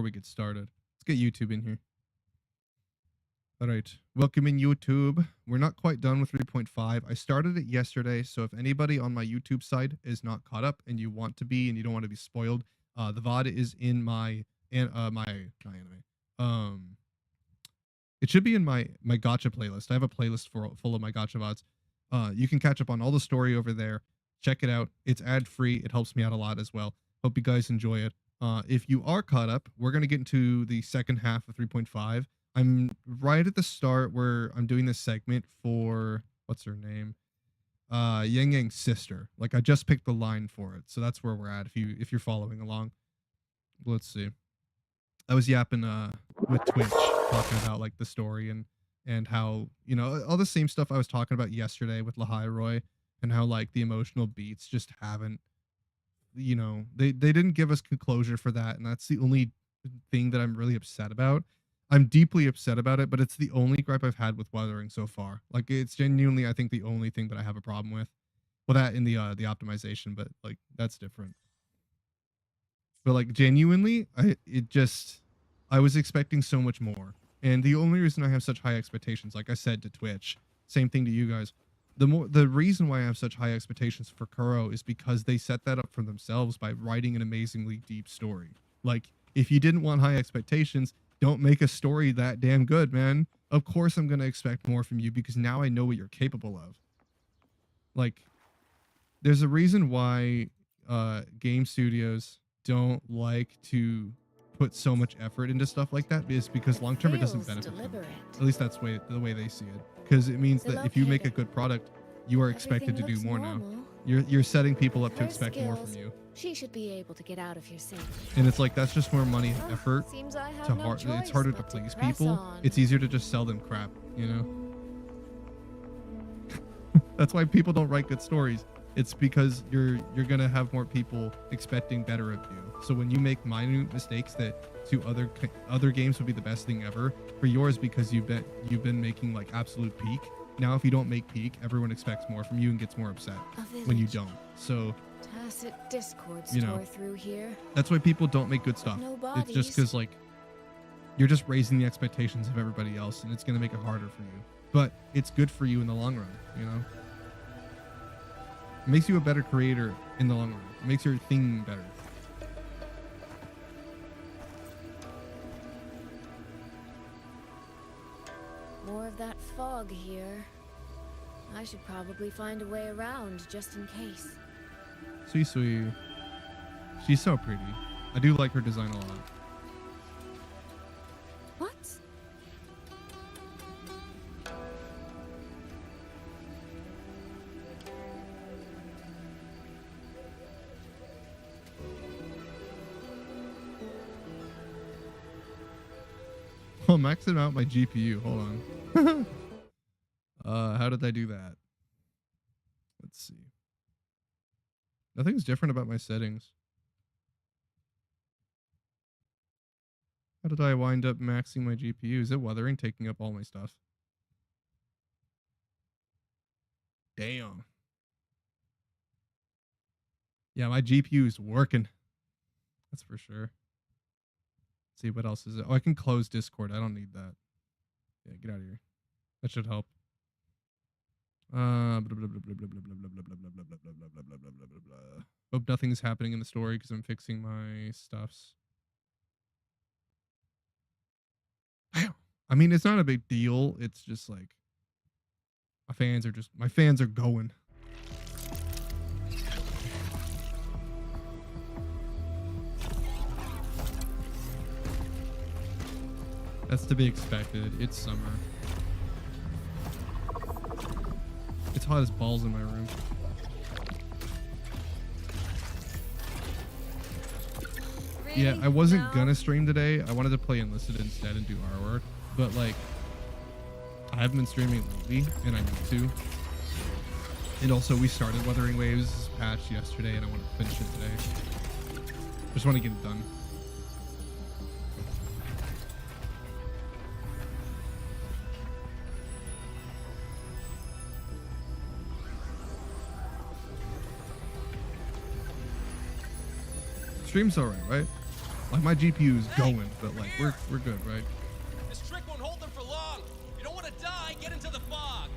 we get started. Let's get YouTube in here. All right, welcome in YouTube. We're not quite done with 3.5. I started it yesterday, so if anybody on my YouTube side is not caught up and you want to be and you don't want to be spoiled, the VOD is in my not anime. It should be in my gacha playlist. I have a playlist full of my gacha VODs. You can catch up on all the story over there. Check it out. It's ad free. It helps me out a lot as well. Hope you guys enjoy it. If you are caught up, we're gonna get into the second half of 3.5. I'm right at the start where I'm doing this segment for what's her name, Yang Yang's sister. Like I just picked the line for it, so that's where we're at. If you're following along, let's see. I was yapping with Twitch, talking about like the story and how, you know, all the same stuff I was talking about yesterday with Lahai Roy, and how like the emotional beats just haven't, you know, they didn't give us closure for that, and that's the only thing that I'm really upset about. I'm deeply upset about it, but it's the only gripe I've had with Wuthering so far. Like it's genuinely, I think, the only thing that I have a problem with. Well, that in the optimization, but like that's different. But like genuinely, I was expecting so much more. And the only reason I have such high expectations, like I said to Twitch, same thing to you guys. The reason why I have such high expectations for Kuro is because they set that up for themselves by writing an amazingly deep story. Like if you didn't want high expectations, don't make a story that damn good, man. Of course I'm going to expect more from you because now I know what you're capable of. Like, there's a reason why game studios don't like to put so much effort into stuff like that, is because long term it doesn't benefit them. At least that's the way they see it. Because it means that if you make a good product, you are expected to do more now. You're setting people up to expect more from you. She should be able to get out of here safe. And it's like that's just more money and effort. It's harder to please people. It's easier to just sell them crap, you know? That's why people don't write good stories. It's because you're gonna have more people expecting better of you. So when you make minute mistakes that to other games would be the best thing ever, for yours, because you've been making like absolute peak. Now if you don't make peak, everyone expects more from you and gets more upset when you don't. So tacit discords, you know, tore through here. That's why people don't make good stuff. It's just because like you're just raising the expectations of everybody else, and it's gonna make it harder for you. But it's good for you in the long run, you know. It makes you a better creator in the long run. It makes your thing better. More of that fog here. I should probably find a way around just in case. Sweet. She's so pretty. I do like her design a lot. What? Oh, maxing out my GPU. Hold on. How did I do that? Let's see. Nothing's different about my settings. How did I wind up maxing my GPU? Is it Wuthering taking up all my stuff? Damn. Yeah, my GPU is working. That's for sure. Let's see, what else is it? Oh, I can close Discord. I don't need that. Yeah, get out of here. That should help. Hope nothing's happening in the story because I'm fixing my stuffs. I mean, it's not a big deal. It's just like my fans are going. That's to be expected. It's summer. It's hot as balls in my room. Yeah, I wasn't gonna stream today. I wanted to play Enlisted instead and do artwork, but like, I haven't been streaming lately, and I need to. And also, we started Wuthering Waves patch yesterday, and I want to finish it today. Just want to get it done. Stream's alright, right? Like my GPU is going, but like we're good, right? This trick won't hold them for long. You don't want to die, get into the fog.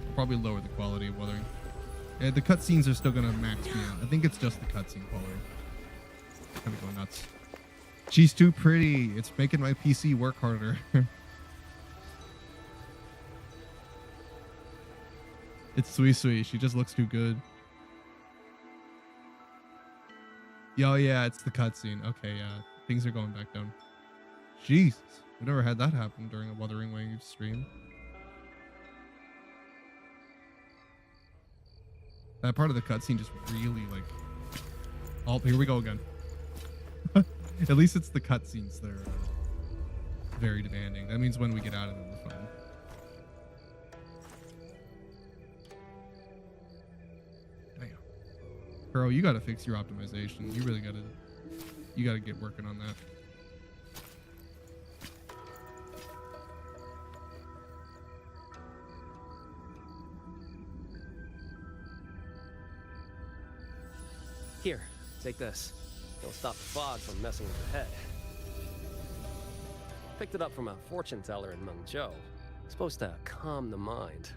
I'll probably lower the quality of Wuthering. Yeah, the cutscenes are still gonna max me out. I think it's just the cutscene quality. Kind of going nuts. She's too pretty. It's making my PC work harder. It's sweet. She just looks too good. Yo, yeah, it's the cutscene. Okay, yeah. Things are going back down. Jesus. We never had that happen during a Wuthering Wave stream. That part of the cutscene just really like... Oh, here we go again. At least it's the cutscenes that are very demanding. That means when we get out of it, we're fine. Damn. Girl, you gotta fix your optimization. You really gotta get working on that. Here, take this. It'll stop the fog from messing with your head. Picked it up from a fortune teller in Mengzhou. Supposed to calm the mind.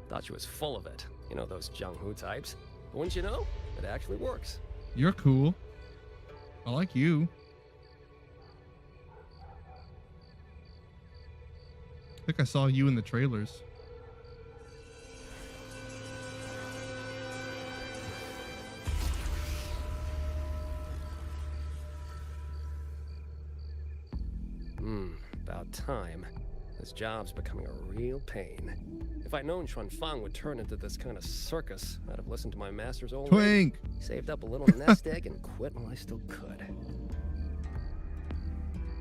Thought she was full of it. You know, those Jianghu types. But wouldn't you know? It actually works. You're cool. I like you. I think I saw you in the trailers. About time. This job's becoming a real pain. If I'd known Xuanfang would turn into this kind of circus, I'd have listened to my master's old lady, Twink! saved up a little nest egg, and quit while I still could.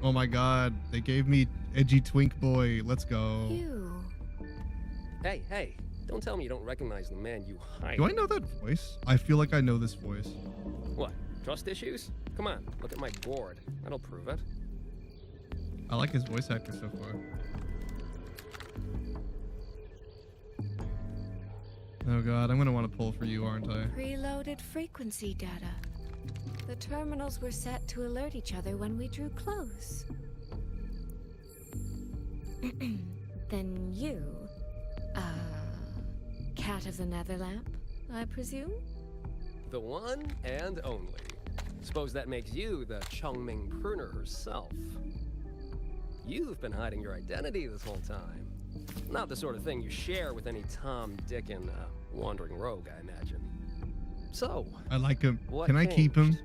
Oh my god, they gave me edgy twink boy. Let's go. You. Hey, don't tell me you don't recognize the man you hired. Do I know that voice? I feel like I know this voice. What, trust issues? Come on, look at my board. That'll prove it. I like his voice actor so far. Oh god, I'm gonna want to pull for you, aren't I? Preloaded frequency data. The terminals were set to alert each other when we drew close. Then you, cat of the Netherlamp, I presume? The one and only. Suppose that makes you the Chongming pruner herself. You've been hiding your identity this whole time. Not the sort of thing you share with any Tom, Dick, and wandering rogue, I imagine. So, I like him. what Can I keep him? changed?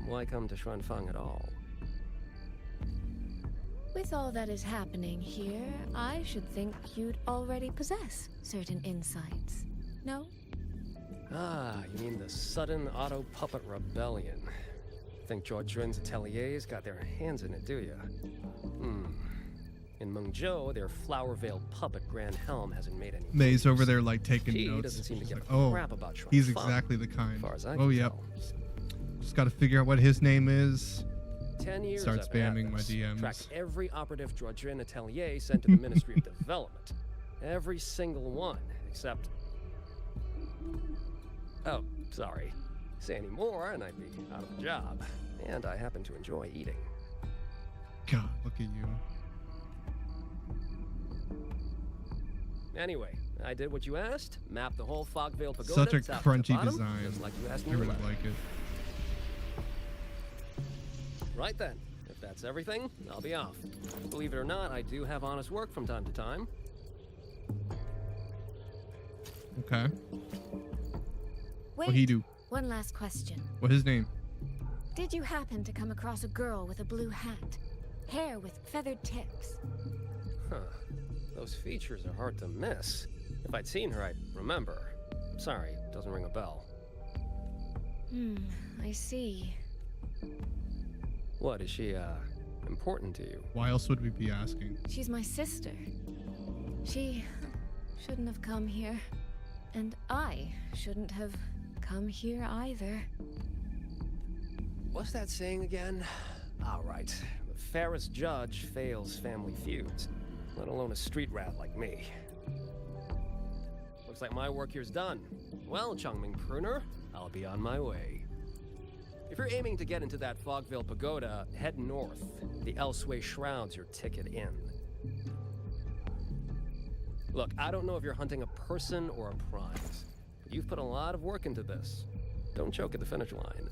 Why come to Xuanfang at all? With all that is happening here, I should think you'd already possess certain insights. No? Ah, you mean the sudden auto-puppet rebellion. Think George Jun's ateliers got their hands in it, do you? In Mengzhou, their flower-veiled puppet Grand Helm hasn't made any May's over moves. there like taking He notes. doesn't seem to She's give like, a oh, crap about Xuanfang, he's exactly the as kind. far as I Oh can yep. tell. Just got to figure out what his name is. 10 years Start I've been at spamming my this. DMs. Tracked every operative Georgian atelier sent to the Ministry of Development. Every single one, except... Oh, sorry. Say any more and I'd be out of a job. And I happen to enjoy eating. God, look at you. Anyway, I did what you asked. Mapped the whole Fogvale Pagoda. Such a top to crunchy bottom, design. Just like you asked I me to really learn. like it. Right then. If that's everything, I'll be off. Believe it or not, I do have honest work from time to time. Okay. Wait, What he do? one last question. What his name? Did you happen to come across a girl with a blue hat? Hair with feathered tips? Huh. Those features are hard to miss. If I'd seen her, I'd remember. Sorry, doesn't ring a bell. I see. What, is she, important to you? Why else would we be asking? She's my sister. She shouldn't have come here. And I shouldn't have come here either. What's that saying again? All right. The fairest judge fails family feuds, let alone a street rat like me. Looks like my work here's done. Well, Chongming Pruner, I'll be on my way. If you're aiming to get into that Fogville Pagoda, head north. The Elseway Shroud's your ticket in. Look, I don't know if you're hunting a person or a prize, but you've put a lot of work into this. Don't choke at the finish line.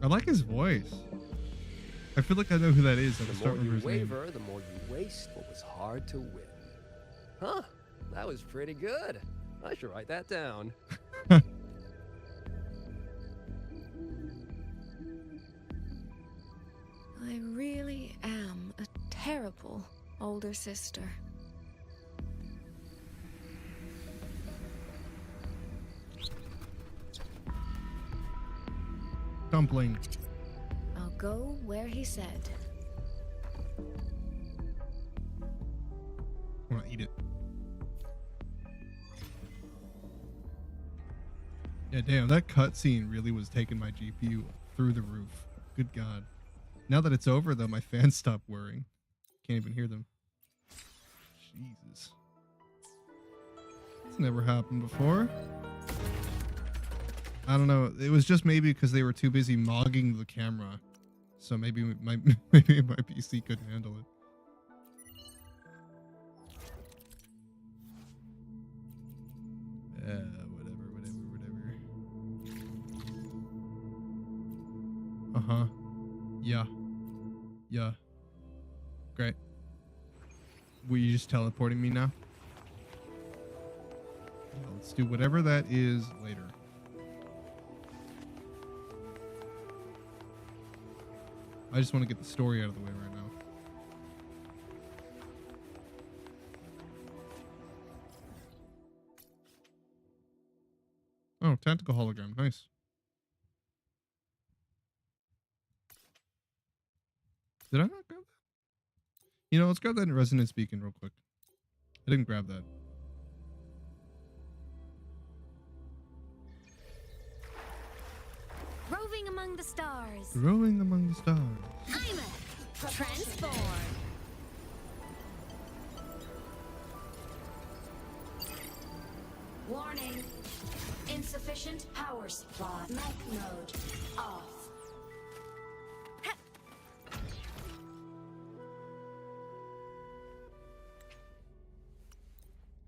I like his voice. I feel like I know who that is. I The just more don't remember you his name. waver, the more you waste what was hard to win. Huh, that was pretty good. I should write that down. I really am a terrible older sister. Dumpling. I'll go where he said. I want to eat it. Yeah, damn, that cutscene really was taking my GPU through the roof. Good God. Now that it's over, though, my fans stop whirring. Can't even hear them. Jesus. It's never happened before. I don't know. It was just maybe because they were too busy mogging the camera. So maybe maybe my PC couldn't handle it. Whatever. Uh-huh. Yeah. Great. Were you just teleporting me now? Yeah, let's do whatever that is later. I just want to get the story out of the way right now. Oh, tactical hologram. Nice. Did I not grab that? You know, let's grab that in Resonance Beacon real quick. I didn't grab that. Roving among the stars. Growing among the stars. I'm a transform. Warning. Insufficient power supply. Mech mode off.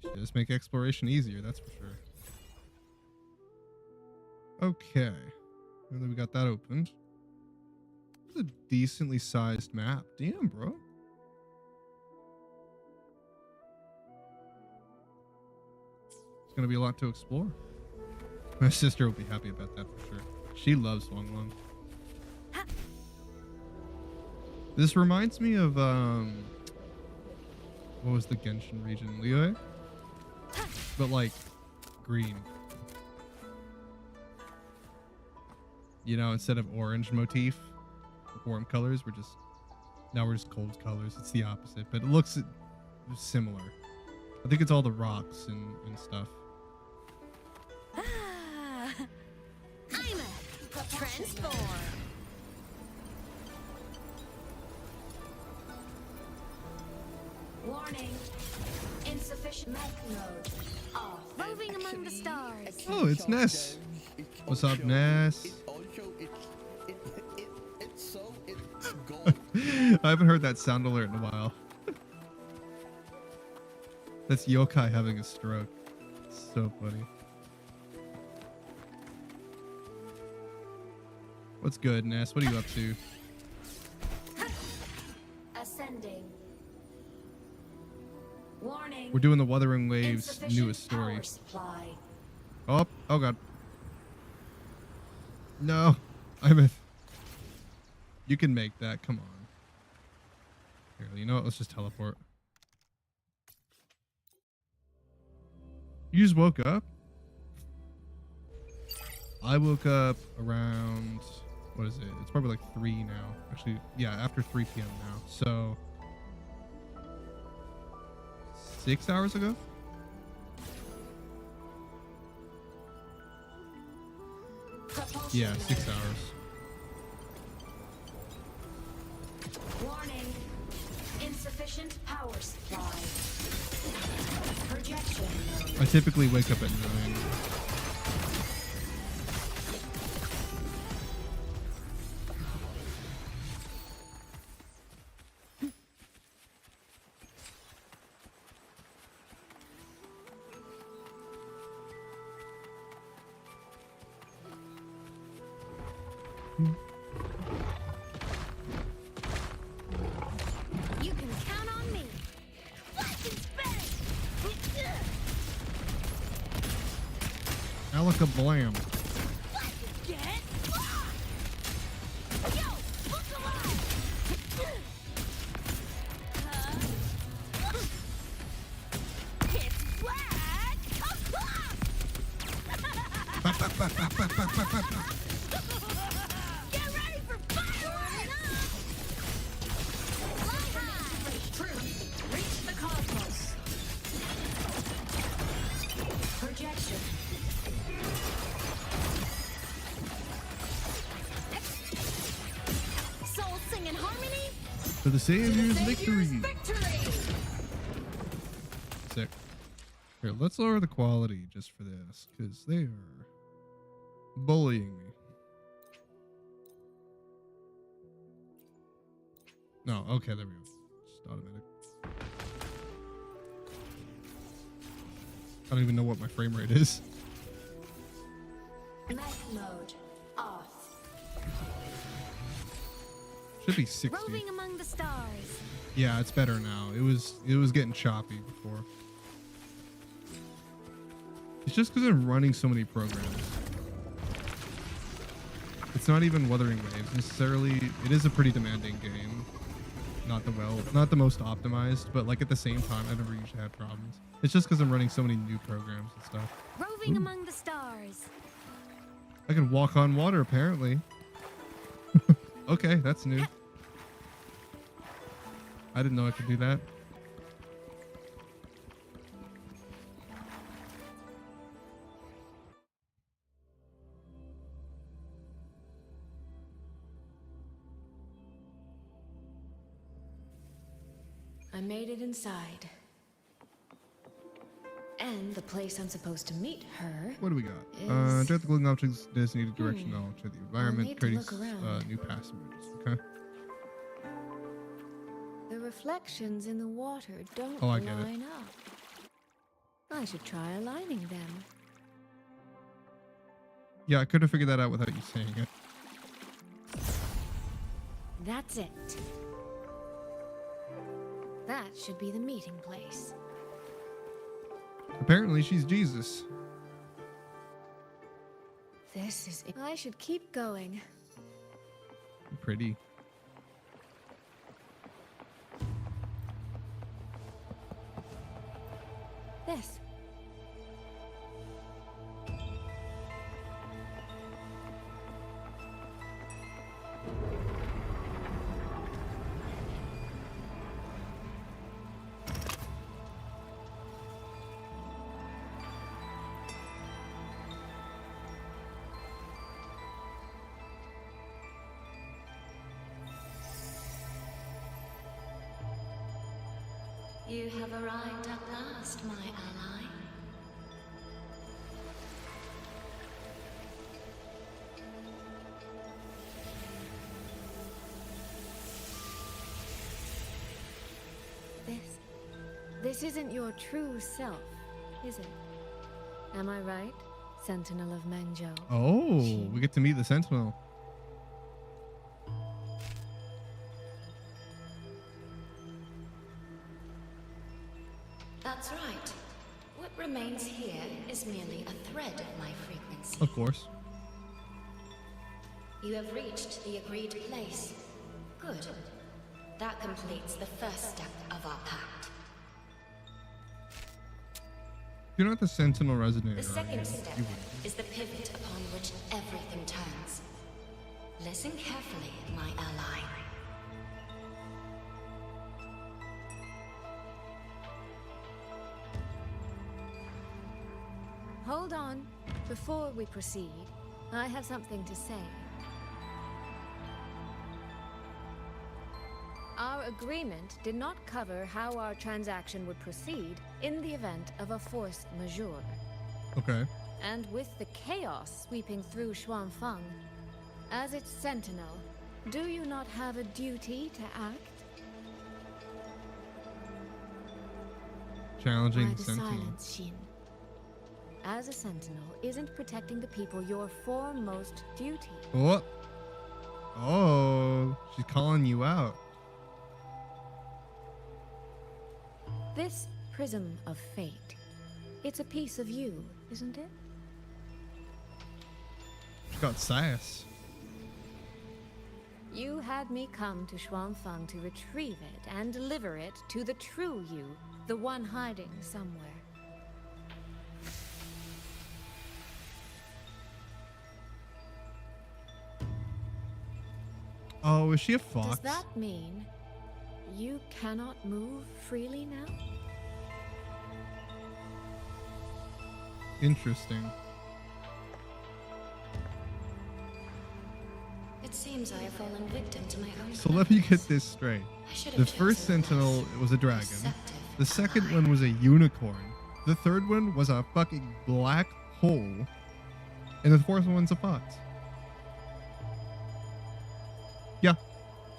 Should just make exploration easier, that's for sure. Okay. And then we got that opened. It's a decently sized map. Damn, bro. It's gonna be a lot to explore. My sister will be happy about that for sure. She loves Long Long. This reminds me of what was the Genshin region? Liyue? But like green. You know, instead of orange motif, warm colors, now we're just cold colors. It's the opposite, but it looks similar. I think it's all the rocks and stuff. I'm a transform. Warning. Insufficient mech mode off. Roving among the stars. Oh, it's Ness. What's up, Ness? I haven't heard that sound alert in a while. That's Yokai having a stroke. So funny. What's good, Ness? What are you up to? Ascending. Warning. We're doing the Wuthering Waves Insufficient newest story. power supply. Oh god. No, you can make that. Come on. Here, you know what? Let's just teleport. You just woke up? I woke up around, what is it? It's probably like 3 now. Actually, yeah, after 3 p.m. now. So 6 hours ago? Propulsion Yeah, 6 mode. hours. Warning. Insufficient power supply. Projection mode. I typically wake up at 9. Alaka blam. Bap, bap, bap, bap, bap, bap, bap, bap. Get ready for fireworks! Truth, reach the cosmos. Projection. Souls sing in harmony? For the Savior's Savior's victory. victory. Sick. Here, let's lower the quality just for this, because they are bullying me. No, okay, there we go. Just automatic. I don't even know what my frame rate is. Mech mode off. Should be 60. Roving among the stars. Yeah, it's better now. It was getting choppy before. It's just because I'm running so many programs. It's not even Wuthering Waves necessarily. It is a pretty demanding game. Not the most optimized, but like at the same time, I've never usually had problems. It's just because I'm running so many new programs and stuff. Roving among the stars. I can walk on water apparently. Okay, that's new. I didn't know I could do that. I made it inside. And the place I'm supposed to meet her. What do we got? Is- Direct the glowing objects designated direction knowledge of the environment, need to creating look around. new passengers. Okay. The reflections in the water don't Oh, I get it. line up. I should try aligning them. Yeah, I could have figured that out without you saying it. That's it. That should be the meeting place. Apparently, she's Jesus. This is it. I should keep going. Pretty. This. You have arrived at last, my ally. This isn't your true self, is it? Am I right, Sentinel of Mengzhou? Oh, we get to meet the Sentinel. That's right. What remains here is merely a thread of my frequency. Of course. You have reached the agreed place. Good. That completes the first step of our pact. You're not the Sentinel Resonator. The second step You would. is the pivot upon which everything turns. Listen carefully, my ally. Hold on. Before we proceed, I have something to say. Our agreement did not cover how our transaction would proceed in the event of a force majeure. Okay. And with the chaos sweeping through Xuanfeng, as its sentinel, do you not have a duty to act? Challenging Why the Sentinel. silence, Xin? As a sentinel, isn't protecting the people your foremost duty? Oh. Oh, she's calling you out. This prism of fate, it's a piece of you, isn't it? She got sass. You had me come to Xuanfang to retrieve it and deliver it to the true you, the one hiding somewhere. Oh, is she a fox? Does that mean you cannot move freely now? Interesting. It seems I have fallen victim to my own. So let me get this straight. I should have The chosen first sentinel was a dragon. Perceptive The second ally. one was a unicorn. The third one was a fucking black hole. And the fourth one's a fox. Yeah.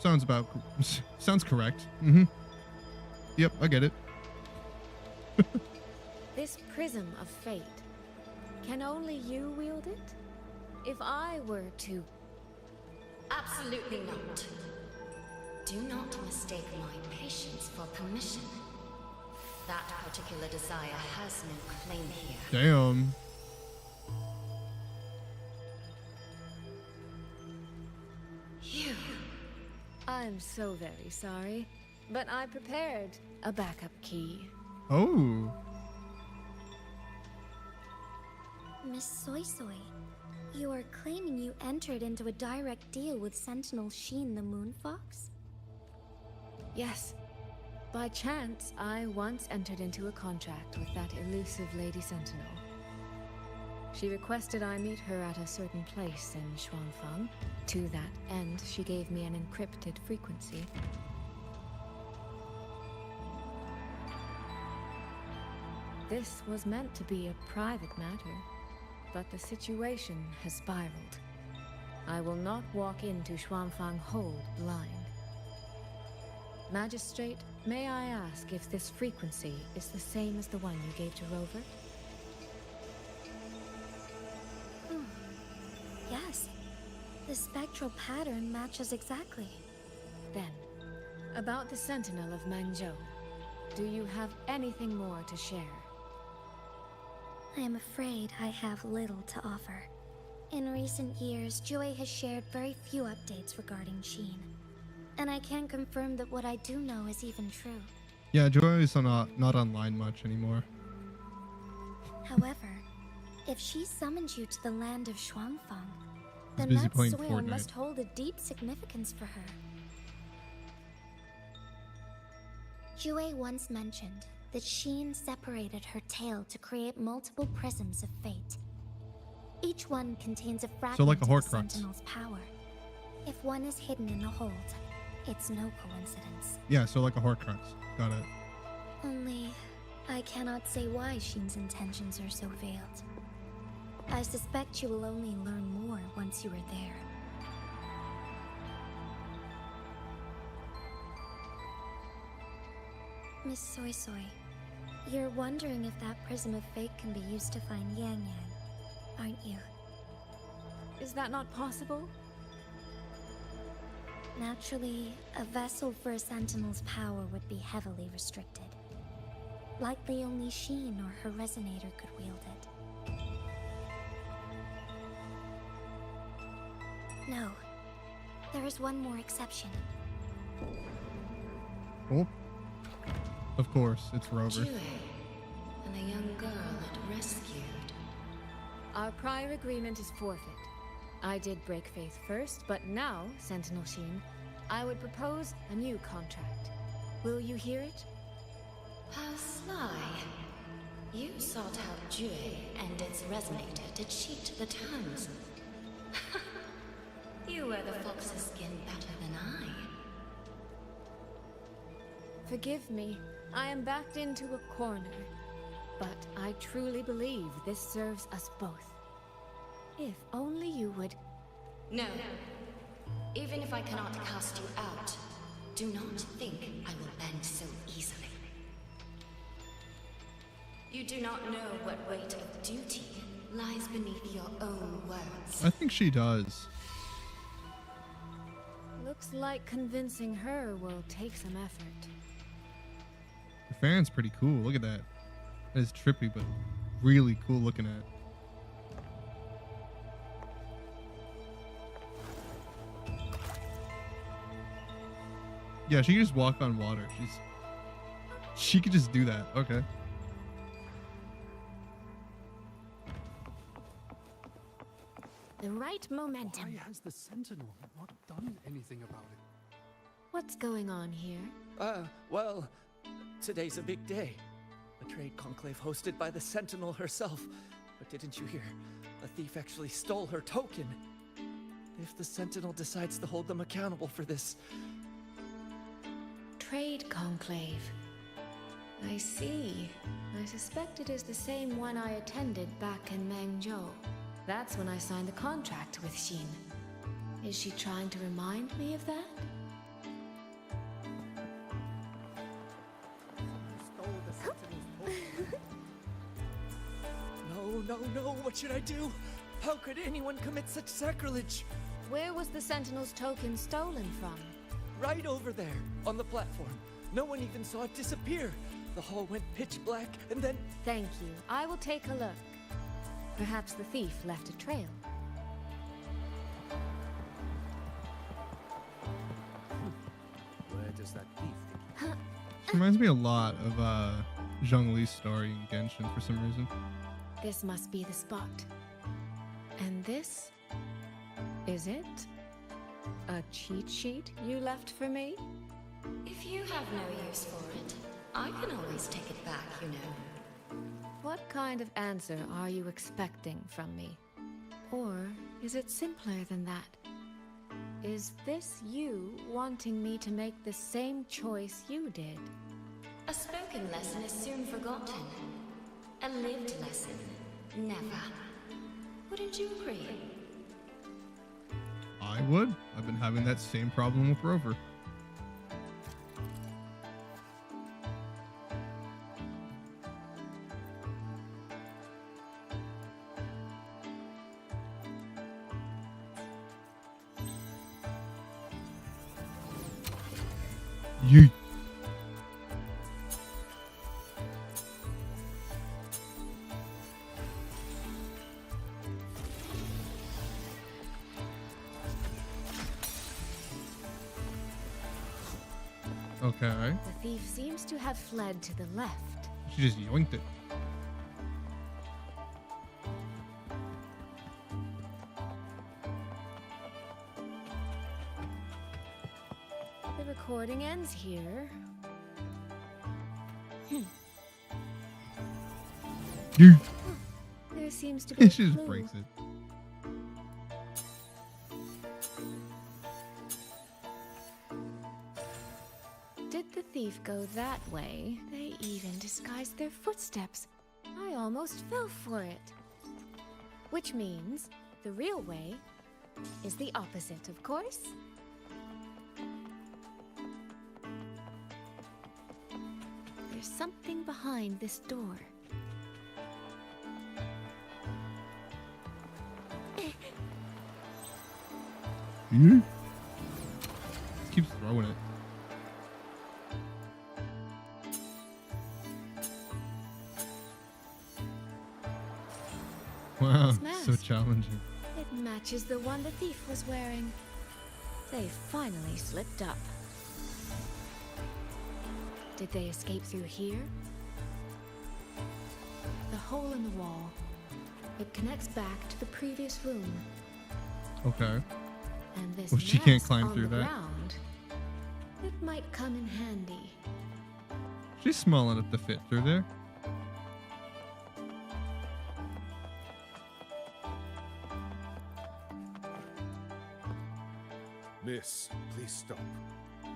Sounds correct. Mm-hmm. Yep, I get it. This prism of fate, can only you wield it? If I were to... Absolutely not. Do not mistake my patience for permission. That particular desire has no claim here. Damn. You. I'm so very sorry, but I prepared a backup key. Oh. Miss Soy Soy, you are claiming you entered into a direct deal with Sentinel Sheen the Moon Fox? Yes. By chance, I once entered into a contract with that elusive Lady Sentinel. She requested I meet her at a certain place in Xuanfang. To that end, she gave me an encrypted frequency. This was meant to be a private matter, but the situation has spiraled. I will not walk into Xuanfang Hold blind. Magistrate, may I ask if this frequency is the same as the one you gave to Rover? Yes. The spectral pattern matches exactly. Then, about the Sentinel of Mangzhou, do you have anything more to share? I am afraid I have little to offer. In recent years, Joy has shared very few updates regarding Sheen. And I can confirm that what I do know is even true. Yeah, Joy is not online much anymore. However, if she summons you to the land of Xuanfang, then busy that playing soil Fortnite. must hold a deep significance for her. Jue once mentioned that Sheen separated her tail to create multiple prisms of fate. Each one contains a fragment like a of the Horcrux. Sentinel's power. If one is hidden in the hold, it's no coincidence. Yeah, so like a Horcrux. Got it. Only, I cannot say why Sheen's intentions are so veiled. I suspect you will only learn more once you are there. Miss Soy Soy, you're wondering if that prism of fate can be used to find Yang Yang, aren't you? Is that not possible? Naturally, a vessel for a Sentinel's power would be heavily restricted. Likely only Sheen or her resonator could wield it. No. There is one more exception. Oh. Of course, it's Rover. Jue, and the young girl it rescued. Our prior agreement is forfeit. I did break faith first, but now, Sentinel Sheen, I would propose a new contract. Will you hear it? How sly. You sought out Jue and its resonator to cheat the terms. You wear the fox's skin better than I. Forgive me, I am backed into a corner. But I truly believe this serves us both. If only you would... No. Even if I cannot cast you out, do not think I will bend so easily. You do not know what weight of duty lies beneath your own words. I think she does. Looks like convincing her will take some effort. The fan's pretty cool. Look at that. That is trippy, but really cool looking at. Yeah, she can just walk on water. She could just do that. Okay. The right momentum. Why has the Sentinel not done anything about it? What's going on here? Well, today's a big day. A trade conclave hosted by the Sentinel herself. But didn't you hear? A thief actually stole her token. If the Sentinel decides to hold them accountable for this... Trade conclave. I see. I suspect it is the same one I attended back in Mengzhou. That's when I signed the contract with Xin. Is she trying to remind me of that? No, what should I do? How could anyone commit such sacrilege? Where was the Sentinel's token stolen from? Right over there, on the platform. No one even saw it disappear. The hall went pitch black, and then... Thank you. I will take a look. Perhaps the thief left a trail. Where does that thief think? This reminds me a lot of Zhongli's story in Genshin for some reason. This must be the spot. And this? Is it? A cheat sheet you left for me? If you have no use for it, I can always take it back, you know. What kind of answer are you expecting from me? Or is it simpler than that? Is this you wanting me to make the same choice you did? A spoken lesson is soon forgotten. A lived lesson, never. Wouldn't you agree? I would. I've been having that same problem with Rover. Yeet. Okay. The thief seems to have fled to the left. She just yoinked it. The recording ends here. Yeet. There seems to be a She just clue. breaks it. Did the thief go that way? They even disguised their footsteps. I almost fell for it. Which means the real way is the opposite, of course. There's something behind this door. Yeet. Keeps throwing it. Wow, This so mask. challenging. It matches the one the thief was wearing. They finally slipped up. Did they escape through here? The hole in the wall. It connects back to the previous room. Okay. And this Well, she can't mask climb on through the that. ground, it might come in handy. She's small enough to fit through there. Miss, please stop.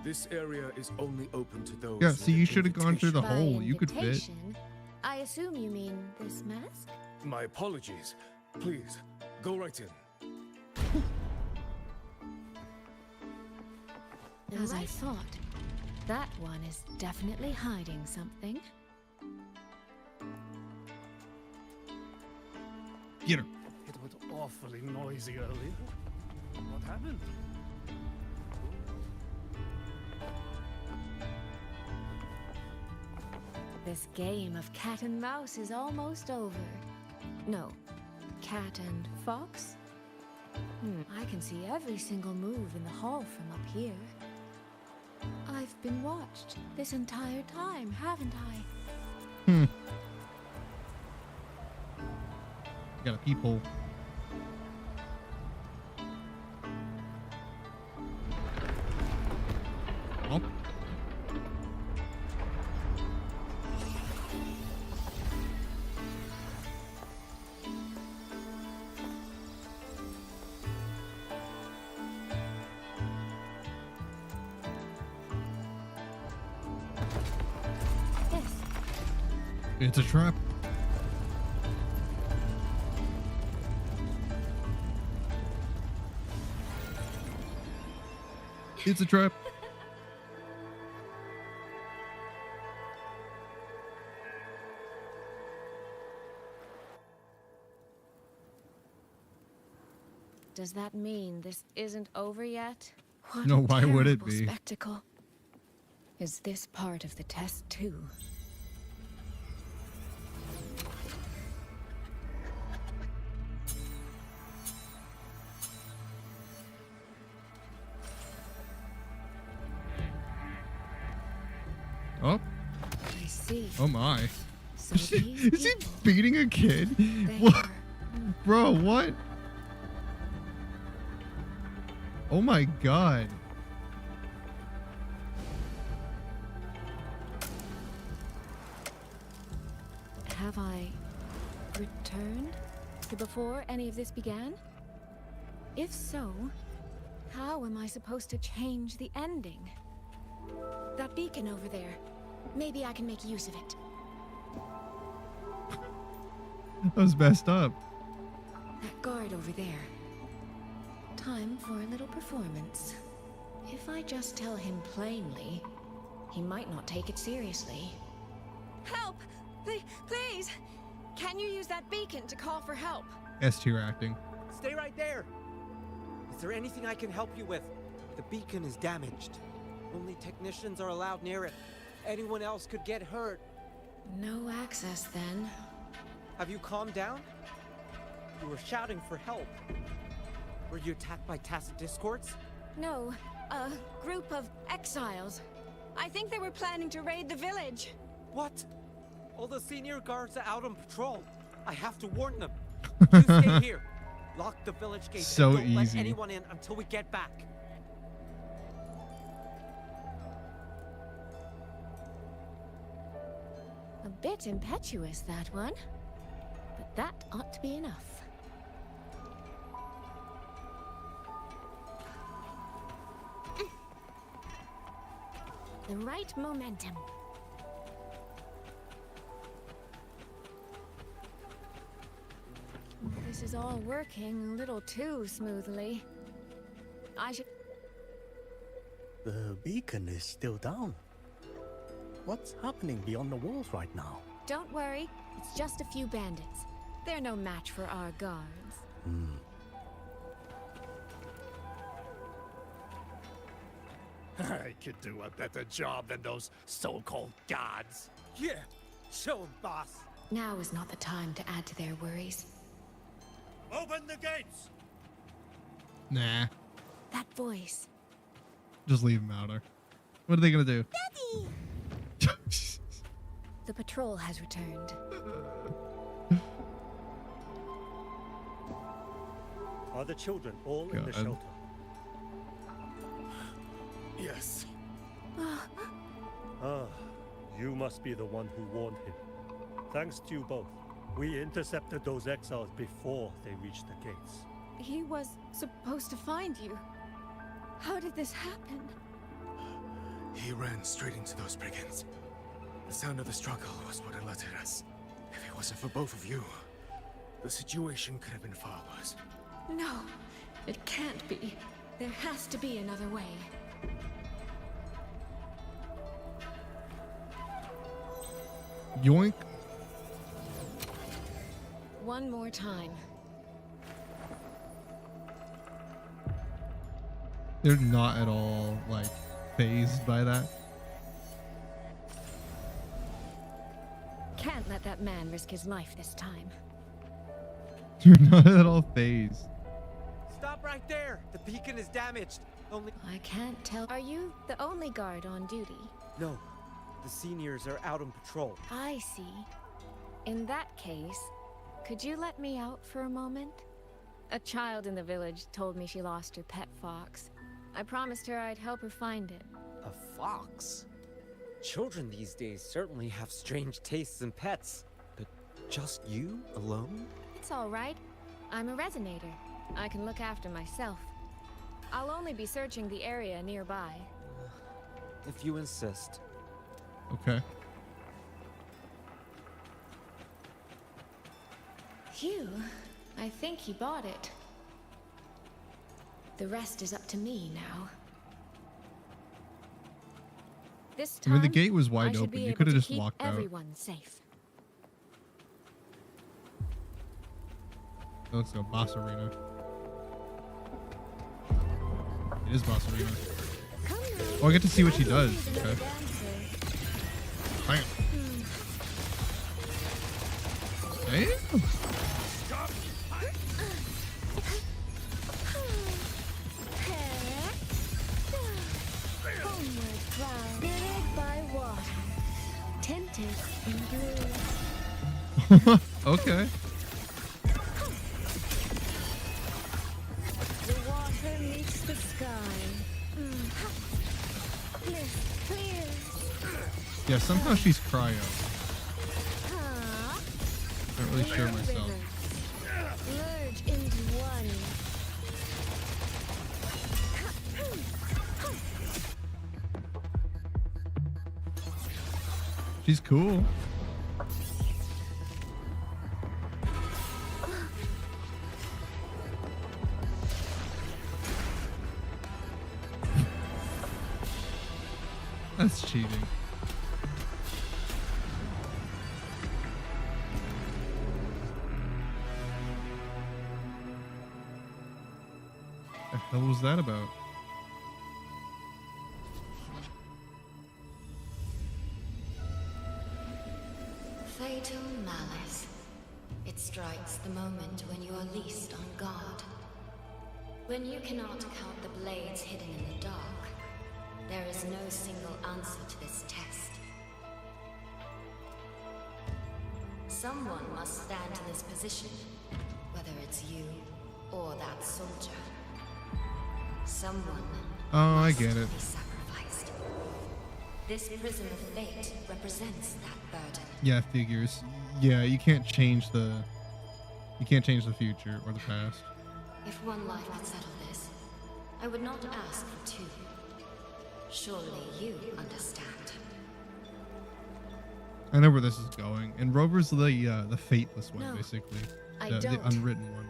This area is only open to those. Yeah, with see, an you should have gone through the invitation. hole. By You could fit. invitation, I assume you mean this mask? My apologies. Please, go right in. As I thought, that one is definitely hiding something. Get her. It was awfully noisy earlier. What happened? This game of cat and mouse is almost over. No, cat and fox? I can see every single move in the hall from up here. I've I've been watched this entire time, haven't I? Got a peephole. Oh. Yes. It's a trap. It's a trap. Does that mean this isn't over yet? What No, a why would it terrible be? Spectacle. Is this part of the test too? Oh, I see. oh my. So Is he these people, beating a kid? they What? are- Bro, what? Oh my god. Have I returned to before any of this began? If so, how am I supposed to change the ending? That beacon over there. Maybe I can make use of it. That was messed up. That guard over there. Time for a little performance. If I just tell him plainly, he might not take it seriously. Help! Please! Can you use that beacon to call for help? S tier acting. Stay right there. Is there anything I can help you with? The beacon is damaged. Only technicians are allowed near it. Anyone else could get hurt. No access then. Have you calmed down? You were shouting for help. Were you attacked by tacit discords? No, a group of exiles. I think they were planning to raid the village. What? All the senior guards are out on patrol. I have to warn them. You stay here. Lock the village gates So and don't let easy. anyone in until we get back. A bit impetuous, that one. But that ought to be enough. The right momentum. This is all working a little too smoothly. I should... The beacon is still down. What's happening beyond the walls right now? Don't worry, it's just a few bandits. They're no match for our guards. I could do a better job than those so-called gods. Yeah, show 'em, boss. Now is not the time to add to their worries. Open the gates! Nah. That voice. Just leave him out there. What are they gonna do? Daddy! The patrol has returned. Are the children all in the God. shelter? Yes. Ah, you must be the one who warned him. Thanks to you both. We intercepted those exiles before they reached the gates. He was supposed to find you. How did this happen? He ran straight into those brigands. The sound of the struggle was what alerted us. If it wasn't for both of you, the situation could have been far worse. No, it can't be. There has to be another way. Yoink. One more time. They're not at all, like, phased by that. Can't let that man risk his life this time. They're not at all phased. Stop right there. The beacon is damaged. Only... I can't tell. Are you the only guard on duty? No. The seniors are out on patrol. I see. In that case, could you let me out for a moment? A child in the village told me she lost her pet fox. I promised her I'd help her find it. A fox? Children these days certainly have strange tastes in pets. But just you alone? It's all right. I'm a resonator. I can look after myself. I'll only be searching the area nearby. If you insist. Okay. Phew. I think he bought it. The rest is up to me now. This time, I mean, the gate was I wide should open. be You able could have to just keep walked out. everyone safe. Let's go, Boss Arena. It is Boss Arena. Oh, I get to see what she does. Okay. Bam. Damn. Tinted in blue. Okay. The water meets the sky. Bliss clear. Yeah, somehow she's cryo. Not really sure myself. Merge into one. She's cool. That's cheating. The hell was that about? Fatal malice. It strikes the moment when you are least on guard. When you cannot count the blades hidden in the dark, there is no single answer to this test. Someone must stand in this position, whether it's you or that soldier. Someone Oh, I must get it. be sacrificed. This prison of fate represents that burden. Yeah, figures. Yeah, you can't change the future or the past. If one life could settle this, I would not ask for two. Surely you understand. I know where this is going. And Rover's the fateless one, No, basically. I The don't. unwritten one.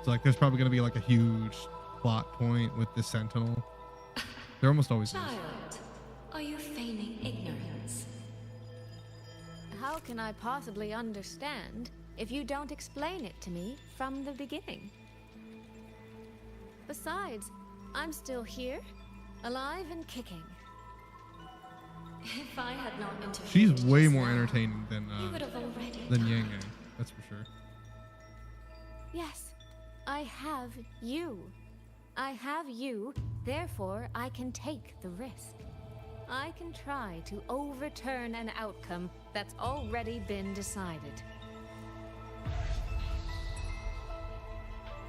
So like there's probably gonna be like a huge plot point with the Sentinel. There almost always is. Child, are you feigning ignorance? How can I possibly understand if you don't explain it to me from the beginning? Besides, I'm still here, alive and kicking. If I had not interfered She's way just more now, entertaining than you would have already Yang died. Yang, that's for sure. Yes, I have you. I have you, therefore I can take the risk. I can try to overturn an outcome that's already been decided.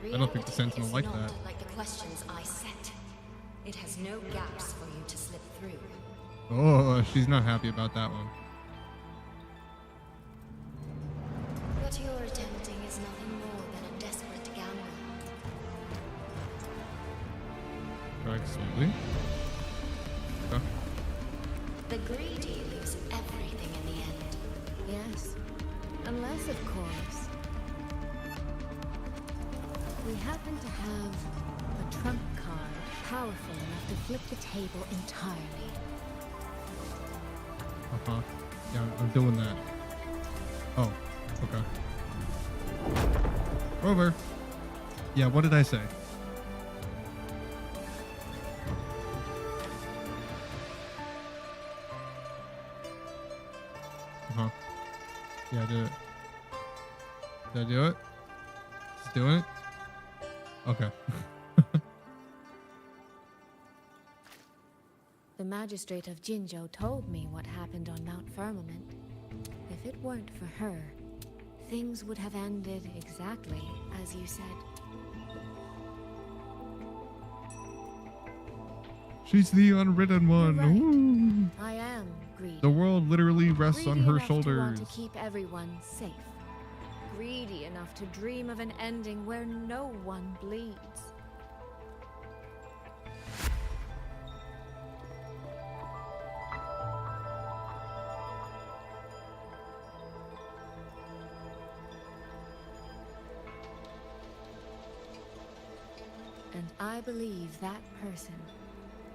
I don't think the Sentinel Reality like is not that. like the questions I set. It has no gaps for you to slip through. Oh, she's not happy about that one. What you're attempting is nothing more than a desperate gamble. Try slowly. Okay. The greedy lose everything in the end. Yes, unless, of course, we happen to have a trump card powerful enough to flip the table entirely. Uh-huh. Yeah, I'm doing that. Oh, okay. Rover. Yeah, what did I say? Uh-huh. Yeah, I did it. Did I do it? Just doing it? Okay. magistrate of Jinzhou told me what happened on Mount Firmament. If it weren't for her, things would have ended exactly as you said. She's the unwritten one. You're right. Ooh. I am greedy. The world literally rests on Greedy her enough to want shoulders. to keep everyone safe. Greedy enough to dream of an ending where no one bleeds. And I believe that person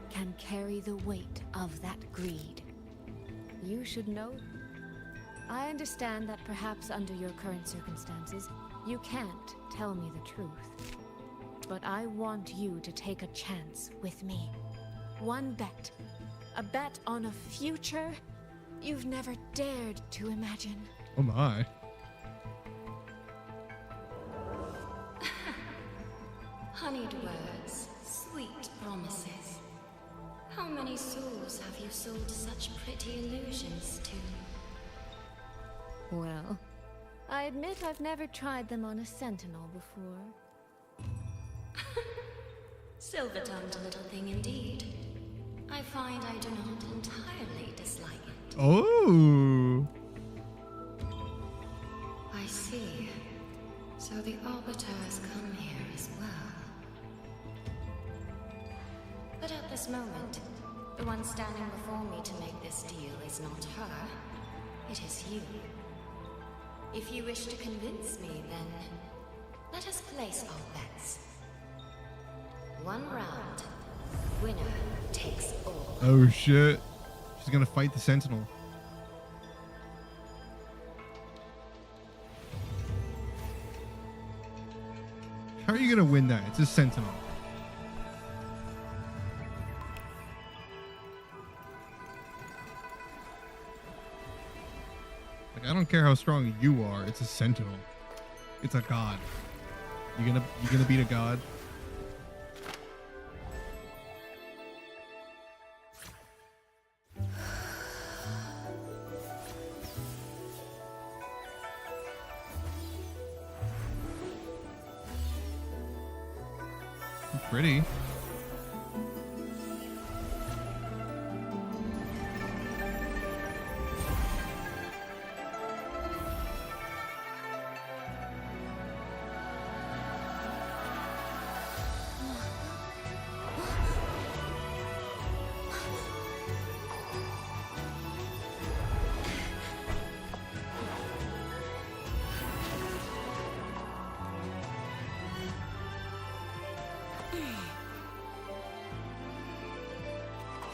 can carry the weight of that greed. You should know. I understand that perhaps under your current circumstances, you can't tell me the truth. But I want you to take a chance with me. One bet. A bet on a future you've never dared to imagine. Oh my. Honeyed words, sweet promises. How many souls have you sold such pretty illusions to? Well, I admit I've never tried them on a sentinel before. Silver-tongued little thing indeed. I find I do not entirely dislike it. Oh. I see. So the Arbiter has come here as well. But at this moment, the one standing before me to make this deal is not her. It is you. If you wish to convince me, then let us place our bets. One round. Winner takes all. Oh shit. She's gonna fight the Sentinel. How are you gonna win that? It's a Sentinel. Like, I don't care how strong you are. It's a Sentinel. It's a god. You gonna beat a god? Pretty.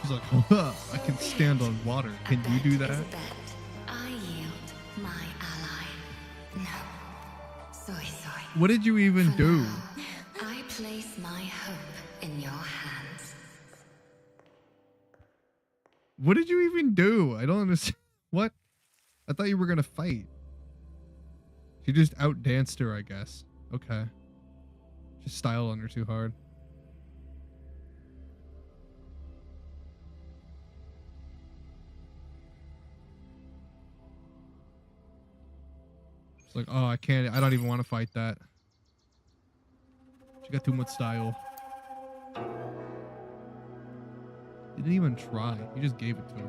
She's like, huh, I can stand on water. Can you do that? I yield my ally. No. Soy. What did you even do? I place my hope in your hands. What did you even do? I don't understand. What? I thought you were gonna fight. She just outdanced her, I guess. Okay. Just styled on her too hard. It's like, oh, I can't. I don't even want to fight that. She got too much style. He didn't even try. He just gave it to her.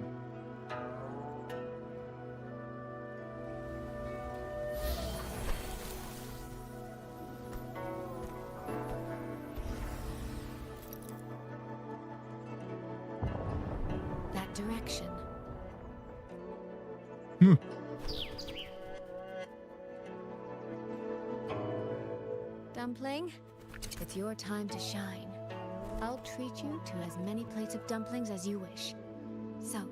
That direction. Dumpling, it's your time to shine. I'll treat you to as many plates of dumplings as you wish. So.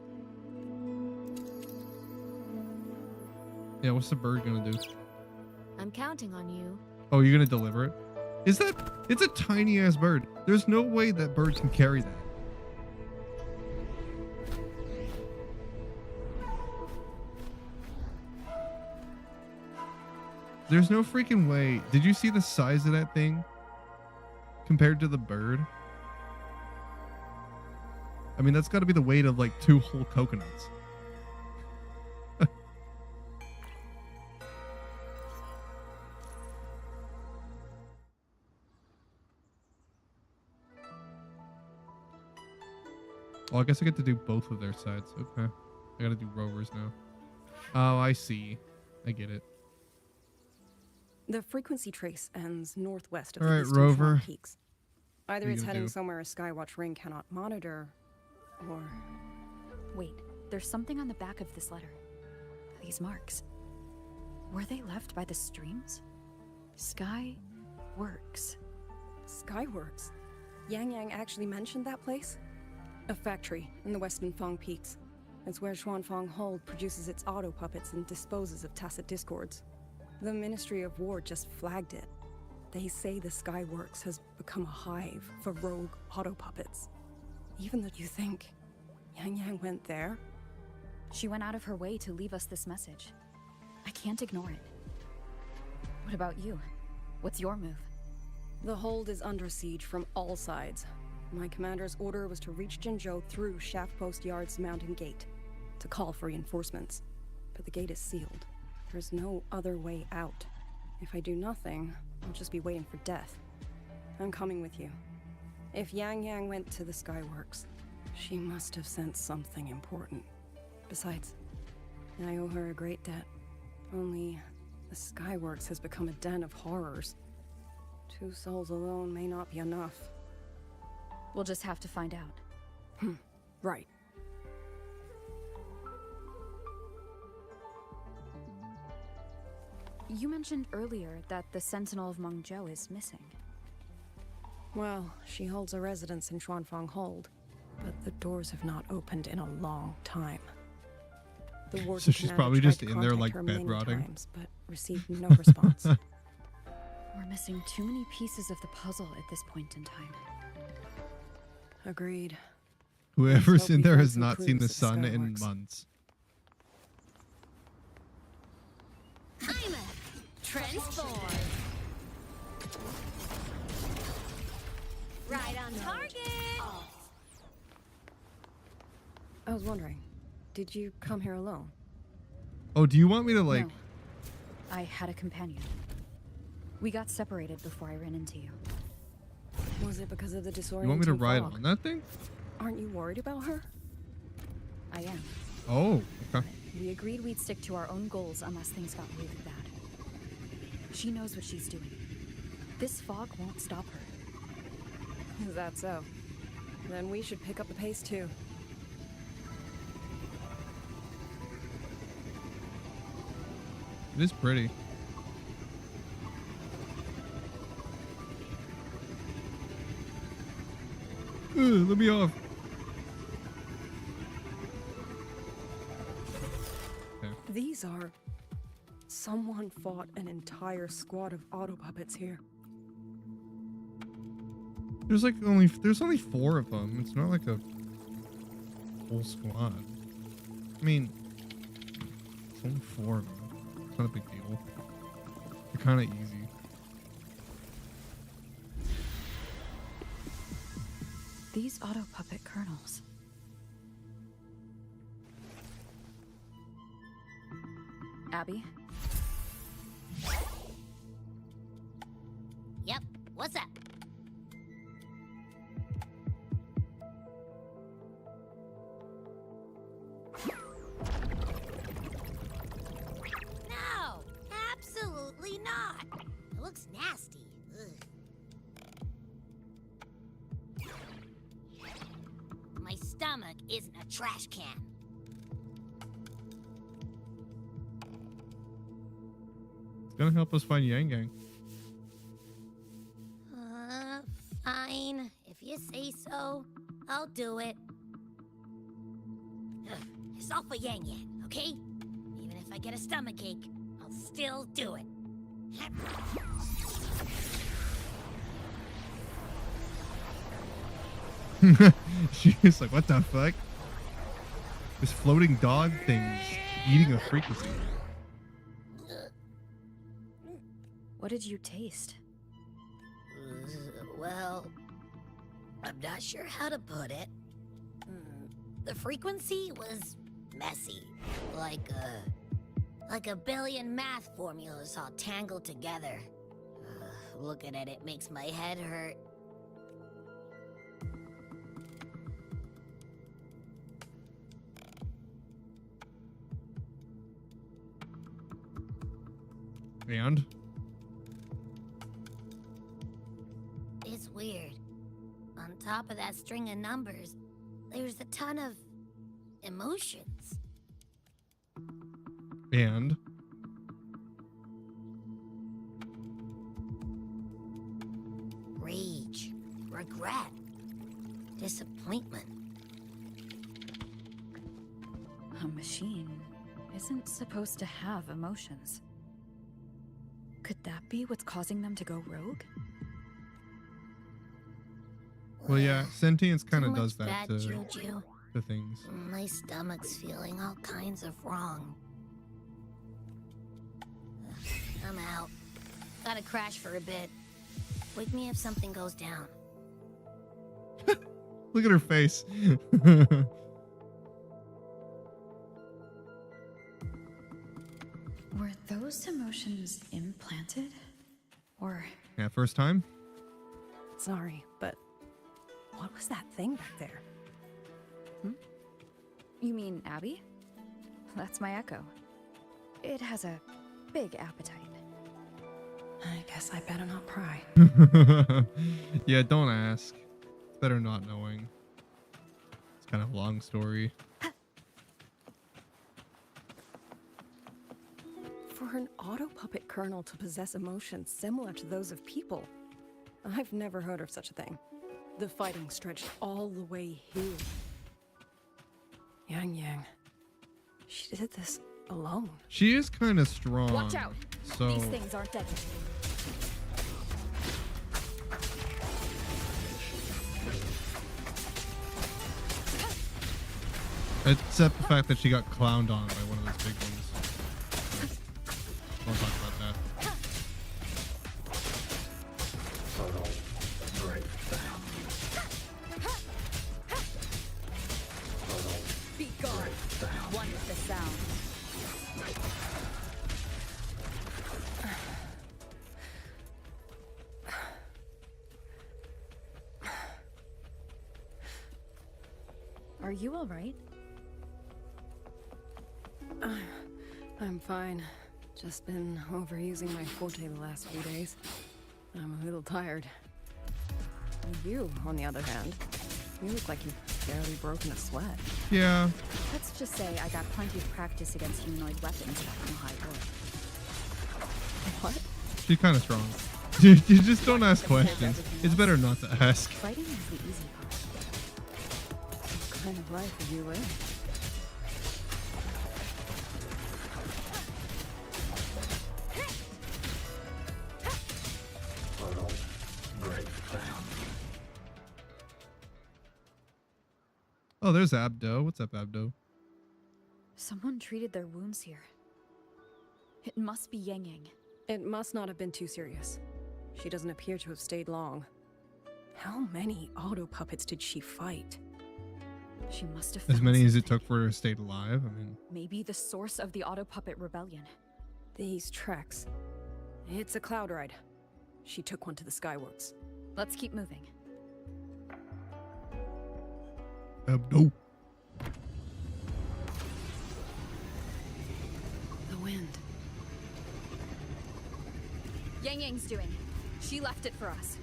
Yeah, what's the bird gonna do? I'm counting on you. Oh, you're gonna deliver it? Is that? It's a tiny ass bird. There's no way that bird can carry that. There's no freaking way. Did you see the size of that thing compared to the bird? I mean, that's got to be the weight of like 2 whole coconuts. Oh, I guess I get to do both of their sides. Okay. I gotta do rovers now. Oh, I see. I get it. The frequency trace ends northwest of All the right, eastern rover. Schwann Peaks. Either What are you it's gonna heading do? somewhere a Skywatch ring cannot monitor, or... Wait, there's something on the back of this letter. These marks. Were they left by the streams? Sky Works. Skyworks? Yang Yang actually mentioned that place? A factory in the Western Fang Peaks. It's where Xuanfang Hold produces its auto puppets and disposes of tacit discords. The Ministry of War just flagged it. They say the Skyworks has become a hive for rogue auto puppets. Even though you think Yang Yang went there? She went out of her way to leave us this message. I can't ignore it. What about you? What's your move? The hold is under siege from all sides. My commander's order was to reach Jinzhou through Shaft Post Yard's mountain gate, to call for reinforcements. But the gate is sealed. There's no other way out. If I do nothing, I'll just be waiting for death. I'm coming with you. If Yang Yang went to the Skyworks, she must have sensed something important. Besides, I owe her a great debt. Only, the Skyworks has become a den of horrors. 2 souls alone may not be enough. We'll just have to find out. Right. You mentioned earlier that the Sentinel of Mengzhou is missing. Well, she holds a residence in Xuanfang Hold, but the doors have not opened in a long time. The warden So she's commander probably tried just to in there, contact like, her bed many rotting. times, but received no response. We're missing too many pieces of the puzzle at this point in time. Agreed. Whoever's hope in we there find has some not seen the clues at sun in Skyworks. months. I'm a transform. Right on target. I was wondering, did you come here alone? Oh, do you want me to like? No. I had a companion. We got separated before I ran into you. Was it because of the disorienting You want me to ride fog? on that thing? Aren't you worried about her? I am. Oh, okay. We agreed we'd stick to our own goals unless things got really bad. She knows what she's doing. This fog won't stop her. Is that so? Then we should pick up the pace too. It is pretty. Let me off. Okay. These are... Someone fought an entire squad of auto puppets here. There's only 4 of them. It's not like a whole squad. I mean, it's only 4 of them. It's not a big deal. They're kind of easy. These auto puppet kernels. Abby? Yep. What's up? No, absolutely not. It looks nasty. Ugh. My stomach isn't a trash can. It's gonna help us find Yang Gang. Fine. If you say so, I'll do it. Ugh, it's all for Yang Yang, okay? Even if I get a stomachache, I'll still do it. She's like, what the fuck? This floating dog thing's eating a frequency. What did you taste? Well, I'm not sure how to put it. The frequency was messy, like a billion math formulas all tangled together. Looking at it makes my head hurt. And? It's weird. On top of that string of numbers, there's a ton of emotions. And? Rage, regret, disappointment. A machine isn't supposed to have emotions. Could that be what's causing them to go rogue? Well, yeah, sentience kind of Too does much that bad to juju. things. My stomach's feeling all kinds of wrong. I'm out. Gotta crash for a bit. Wake me if something goes down. Look at her face. Were those emotions implanted? Or... Yeah, first time? Sorry, but what was that thing back there? You mean Abby? That's my echo. It has a big appetite. I guess I better not pry. Yeah, don't ask. It's better not knowing. It's kind of a long story. For an auto puppet kernel to possess emotions similar to those of people, I've never heard of such a thing. The fighting stretched all the way here. Yang Yang. She did this alone. She is kind of strong. Watch out! So These things aren't deadly. except the fact that she got clowned on by one of those big ones. We'll talk about that. Be gone. One with the sound. Are you all right? I'm fine. Just been overusing my forte the last few days. I'm a little tired. You, on the other hand, you look like you've barely broken a sweat. Yeah. Let's just say I got plenty of practice against humanoid weapons back in High War. What? She's kind of strong. You just don't ask questions. It's better not to ask. Fighting is the easy part. What kind of life have you lived? Oh, there's Abdo. What's up, Abdo? Someone treated their wounds here. It must be Yang Yang. It must not have been too serious. She doesn't appear to have stayed long. How many auto puppets did she fight? She must have As found many as it something. took for her to stay alive. I mean, Maybe the source of the auto puppet rebellion. These tracks. It's a cloud ride. She took one to the Skyworks. Let's keep moving. Abdo. The wind. Yang Yang's doing. She left it for us.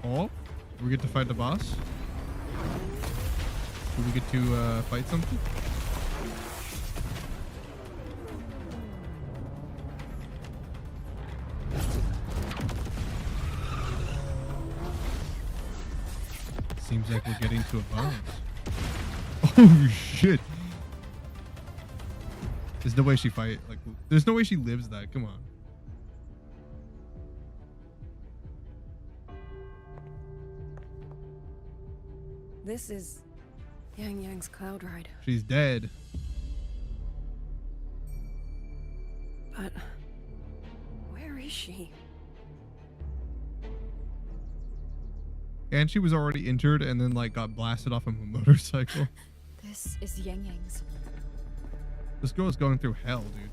Oh, we get to fight the boss. Do we get to fight something? Seems like we're getting to a boss. Oh shit! There's no way she fight. Like, there's no way she lives that. Come on. This is Yang Yang's cloud ride. She's dead. But where is she? And she was already injured and then like got blasted off of a motorcycle. This is Yang Yang's. This girl is going through hell, dude.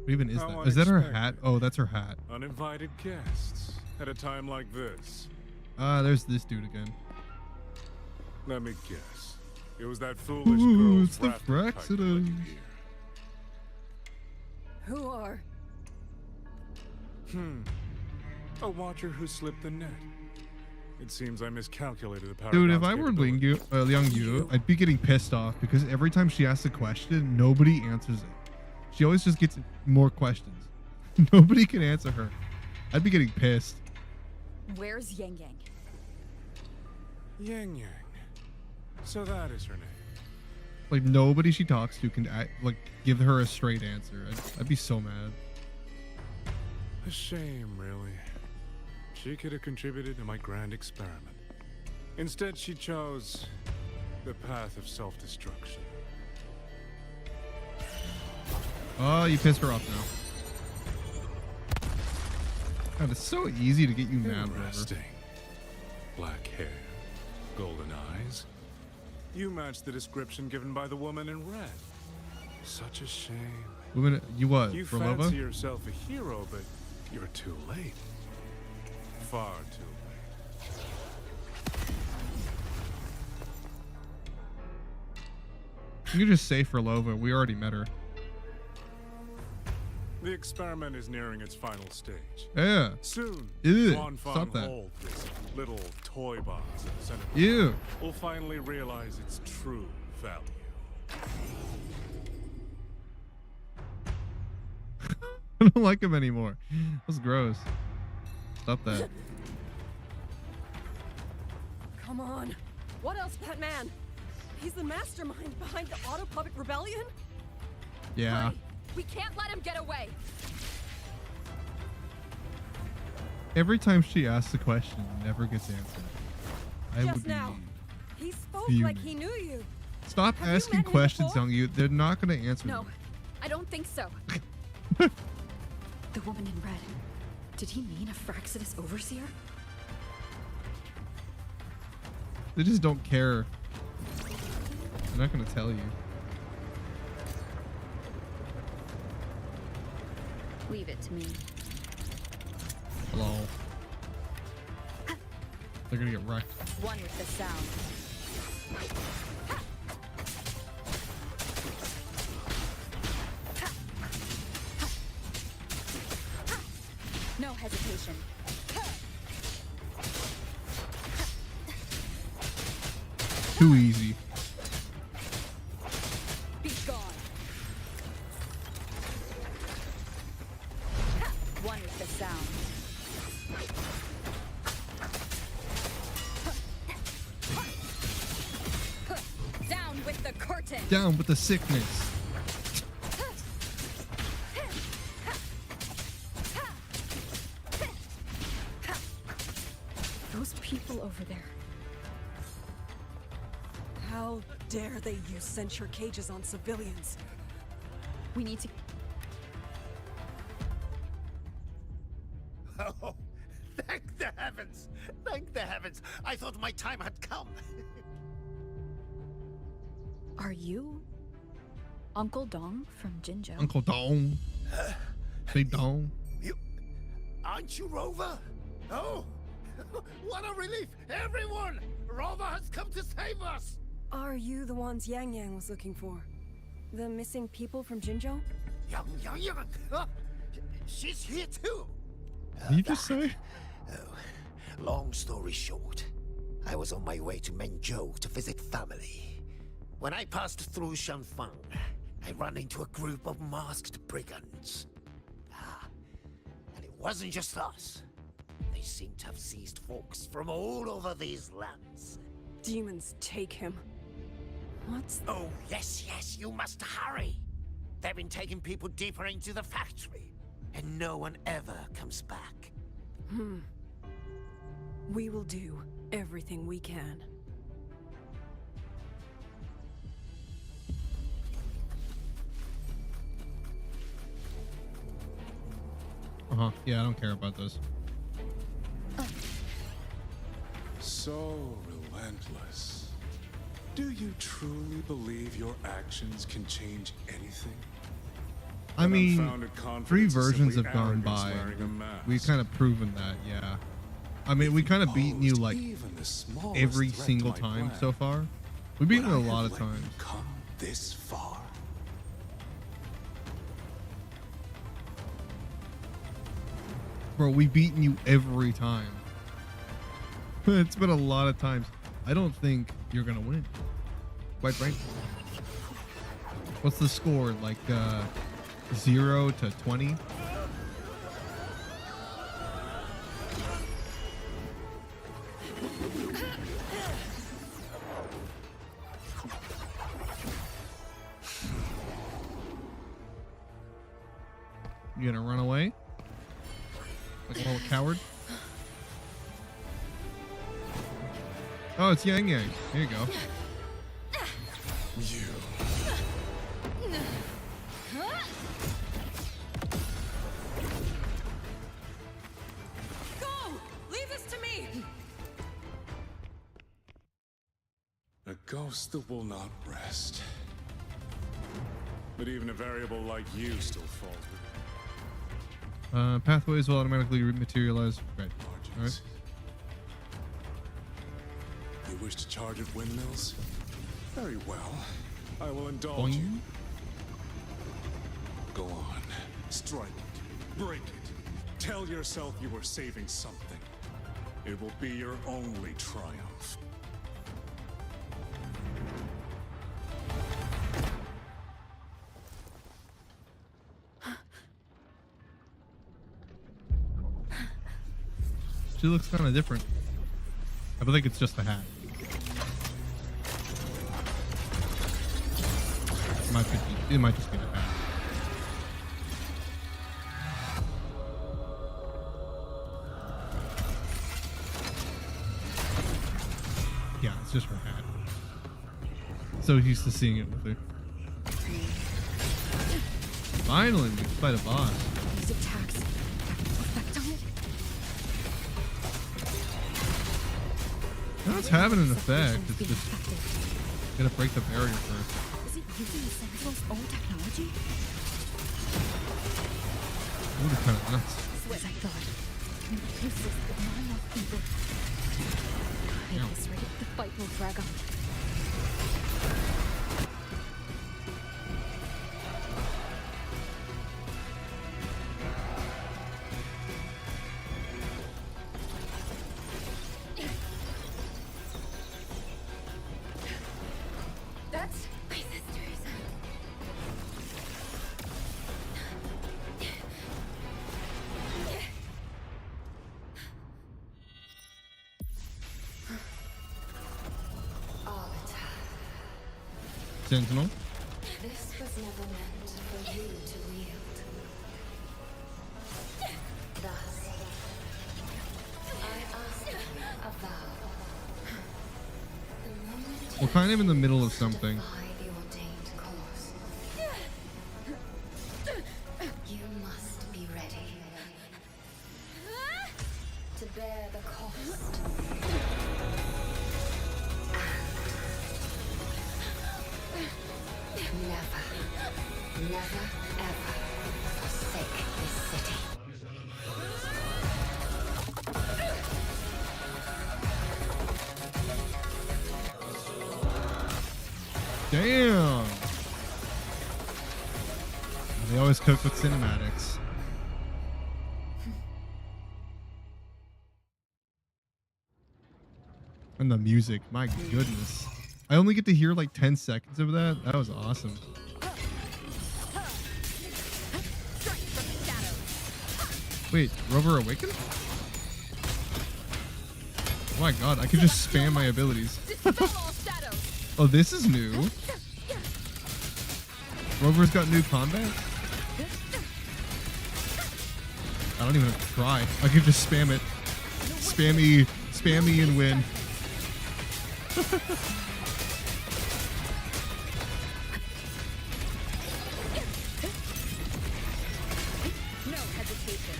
What even is that? Is that her hat? Oh, that's her hat. Uninvited guests at a time like this. There's this dude again. Let me guess. It was that foolish Ooh, girl. it's the Fraxidus. Who are? A watcher who slipped the net. It seems I miscalculated the power. Dude, if I were Liang Yu, I'd be getting pissed off because every time she asks a question, nobody answers it. She always just gets more questions. Nobody can answer her. I'd be getting pissed. Where's Yang Yang? Yang Yang. So that is her name. Like nobody she talks to can give her a straight answer. I'd be so mad. A shame, really. She could have contributed to my grand experiment. Instead, she chose the path of self-destruction. Oh, you pissed her off now. God, it's so easy to get you mad. Interesting. Black hair, golden eyes. You match the description given by the woman in red. Such a shame. Woman, you what? You for fancy Lova? yourself a hero, but you're too late. Far too late. You can just say for Lova. We already met her. The experiment is nearing its final stage. Yeah. Soon, Ew. Mon-Fri Stop that. Hold, this little toy box in the center Ew. will finally realize its true value. I don't like him anymore. That's gross. Stop that. Come on. What else, Batman? He's the mastermind behind the Autopuppet Rebellion? Yeah. We can't let him get away. Every time she asks a question, it never gets answered. I would Just be now, he spoke fuming. like he knew you. Stop Have you asking met him questions, before? Young Yu. They're not going to answer No, them. I don't think so. The woman in red. Did he mean a Fraxidus overseer? They just don't care. They're not going to tell you. Leave it to me. Hello. They're going to get wrecked. One with the sound. No hesitation. Too easy. Be gone. One with the sound. Down with the curtain. Down with the sickness. Those people over there. How dare they use censure cages on civilians? We need to... Oh, thank the heavens! Thank the heavens! I thought my time had come. Are you Uncle Dong from Jinzhou? Uncle Dong. Big Dong. Aren't you Rover? Oh, what a relief! Everyone! Rover has come to save us! Are you the ones Yang Yang was looking for? The missing people from Jinzhou? Yang. She's here too. What did you just say? Long story short, I was on my way to Menzhou to visit family. When I passed through Shanfang, I ran into a group of masked brigands. And it wasn't just us. They seem to have seized folks from all over these lands. Demons take him. What's... Oh, yes, you must hurry. They've been taking people deeper into the factory, and no one ever comes back. We will do everything we can. Uh-huh. Yeah, I don't care about those. So relentless. Do you truly believe your actions can change anything? I mean, Unfounded 3 confidence is versions simply have gone arrogance by. wearing a mask. We've kind of proven that, yeah. I mean, we kind of beaten you like Even the smallest every threat to single my time plan. so far. We've beaten Would it I a lot have of let you times. come this far? Bro, we've beaten you every time. It's been a lot of times. I don't think you're gonna win. Quite frankly. What's the score? Like 0 to 20? You gonna run away? Like a little coward? Oh, it's Yang Yang. Here you go. You. Go! Leave this to me! A ghost that will not rest. But even a variable like you still falls with Pathways will automatically materialize. Right. All right. You wish to charge at windmills? Very well. I will indulge you. Boing. Go on. Strike it. Break it. Tell yourself you were saving something. It will be your only triumph. She looks kind of different. I think it's just the hat. It might just be the hat. Yeah, it's just her hat. So used to seeing it with her. Finally, we fight a boss. These attacks have no effect on it. No, it's having an effect. It's just gotta break the barrier first. Is it using the Sentinel's own technology? Ooh, they're kind of nuts. As I thought. Useless, but not enough people. At this rate, the fight will drag on. That's my sisters. Sentinel. This was never meant for you to wield. Thus, I ask you a vow. The moment We're kind of in the middle of something. defy the ordained course, you must be ready to bear the cost. Never, never, ever forsake this city. Damn. They always cook with cinematics. And the music, my goodness. I only get to hear like 10 seconds of that. That was awesome. Wait, Rover Awakened? Oh my god, I can just spam my abilities. Oh, this is new. Rover's got new combat? I don't even have to try. I can just spam it. Spam me and win. No hesitation.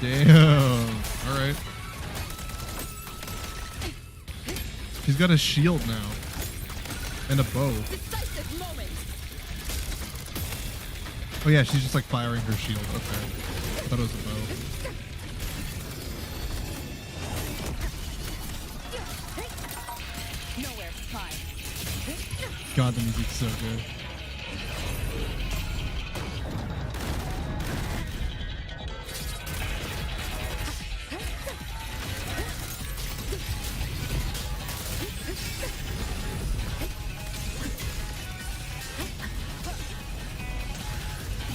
Damn. All right. She's got a shield now. And a bow. Oh yeah, she's just like firing her shield. Okay. I thought it was a bow. God, the music's so good.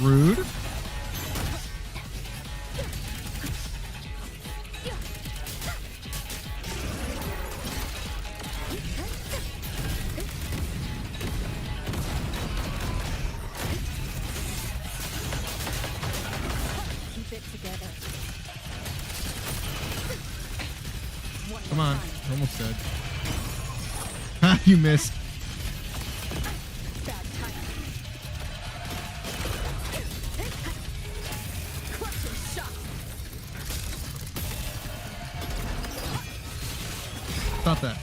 Rude. Keep it together. Come on, you're almost dead. Ha, you missed. Stop that.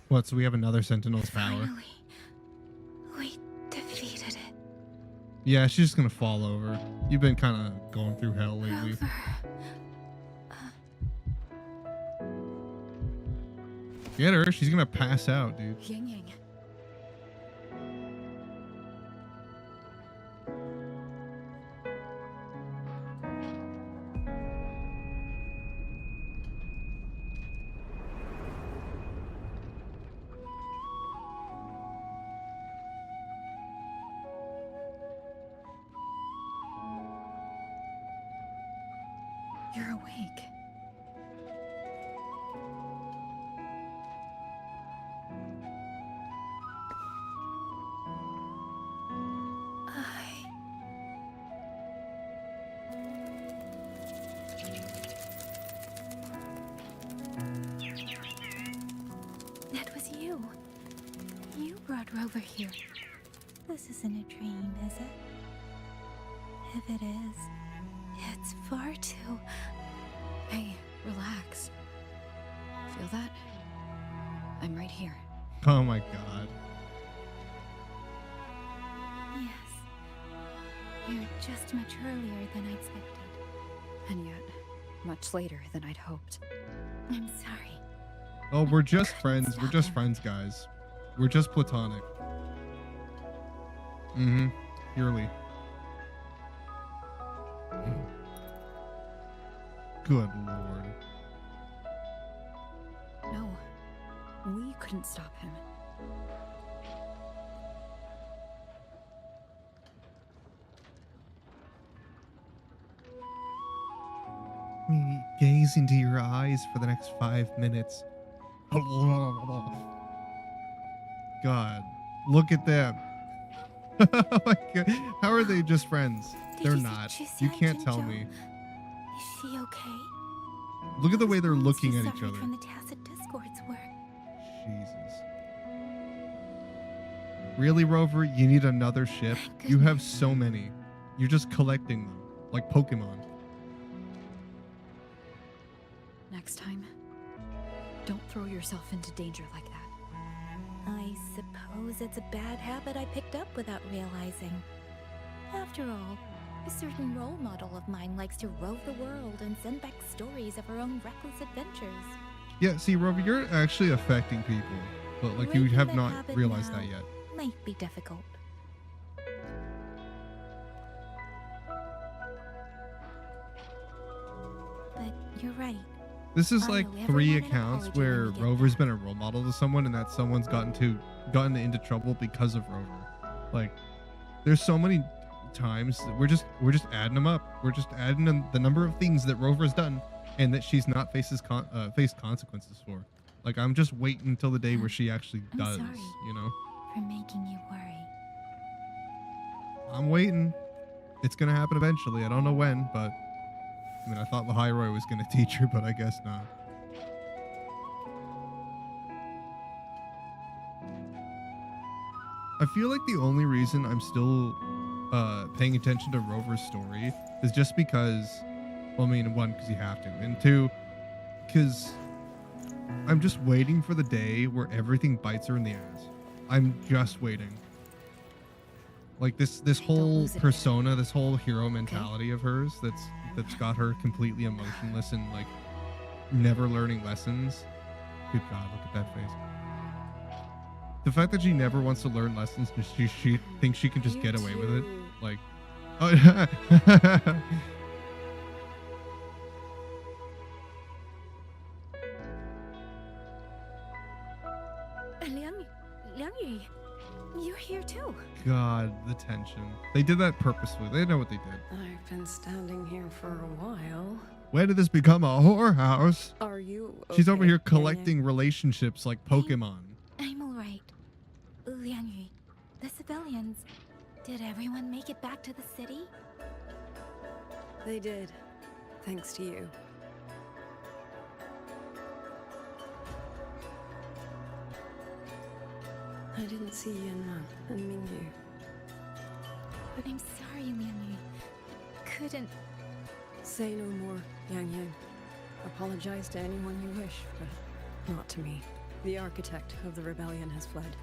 What, so we have another Sentinel's power? Finally, we defeated it. Yeah, she's just gonna fall over. You've been kind of going through hell lately. Get her, she's gonna pass out, dude. Yang Yang. You're awake. That was you. You brought Rover here. This isn't a dream, is it? If it is, it's far too... Hey, relax. Feel that? I'm right here. Oh my god. Yes. You're just much earlier than I expected. And yet, much later than I'd hoped. I'm sorry. Oh, we're just friends. We're just friends, guys. We're just platonic. Mm-hmm. Purely. Good lord. No, we couldn't stop him. Me gaze into your eyes for the next 5 minutes. God, look at them. Oh my God. How are they just friends? They're not. You can't tell me. Is she okay? Look at the way they're looking at each Suffered other. from the tacit discords were. Jesus. Really, Rover? You need another ship? You have so many. You're just collecting them, like Pokemon. Next time, don't throw yourself into danger like that. I suppose it's a bad habit I picked up without realizing. After all, a certain role model of mine likes to rove the world and send back stories of her own reckless adventures. Yeah, see, Rover, you're actually affecting people, but like you Breaking have that not habit realized now that yet. Might be difficult. But you're right. This is I like owe everyone 3 an accounts apology where when we get Rover's been a role model to someone and that someone's gotten into trouble because of Rover. Like, there's so many times that we're just adding them up. We're just adding in the number of things that Rover's done and that she's not faced consequences for. Like, I'm just waiting until the day where she actually I'm does, sorry you know? for making you worry. I'm waiting. It's gonna happen eventually. I don't know when, but I mean, I thought Lahairoi was gonna teach her, but I guess not. I feel like the only reason I'm still paying attention to Rover's story is just because, well, I mean, one, because you have to, and two, because I'm just waiting for the day where everything bites her in the ass. I'm just waiting. Like this whole persona, this whole hero mentality of hers that's got her completely emotionless and like never learning lessons. Good God, look at that face. The fact that she never wants to learn lessons, she thinks she can just get away with it. Like, oh, Liang, you're here too. God, the tension. They did that purposefully. They know what they did. I've been standing here for a while. When did this become a whorehouse? Are you okay? She's over here collecting relationships like Pokemon. I'm alright. Liang Yu, the civilians. Did everyone make it back to the city? They did. Thanks to you. I didn't see Yanman and Mingyu. But I'm sorry, Liang Yu. Couldn't. Say no more, Yang Yang. Apologize to anyone you wish, but not to me. The architect of the rebellion has fled.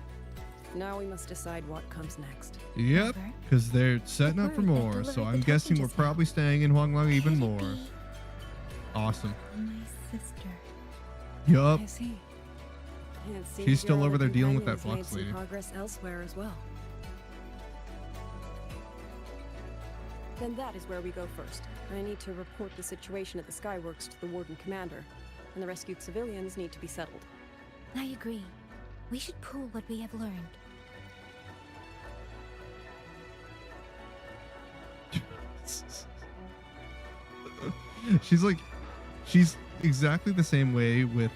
Now we must decide what comes next. Yep, because they're setting up for more, so I'm guessing we're probably staying in Huanglong even more. Awesome. My sister. Yup. I see. It seems She's still your over other there dealing with that companions flux made some lady. progress elsewhere as well. Then that is where we go first. I need to report the situation at the Skyworks to the Warden Commander, and the rescued civilians need to be settled. I agree. We should pool what we have learned. She's exactly the same way with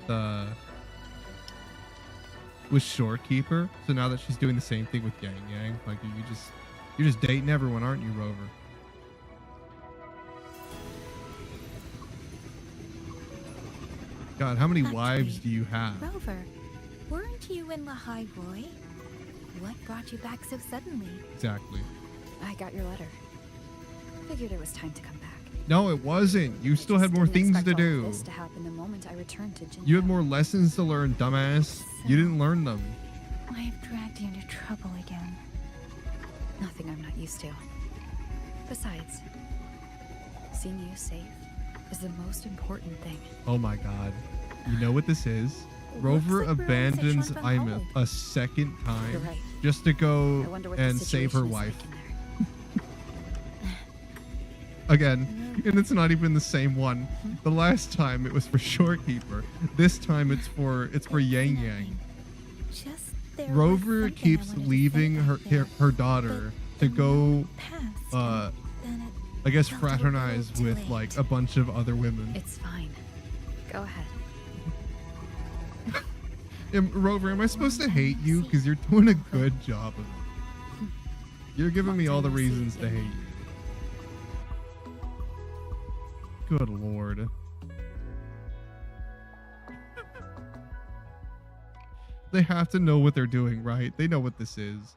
Shorekeeper. So now that she's doing the same thing with Yang Yang, like you're just dating everyone, aren't you, Rover? God, how many wives do you have? Rover, weren't you in the High Roy? What brought you back so suddenly? Exactly. I got your letter. Figured it was time to come back. No, it wasn't. You still had more things to Expect all of do. this to happen the moment I returned to Jinzhou. You had more lessons to learn, dumbass. You didn't learn them. I have dragged you into trouble again. Nothing I'm not used to. Besides, seeing you safe is the most important thing. Oh my God. You know what this is? Rover like we're always at abandons Shanghai Ima Hall. a second You're time right. just to go I wonder what the and save her situation is wife. like in there. Again, and it's not even the same one. The last time it was for Shorekeeper. This time it's for Yang Yang. Just there was Rover something I keeps wanted to leaving say her back there, her daughter to go past, then it I guess felt a little fraternize too with late. like a bunch of other women. It's fine. Go ahead. Rover, am I supposed to hate you? Because you're doing a good job of it. You're giving me all the reasons to hate you. Good Lord. They have to know what they're doing, right? They know what this is.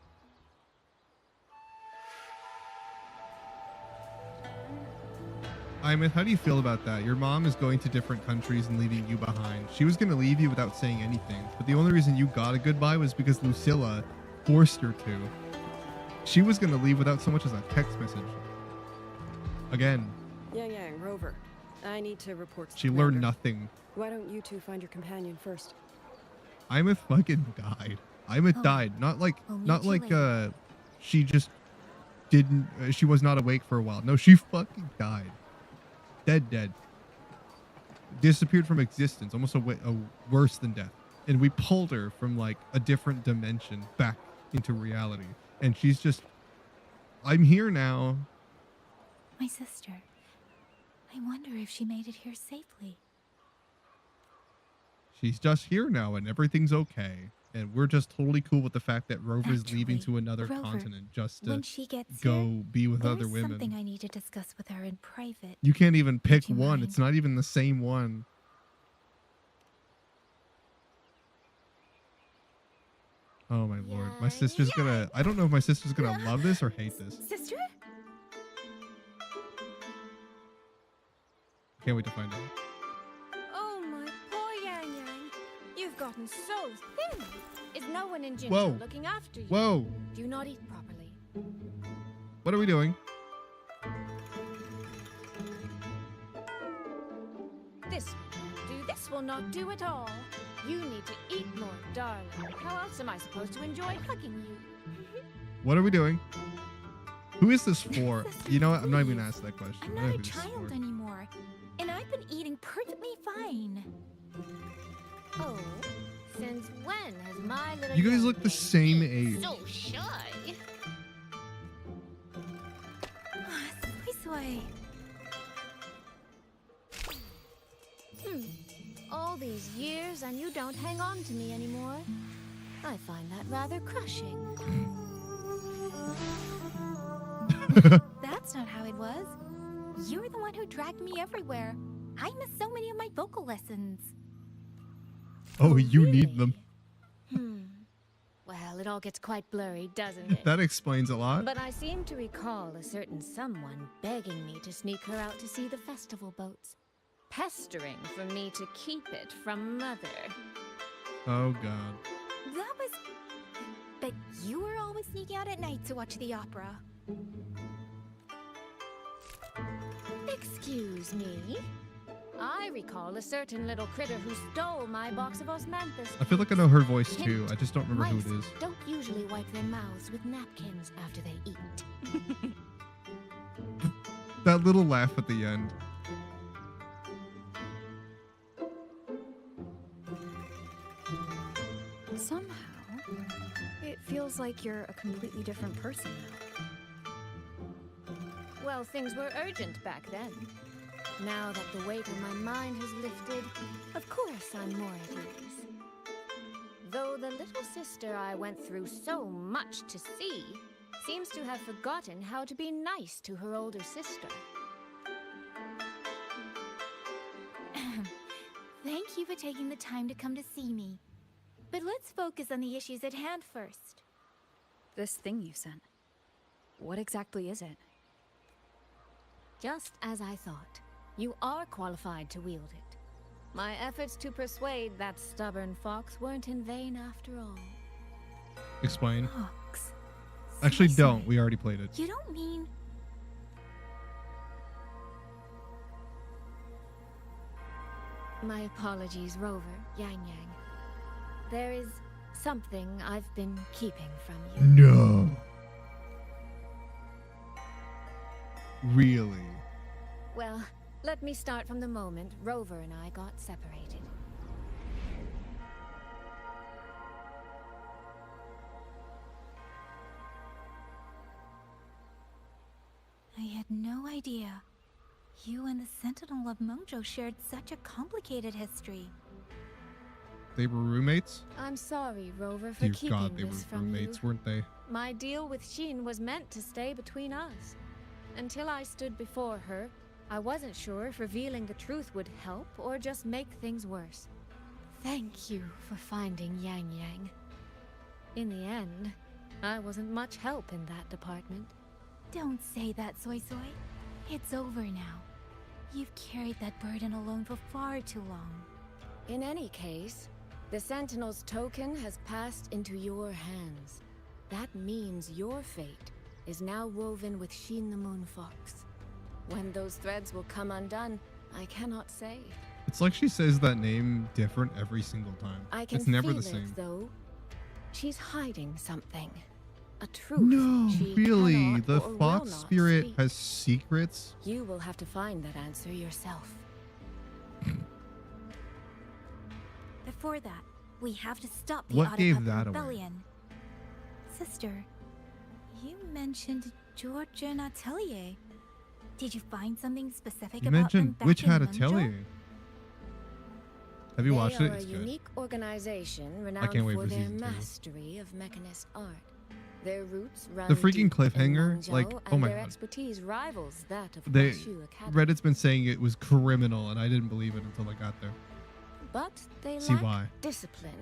Imith, how do you feel about that? Your mom is going to different countries and leaving you behind. She was going to leave you without saying anything, but the only reason you got a goodbye was because Lucilla forced her to. She was going to leave without so much as a text message. Again, Yang Yang, Rover. I need to report to the she learned commander. nothing. Why don't you two find your companion first? Imith fucking died. Imith died. Not like, she just didn't, she was not awake for a while. No, she fucking died. Dead. Disappeared from existence, almost a worse than death. And we pulled her from like a different dimension back into reality. And she's just, I'm here now. My sister. I wonder if she made it here safely. She's just here now and everything's okay. And we're just totally cool with the fact that Rover's leaving to another Rover, continent just when to she gets go here, be with other there's women. something I need to discuss with her in private. You can't even pick you one. mind? It's not even the same one. Oh my lord. My sister's gonna... I don't know if my sister's gonna love this or hate this. Sister? Can't wait to find out. Oh, my poor Yang Yang. You've gotten so thin. Is no one in Whoa. Jinzhou looking after you? Whoa. Do you not eat properly? What are we doing? This will not do at all. You need to eat more, darling. How else am I supposed to enjoy hugging you? What are we doing? Who is this for? You know what? I'm not even gonna ask that question. I'm I know not who a this is child for. anymore, and I've been eating perfectly fine. Oh, since when has my little You guys Yang look the Yang same been age. so shy? Soy. All these years and you don't hang on to me anymore. I find that rather crushing. That's not how it was. You were the one who dragged me everywhere. I missed so many of my vocal lessons. Oh, you need them. Well, it all gets quite blurry, doesn't it? That explains a lot. But I seem to recall a certain someone begging me to sneak her out to see the festival boats. Pestering for me to keep it from Mother. Oh god. That was... But you were always sneaking out at night to watch the opera. Excuse me? I recall a certain little critter who stole my box of osmanthus. I feel like I know her voice too. I just don't remember who Mice it is. don't usually wipe their mouths with napkins after they eat. That little laugh at the end. Somehow, it feels like you're a completely different person now. Well, things were urgent back then. Now that the weight of my mind has lifted, of course I'm more at ease. Though the little sister I went through so much to see seems to have forgotten how to be nice to her older sister. Thank you for taking the time to come to see me. But let's focus on the issues at hand first. This thing you sent. What exactly is it? Just as I thought. You are qualified to wield it. My efforts to persuade that stubborn fox weren't in vain after all. Explain. Fox. Actually, Seriously? don't. We already played it. You don't mean... My apologies, Rover, Yang Yang. There is something I've been keeping from you. No. Really? Well, let me start from the moment Rover and I got separated. I had no idea. You and the Sentinel of Mojo shared such a complicated history. They were roommates? I'm sorry, Rover, for Dear keeping God, they were this from roommates, you. weren't they? My deal with Sheen was meant to stay between us. Until I stood before her, I wasn't sure if revealing the truth would help or just make things worse. Thank you for finding Yang Yang. In the end, I wasn't much help in that department. Don't say that, Soy Soy. It's over now. You've carried that burden alone for far too long. In any case, the Sentinel's token has passed into your hands. That means your fate is now woven with Sheen the Moon Fox. When those threads will come undone, I cannot say. It's like she says that name different every single time. I can It's never feel the same. it, though. She's hiding something. A truth No, she really? cannot The or will fox not spirit speak. has secrets? You will have to find that answer yourself. Before that, we have to stop the What gave Autopuppet that away? rebellion. Sister, you mentioned Georgia and Atelier. Did you find something specific You about them mentioned back Witch in Hat Mojo? Atelier. Have you watched They it? are It's a good. unique organization renowned can't wait for for their season 2. mastery of mechanist art. Their roots run The freaking deep in cliffhanger, Mengzhou, like, oh and my their God. expertise rivals that of They Huaxu Academy. Reddit's been saying it was criminal, and I didn't believe it until I got there. but they See lack why. discipline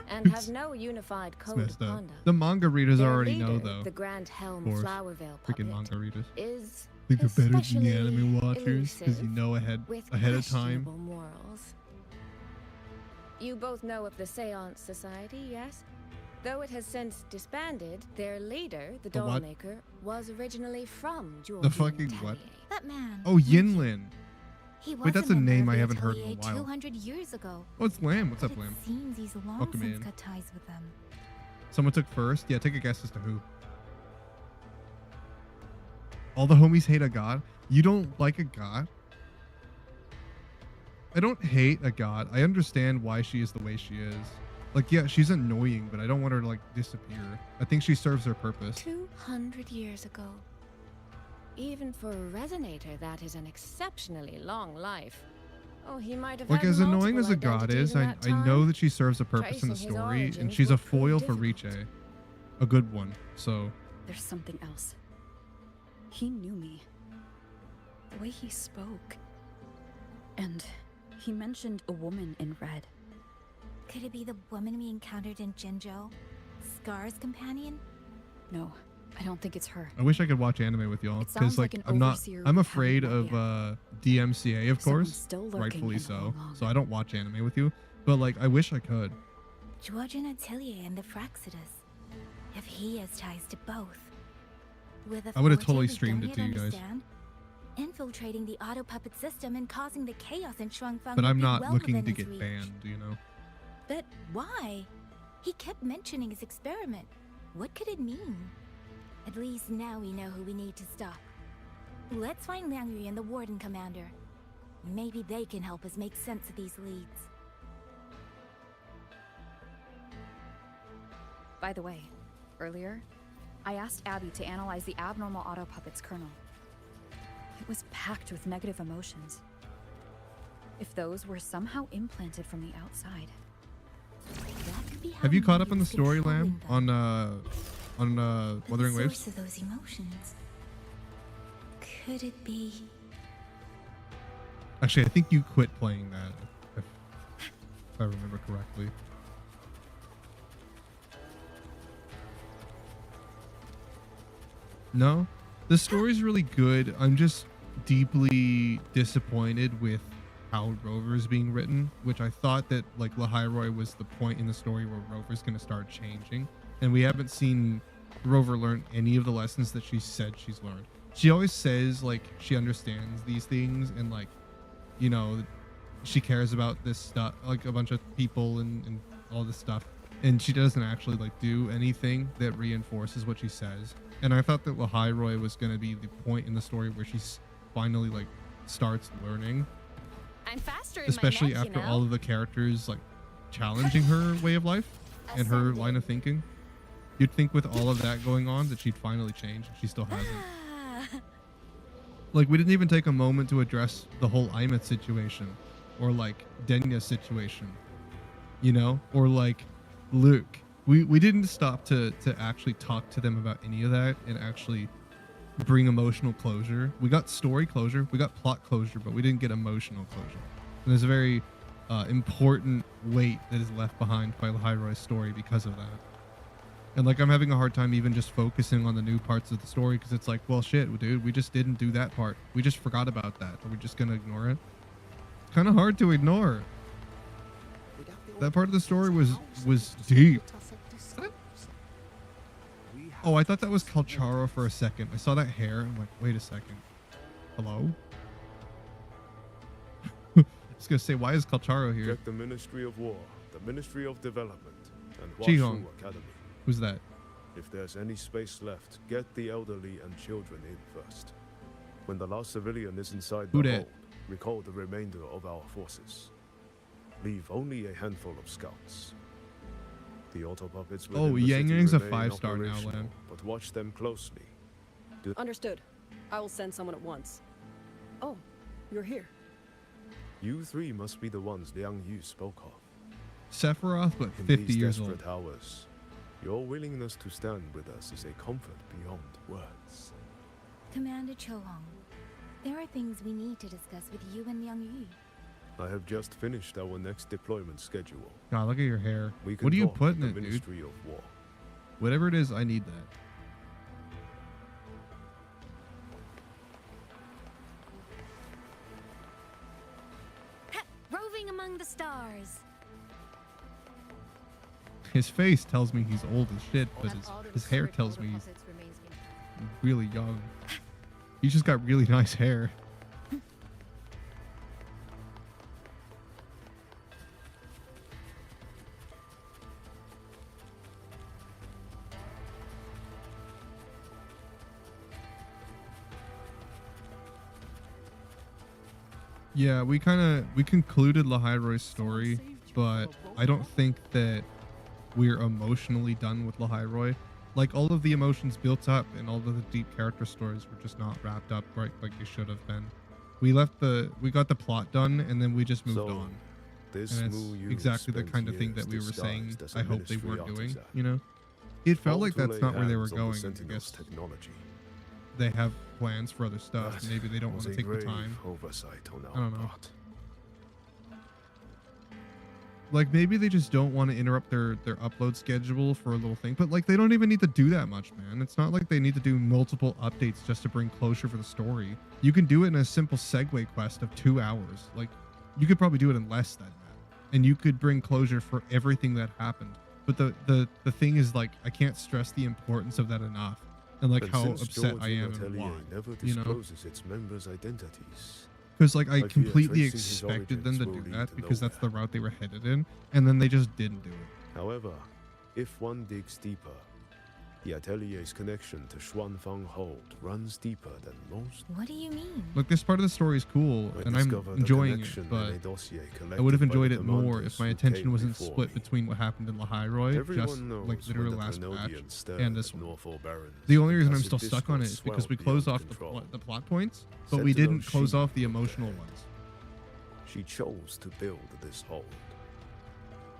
and have no unified It's code of messed up. conduct. The manga readers Their already know, leader, though. the Grand Helm Of course. Flowervale Freaking puppet, manga readers. is Think they're better than the especially anime watchers because you elusive, know ahead with of time. questionable morals. You both know of the Seance Society, yes? Though it has since disbanded, their leader, the The what? Dollmaker, was originally from Georgian The fucking Atelier. what? That man. Oh, Yinlin. He was Wait, that's a member name of I the haven't heard in a Atelier while. 200 years ago. Oh, it's Lamb. What's But up, Lamb? It seems he's long Welcome since in. cut ties with them. Someone took first? Yeah, take a guess as to who. All the homies hate a god. You don't like a god? I don't hate a god. I understand why she is the way she is. Like, yeah, she's annoying, but I don't want her to, like, disappear. I think she serves her purpose. 200 years ago. Even for a resonator, that is an exceptionally long life. Oh, he might have Like, had as annoying multiple as a god identities is, in I that know time. that she serves a purpose in the Tracing his story, and origins she's a would prove foil for difficult. Riche. A good one, so... There's something else. He knew me. The way he spoke. And he mentioned a woman in red. Could it be the woman we encountered in Jinzhou? Scar's companion? No, I don't think it's her. I wish I could watch anime with y'all, It because, sounds like like, an I'm overseer I'm we afraid haven't of, met DMCA, of Someone's course. still lurking Rightfully and so. all along. So I don't watch anime with you. But, like, I wish I could. Georgian Atelier and the Fraxidus. If he has ties to both. With a I would've forte totally we streamed don't it to yet you guys. understand, infiltrating the auto puppet system and causing the chaos in Shuangfeng But would I'm be not well looking within to his get reach. banned, you know? But why? He kept mentioning his experiment. What could it mean? At least now we know who we need to stop. Let's find Liang Yu and the Warden Commander. Maybe they can help us make sense of these leads. By the way, earlier, I asked Abby to analyze the abnormal auto puppet's kernel. It was packed with negative emotions. If those were somehow implanted from the outside. That could be how Have you caught up Liang on the Yu's story, controlling Lamb? them. On But Wuthering the Waves? source of those emotions. Could it be? Actually, I think you quit playing that, if I remember correctly. No? The story's really good. I'm just deeply disappointed with how Rover is being written, which I thought that, like, Lahairoi was the point in the story where Rover's going to start changing. And we haven't seen Rover learn any of the lessons that she said she's learned. She always says, like, she understands these things and, like, you know, she cares about this stuff, like a bunch of people and all this stuff. And she doesn't actually, like, do anything that reinforces what she says. And I thought that Lahairoi was going to be the point in the story where she finally, like, starts learning. I'm faster in Especially my neck, after you know? all of the characters, like, challenging her way of life and her line of thinking. You'd think with all of that going on that she'd finally change, and she still hasn't. Like, we didn't even take a moment to address the whole Imeth situation, or like Denya's situation, you know, or like Luke. We didn't stop to actually talk to them about any of that and actually bring emotional closure. We got story closure, we got plot closure, but we didn't get emotional closure. And there's a very important weight that is left behind by Lahairoi's story because of that. And, like, I'm having a hard time even just focusing on the new parts of the story because it's like, well, shit, dude, we just didn't do that part. We just forgot about that. Are we just going to ignore it? It's kind of hard to ignore. That part of the story was deep. Oh, I thought that was Kalcharo for a second. I saw that hair. I'm like, wait a second. Hello? I was going to say, why is Kalcharo here? Get the Ministry of War, the Ministry of Development, and Jihong. Washu Academy. Who's that? If there's any space left, get the elderly and children in first. When the last civilian is inside Who the dat? hold, recall the remainder of our forces. Leave only a handful of scouts. The auto puppets will Oh, Yang Yang's a 5-star now, Lam. but watch them closely. Understood. I will send someone at once. Oh, you're here. You three must be the ones Liang Yu spoke of. Sephiroth, but In 50 these years old. desperate hours, your willingness to stand with us is a comfort beyond words. Commander Chohong, there are things we need to discuss with you and Liang Yu. I have just finished our next deployment schedule. God, look at your hair. We can What do you talk put at in the it, dude? Ministry of War. Whatever it is, I need that. Roving among the stars. His face tells me he's old as shit, but his hair tells me he's really young. He's just got really nice hair. Yeah, we concluded Lahairoy's story, but I don't think that we're emotionally done with Lahairoy. Like, all of the emotions built up and all of the deep character stories were just not wrapped up right like they should have been. We got the plot done and then we just moved on. This And it's exactly the kind of thing that we were saying I hope they weren't doing, you know? It felt like that's not where they were going, I guess. Technology. They have plans for other stuff. And maybe they don't want to take the time. Oversight on I our don't know. part. Like, maybe they just don't want to interrupt their upload schedule for a little thing. But, like, they don't even need to do that much, man. It's not like they need to do multiple updates just to bring closure for the story. You can do it in a simple segue quest of 2 hours. Like, you could probably do it in less than that. And you could bring closure for everything that happened. But the thing is, like, I can't stress the importance of that enough. And, like, how upset I am and why, never you know? discloses its members' identities. Because, like, I fear completely tracing his expected them to origins will do lead that to because that's the nowhere. route they were headed in, and then they just didn't do it. However, if one digs deeper, the Atelier's connection to Xuanfang Hold runs deeper than most. What do you mean? Look, this part of the story is cool, I and I'm discovered a enjoying connection it, in but a dossier I would have collected by enjoyed the it more commanders if my who attention came wasn't before split me. between what happened in Lahairoy, just Everyone knows like literally when the last patch, Ternodians stirred and this at one. Northall Barrens, The only reason I'm passive still stuck on it discourse is because we swelled closed beyond off control. the plot points, but we didn't Sentinel close Shi off the looked emotional ahead. ones. She chose to build this hold.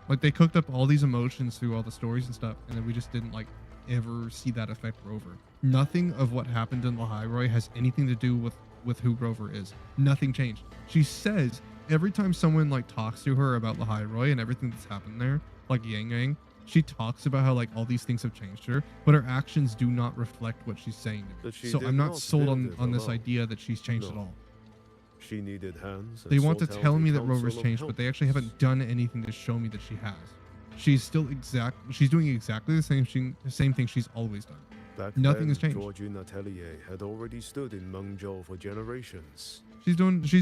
Like, they cooked up all these emotions through all the stories and stuff, and then we just didn't, like, ever see that affect Rover. Nothing of what happened in Lahairoy has anything to do with who Rover is. Nothing changed. She says every time someone, like, talks to her about Lahairoy and everything that's happened there, like Yang Yang, she talks about how, like, all these things have changed her, but her actions do not reflect what she's saying to me. But she So did I'm not not sold build it on this alone. idea that she's changed at No. all. She needed hands. and They want to sought out tell a me that council Rover's of changed, but they actually haven't done anything to show me that she has. She's doing exactly the same thing she's always done. Back Nothing then, has changed. Georgian Atelier had already stood in Mengzhou for generations. She's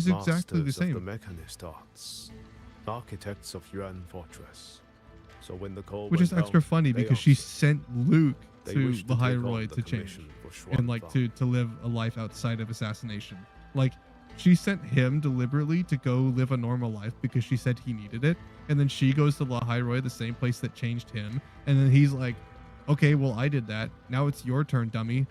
exactly the Masters same. of the mechanist arts, architects of Yuan Fortress. So when the call Which is went extra out, funny they because she answered. sent Luke They to wished to take on Lahairoy the to change commission for and, like, Xuanfang. to live a life outside of assassination. Like, she sent him deliberately to go live a normal life because she said he needed it, and then she goes to Lahairoy, the same place that changed him, and then he's like, okay, well, I did that, now it's your turn, dummy.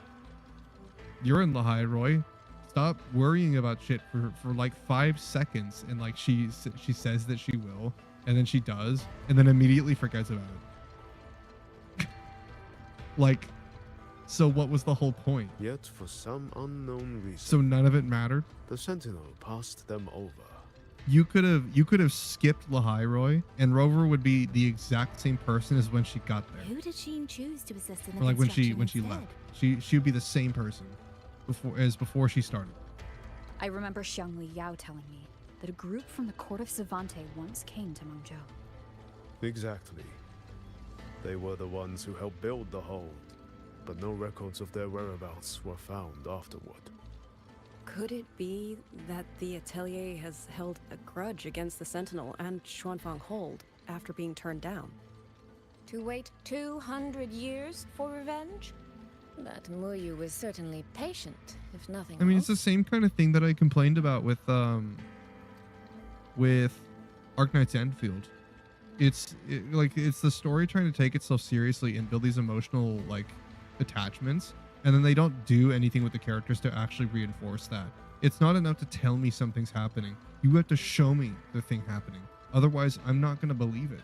You're in Lahairoy. Stop worrying about shit for like 5 seconds, and, like, she says that she will, and then she does, and then immediately forgets about it. Like, so what was the whole point? Yet for some unknown reason, So none of it mattered. the Sentinel passed them over. You could have skipped Lahairoy, and Rover would be the exact same person as when she got there. Who did Sheen choose to assist in the Or like when she construction left. instead? She would be the same person before she started. I remember Xiangli Yao telling me that a group from the court of Savante once came to Mengzhou. Exactly. They were the ones who helped build the hold, but no records of their whereabouts were found afterward. Could it be that the Atelier has held a grudge against the Sentinel and Xuanfang Hold after being turned down? To wait 200 years for revenge? That Muyu was certainly patient, if nothing I mean, else. it's the same kind of thing that I complained about with Arknight's Enfield. It's the story trying to take itself seriously and build these emotional, like, attachments, and then they don't do anything with the characters to actually reinforce that. It's not enough to tell me something's happening. You have to show me the thing happening. Otherwise, I'm not going to believe it.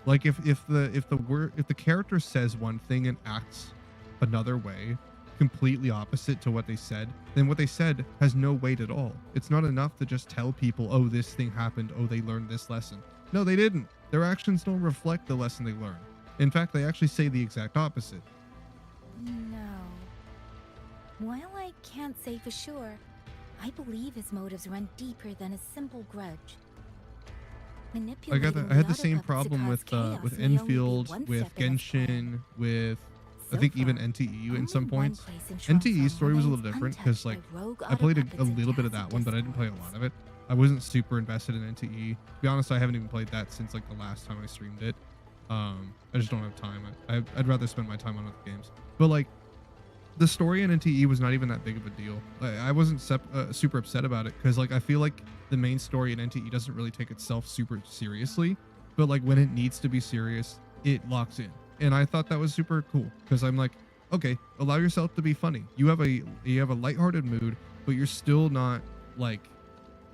Like, if the character says one thing and acts another way, completely opposite to what they said, then what they said has no weight at all. It's not enough to just tell people, oh, this thing happened, oh, they learned this lesson. No, they didn't. Their actions don't reflect the lesson they learned. In fact, they actually say the exact opposite. No. While I can't say for sure, I believe his motives run deeper than a simple grudge. I had the same problem with Enfield, with Genshin, with I think even NTE in some points. NTE's story was a little different because like I played a little bit of that one, but I didn't play a lot of it. I wasn't super invested in NTE. To be honest, I haven't even played that since like the last time I streamed it. I just don't have time. I'd rather spend my time on other games. But like the story in NTE was not even that big of a deal. I wasn't super upset about it because like I feel like the main story in NTE doesn't really take itself super seriously, but like when it needs to be serious, it locks in. And I thought that was super cool because I'm like, okay, allow yourself to be funny. You have a lighthearted mood, but you're still not like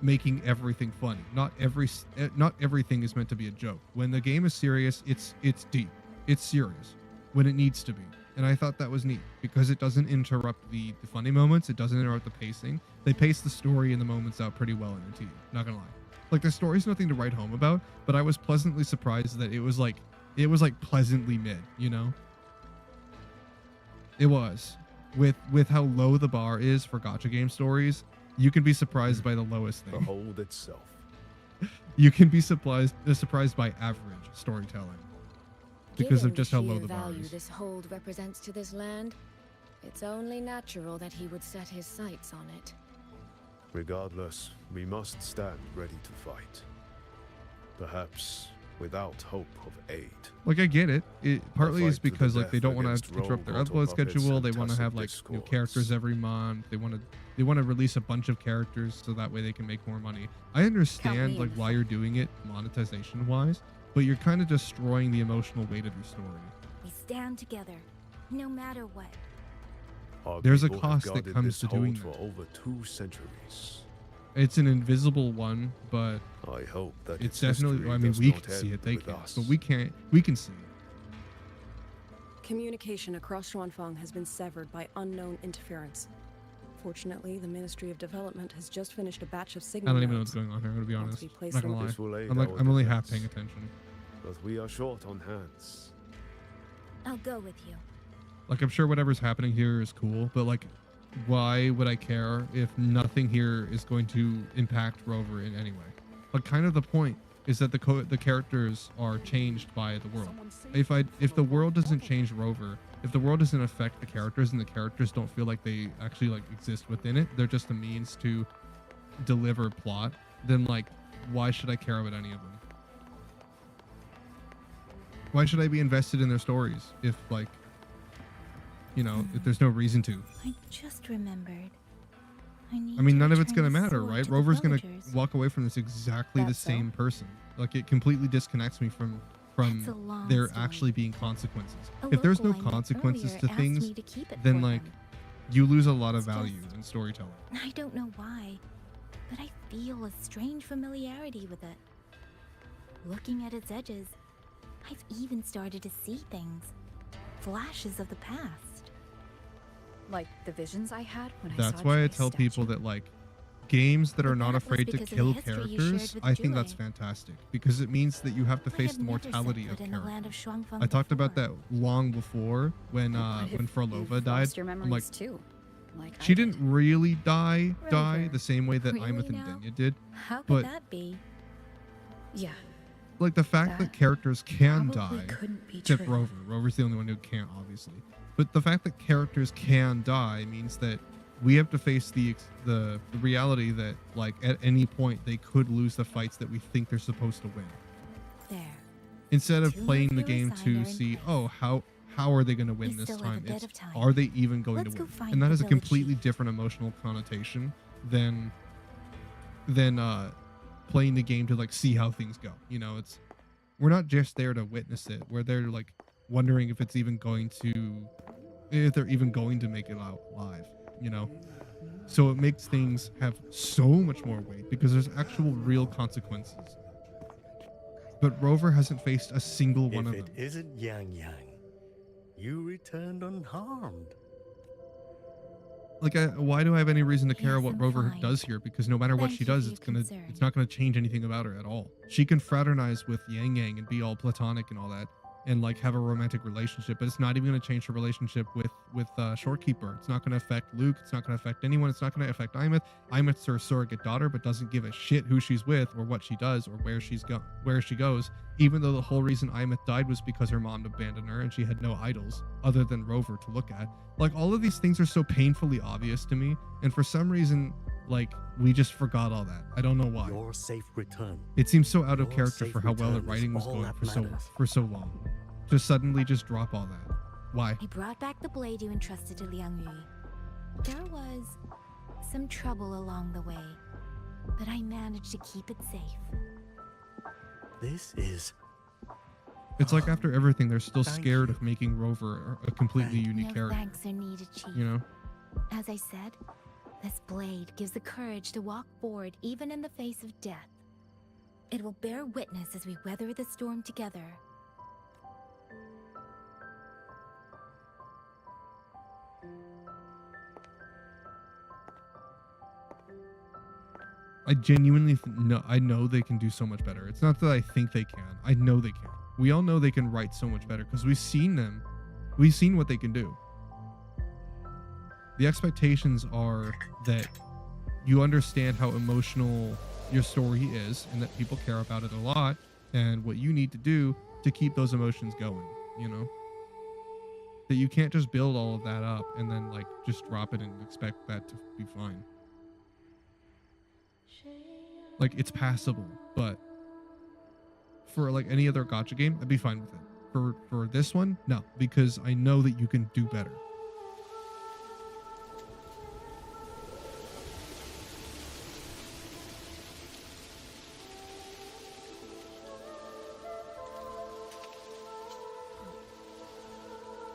making everything funny. Not everything is meant to be a joke. When the game is serious, it's deep. It's serious when it needs to be. And I thought that was neat because it doesn't interrupt the funny moments. It doesn't interrupt the pacing. They pace the story and the moments out pretty well in NTE. Not gonna lie. Like the story's nothing to write home about, but I was pleasantly surprised that it was like pleasantly mid, you know? It was. With how low the bar is for gacha game stories, you can be surprised by the lowest thing. Behold itself. You can be surprised by average storytelling because of just how low the bar value is. this hold represents to this land, it's only natural that he would set his sights on it. Regardless, we must stand ready to fight. Perhaps without hope of aid. Like I get it. It partly is because like they don't want to interrupt their upload schedule. They want to have like new characters every month. They want to release a bunch of characters so that way they can make more money. I understand like why you're doing it monetization wise, but you're kind of destroying the emotional weight of your story. We stand together, no matter what. Our There's a people have cost that guarded comes this to doing hold that. for over 2 centuries. It's an invisible one, but I hope that it's its definitely. history I mean, does we not can see end it. They with can't, us. but we can't. We can see it. Communication across Xuanfeng has been severed by unknown interference. Fortunately, the Ministry of Development has just finished a batch of I signal don't even know nodes. what's going on here. I'm gonna be honest. we I'm place not them- gonna This will lie. aid I'm like our I'm only half defense. paying attention. But we are short on hands. I'll go with you. Like I'm sure whatever's happening here is cool, but like, why would I care if nothing here is going to impact Rover in any way? But kind of the point is that the characters are changed by the world. If the world doesn't change Rover, if the world doesn't affect the characters and the characters don't feel like they actually like exist within it, they're just a means to deliver plot, then like why should I care about any of them? Why should I be invested in their stories if like, you know, if there's no reason to? I just remembered. I mean, none of it's gonna return the matter, sword right? to the Rover's gonna villagers. walk away from this exactly the That's so? same person. Like it completely disconnects me from That's a long there story. actually being consequences. A If there's no local I met consequences earlier to asked things, me to keep it then for like him. you lose a lot of It's value just- in storytelling. I don't know why, but I feel a strange familiarity with it. Looking at its edges, I've even started to see things. Flashes of the past. Like the visions I had when I That's saw why I Joy's tell statue. people that like games that are But not that was afraid to because of the kill history you shared characters, with I think that's Joy. fantastic because it means that you have to I face have the never set mortality of foot in the land of characters. Xuanfeng I talked about before. that long before when What if Frolova you've died. lost your I'm like, memories too, like I she did. didn't really die Rover, the same way that really Imeth and now? Denya did. How could but- that be? Yeah, Like the fact that That characters can probably die, couldn't be except true. Rover. Rover's the only one who can't, obviously. But the fact that characters can die means that we have to face the reality that like at any point they could lose the fights that we think they're supposed to win. There. Instead of Two more playing the heroes game assigned to are in see, place. oh, how are they going to win We this still have a time? bit It's of time. are they even going Let's to go win? find And that the is a village completely chief. different emotional connotation than playing the game to like see how things go. You know, we're not just there to witness it. We're there like wondering if they're even going to make it out live, you know? So it makes things have so much more weight because there's actual real consequences. But Rover hasn't faced a single one If of it them. isn't Yang Yang, you returned unharmed. why do I have any reason to care Yes, what I'm Rover fine. does here? Because no matter what Thank she you for does, your it's not gonna change anything about her at all. She can fraternize with Yang Yang and be all platonic and all that, and like have a romantic relationship, but it's not even gonna change her relationship with Shorekeeper. It's not gonna affect Luke. It's not gonna affect anyone. It's not gonna affect Imeth. Imeth's her surrogate daughter, but doesn't give a shit who she's with or what she does or where she goes. Even though the whole reason Imeth died was because her mom abandoned her and she had no idols other than Rover to look at. Like, all of these things are so painfully obvious to me, and for some reason, like, we just forgot all that. I don't know why. Your safe return. It seems so out of Your character safe for how well the return is writing was all going that for matters. so long. Just suddenly just drop all that. Why? I brought back the blade you entrusted to Liang Yu. There was some trouble along the way, but I managed to keep it safe. This is... It's like after everything, they're still Thank scared you. of making Rover a completely unique No character. thanks are needed, Chief. You know? As I said, this blade gives the courage to walk forward even in the face of death. It will bear witness as we weather the storm together. I genuinely I know they can do so much better. It's not that I think they can. I know they can. We all know they can write so much better because we've seen them. We've seen what they can do. The expectations are that you understand how emotional your story is and that people care about it a lot and what you need to do to keep those emotions going, you know? That you can't just build all of that up and then like just drop it and expect that to be fine. Like, it's passable, but for like any other gacha game, I'd be fine with it. For this one, no, because I know that you can do better.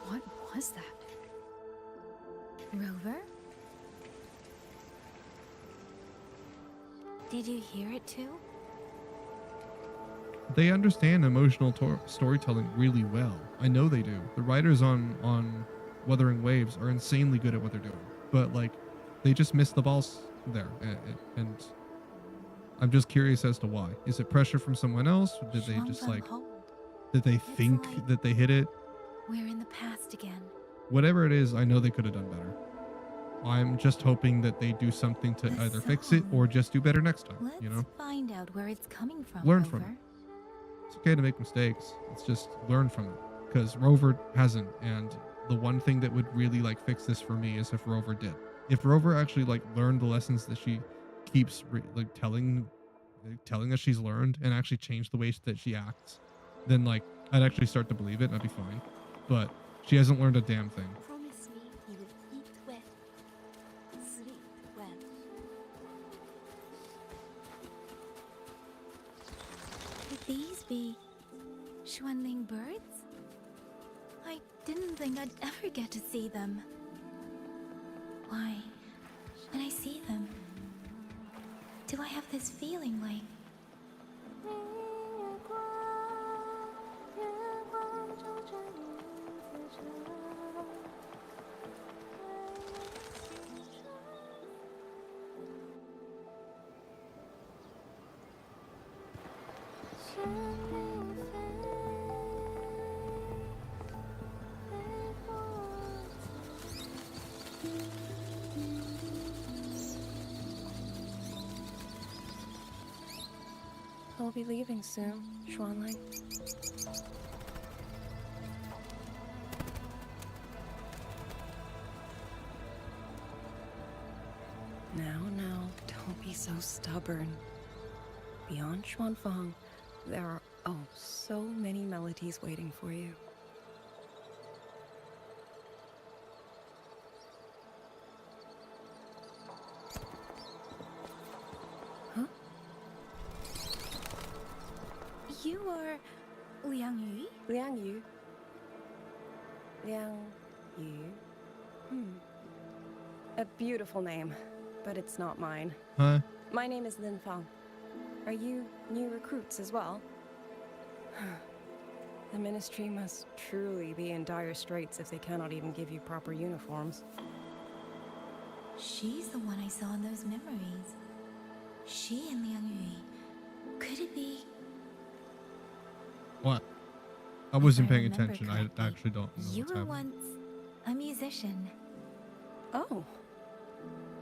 What was that? Rover? Did you hear it too? They understand emotional storytelling really well. I know they do. The writers on Wuthering Waves are insanely good at what they're doing, but like they just missed the balls there, and I'm just curious as to why. Is it pressure from someone else? Or did they just like? Did they think that they hit it? We're in the past again. Whatever it is, I know they could have done better. I'm just hoping that they do something to either fix it or just do better next time. Let's You know, find out where it's coming from. learn Rover. from it. It's okay to make mistakes. It's just learn from it, because Rover hasn't. And the one thing that would really like fix this for me is if Rover did. If Rover actually like learned the lessons that she keeps telling us she's learned and actually changed the way that she acts, then like I'd actually start to believe it and I'd be fine. But she hasn't learned a damn thing. Promise me you will eat well, sleep well. Could these be Xuanling birds? I didn't think I'd ever get to see them. Why, when I see them, do I have this feeling like... I'll be leaving soon, Xuanling. Now, don't be so stubborn. Beyond Xuanfang, there are, oh, so many melodies waiting for you. Huh? You are Liang Yu? Liang Yu? Liang Yu? A beautiful name, but it's not mine. Huh? My name is Lin Fang. Are you new recruits as well? The Ministry must truly be in dire straits if they cannot even give you proper uniforms. She's the one I saw in those memories. She and Liang Yui. Could it be? What? I wasn't I paying remember attention. I correctly, actually don't know You what's were happening. once a musician. Oh.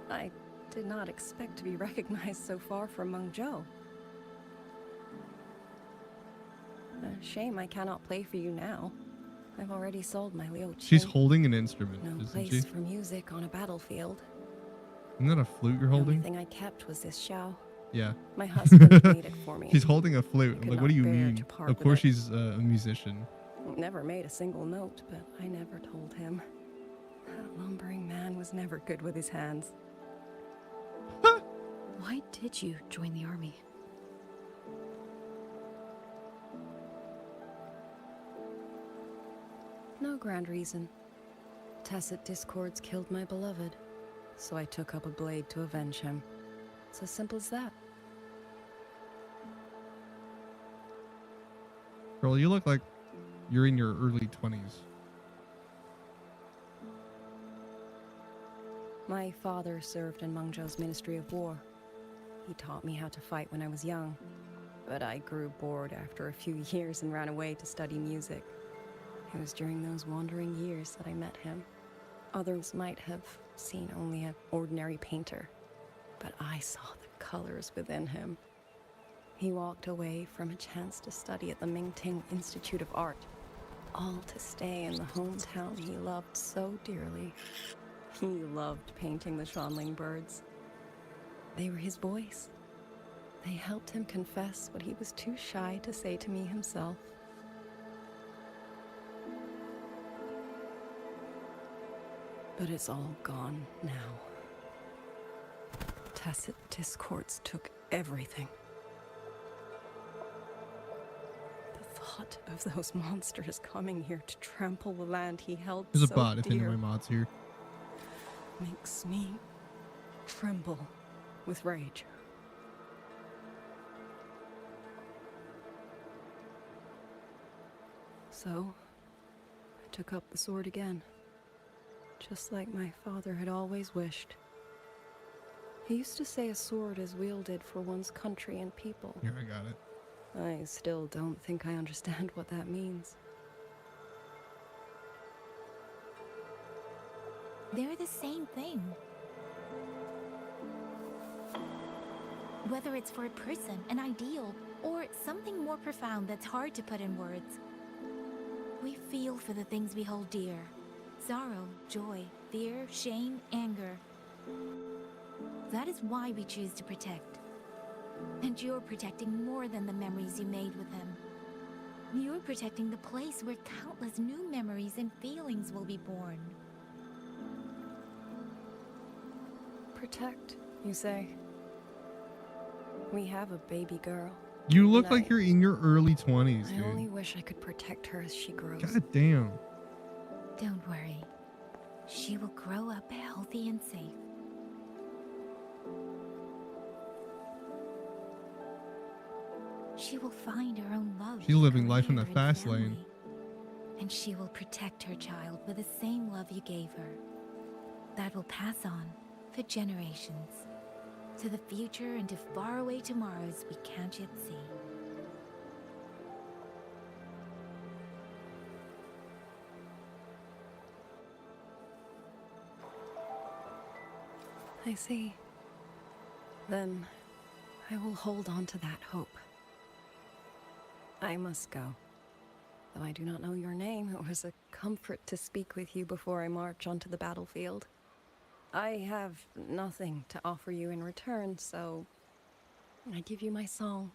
I did not expect to be recognized so far from Mengzhou. A shame I cannot play for you now. I've already sold my Liu Qing. She's holding an instrument, No isn't place she? for music on a battlefield. Isn't that a flute you're The only holding? thing I kept was this Xiao. Yeah. My husband made it for me. She's holding a flute. I I'm could like, what do not you bear mean? to part Of with course it. she's a musician. Never made a single note, but I never told him. That lumbering man was never good with his hands. Why did you join the army? No grand reason. Tacit discords killed my beloved, so I took up a blade to avenge him. It's as simple as that. Girl, you look like you're in your early 20s. My father served in Mengzhou's Ministry of War. He taught me how to fight when I was young, but I grew bored after a few years and ran away to study music. It was during those wandering years that I met him. Others might have seen only an ordinary painter, but I saw the colors within him. He walked away from a chance to study at the Mingting Institute of Art, all to stay in the hometown he loved so dearly. He loved painting the Shanling birds. They were his voice. They helped him confess what he was too shy to say to me himself. But it's all gone now. Tacit discords took everything. The thought of those monsters coming here to trample the land he held There's a so bot if any of dear my mods here. makes me tremble with rage. So, I took up the sword again, just like my father had always wished. He used to say a sword is wielded for one's country and people. Here, I got it. I still don't think I understand what that means. They're the same thing. Whether it's for a person, an ideal, or something more profound that's hard to put in words. We feel for the things we hold dear. Sorrow, joy, fear, shame, anger. That is why we choose to protect. And you're protecting more than the memories you made with him. You're protecting the place where countless new memories and feelings will be born. Protect, you say? We have a baby girl. You look and like you're in your early 20s, I only dude. wish I could protect her as she grows. God damn. Don't worry. She will grow up healthy and safe. She will find her own love. She's living life in the career, and fast family. lane. And she will protect her child with the same love you gave her. That will pass on for generations. To the future and to faraway tomorrows we can't yet see. I see. Then I will hold on to that hope. I must go. Though I do not know your name, it was a comfort to speak with you before I march onto the battlefield. I have nothing to offer you in return, so I give you my song.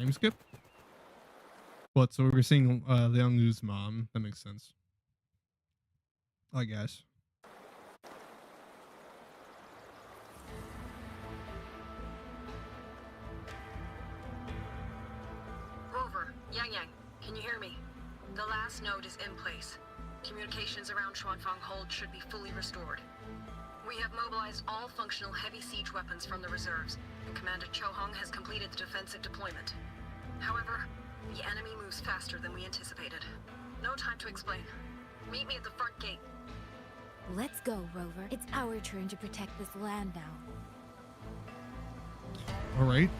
Time skip? What? So we were seeing Liang Yu's mom. That makes sense. I guess. Rover, Yang, can you hear me? The last node is in place. Communications around Xuanfang Hold should be fully restored. We have mobilized all functional heavy siege weapons from the reserves, and Commander Cho Hong has completed the defensive deployment. However, the enemy moves faster than we anticipated. No time to explain. Meet me at the front gate. Let's go, Rover. It's our turn to protect this land now. All right.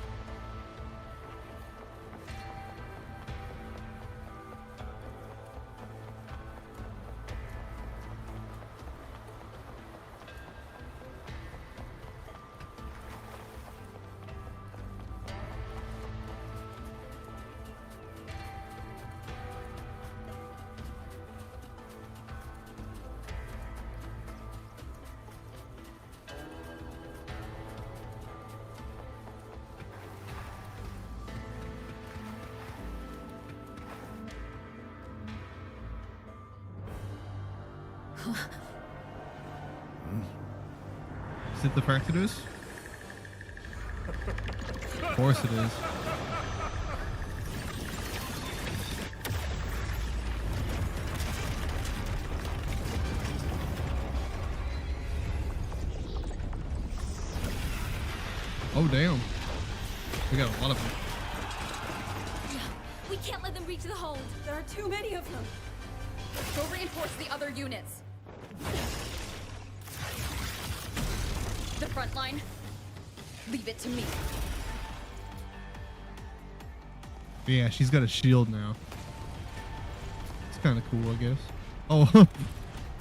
Is it the fact it is? Of course it is. Oh damn. We got a lot of them. We can't let them reach the hold. There are too many of them. Go reinforce the other units. The front line, leave it to me. Yeah, she's got a shield now. It's kind of cool, I guess. Oh,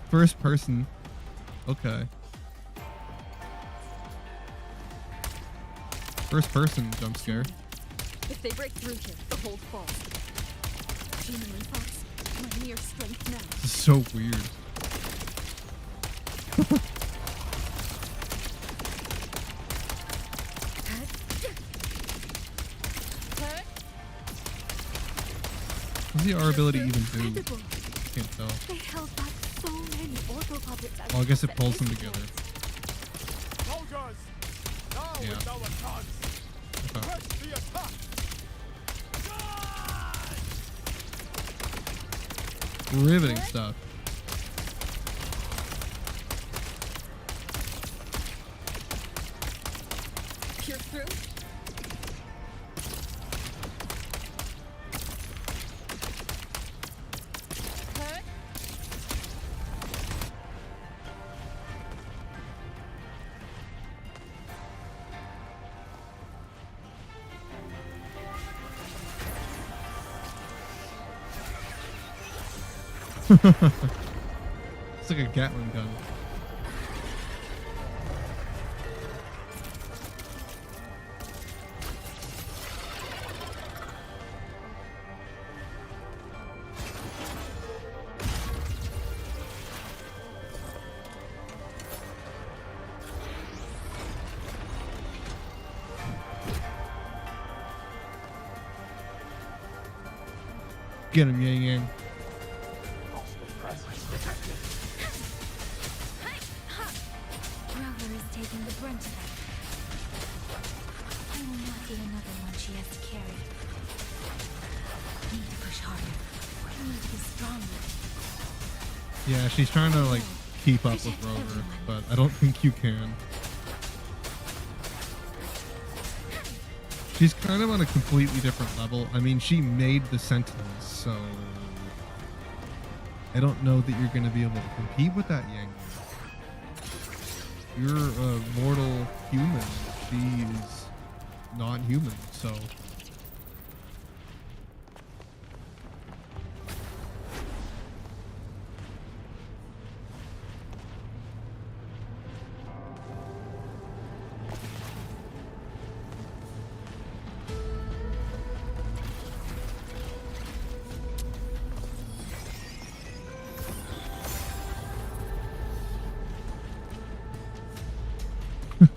first person. Okay. First person jump scare. If they break through here, the hold falls. Humanly thoughts, my mere strength now. This is so weird. What does the R ability even do? Can't tell. They held back so many ortho puppets. Oh, I guess it pulls them together. Soldiers, now Yeah. is our chance. Okay. Press the attack. Riveting stuff. Pierce through. Hurt. It's like a Gatling gun. Get him, Yang Yang. Rover is taking the brunt of it. I will not be another one she has to carry. Need to push harder. Need to be stronger. Yeah, she's trying to like keep up with Rover, but I don't think you can. She's kind of on a completely different level. I mean, she made the Sentinels, so I don't know that you're going to be able to compete with that Yang. You're a mortal human. She's not human, so.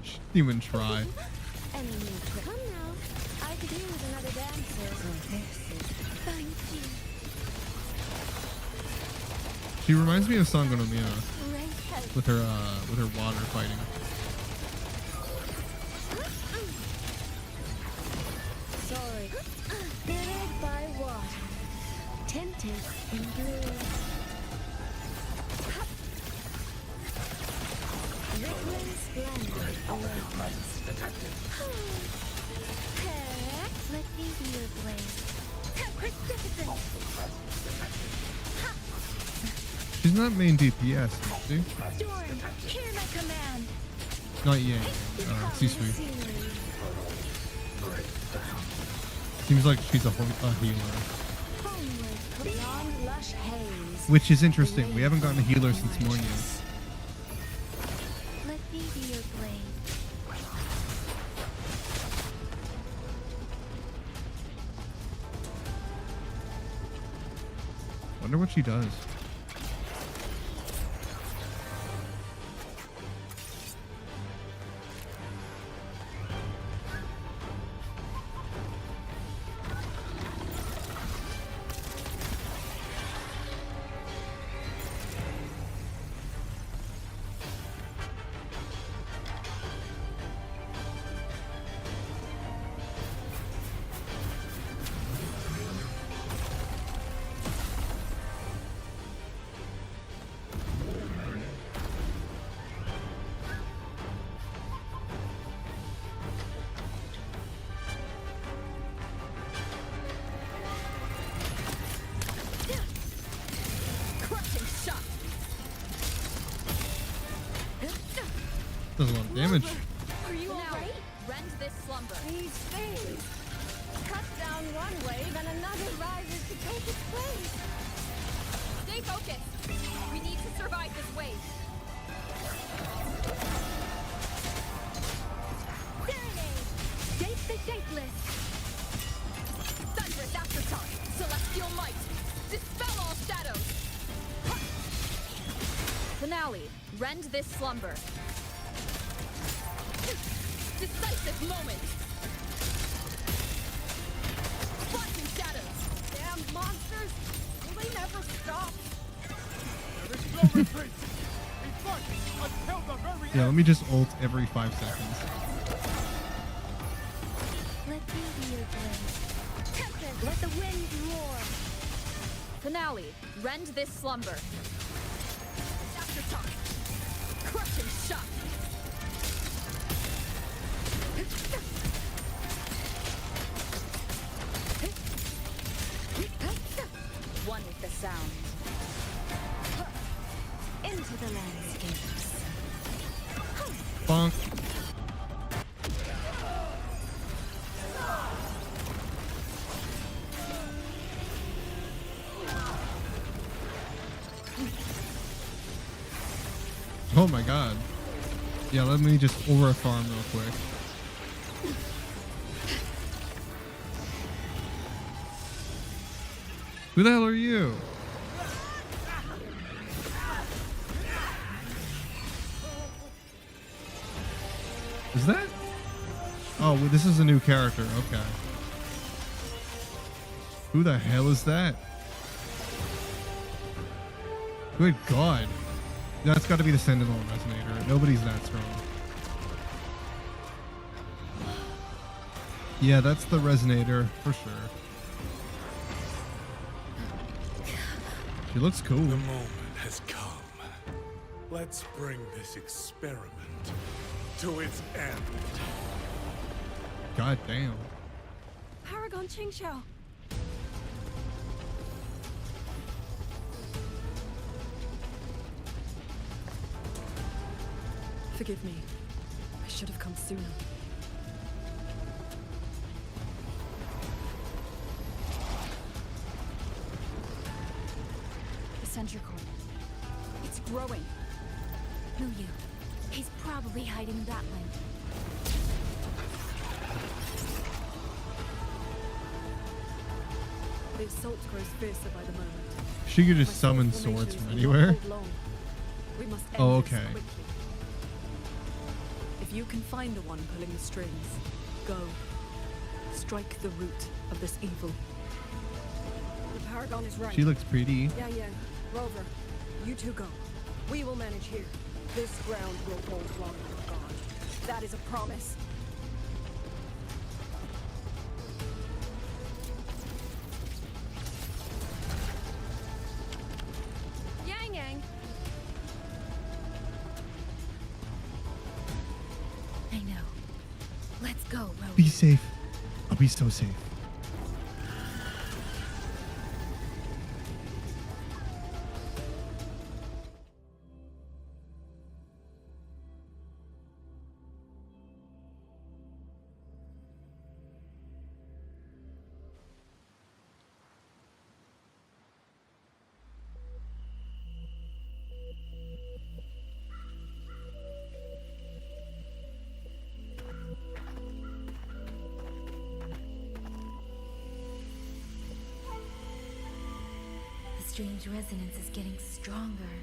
She didn't even try. Come now. I could use another dancer. Thank you. She reminds me of Sangonomiya Great help. with her water fighting. Sorry. Buried by water. Tinted in blue. Rippling splendid awakens. Let me be your blade. She's not main DPS, is she? Storm, hear my command. Not yet. C-Suite. Seems like she's a healer. Beyond lush haze. Which is interesting. We haven't gotten a healer since Mornius. Let me be your blade. Wonder what she does. Does a lot of damage. Are you alright? Rend this slumber. These things. Cut down one wave and another rises to take its place. Stay focused. We need to survive this wave. Serenade. Date the dateless. Thunderous aftershock. Celestial might. Dispel all shadows. Finale. Rend this slumber. Decisive moment. Flashing shadows. Damn monsters! Will they never stop? Yeah, let me just ult every 5 seconds. Let me be your blade. Tempest, let the wind roar. Finale. Rend this slumber. Aftershock. Crushing shock. One with the sound. Into the landscapes. Bonk. Oh my god. Yeah, let me just over farm real quick. Who the hell are you? Is that? Oh, well, this is a new character. Okay. Who the hell is that? Good God. That's got to be the Sentinel Resonator. Nobody's that strong. Yeah, that's the Resonator for sure. She looks cool. The moment has come. Let's bring this experiment to its end. God damn. Paragon Qingxiao. Forgive me. I should have come sooner. The sentry core. It's growing. Who you? He's probably hiding in that one. The assault grows fiercer by the moment. She could just summon My soul swords formations from will not anywhere. hold long. We must end Oh, this okay. quickly. If you can find the one pulling the strings, go. Strike the root of this evil. Paragon is right. She looks pretty. Yang Yang, Rover, you two go. We will manage here. This ground will hold longer with God. That is a promise. Yang Yang. I know. Let's go, Rover. Be safe. I'll be so safe. The strange resonance is getting stronger.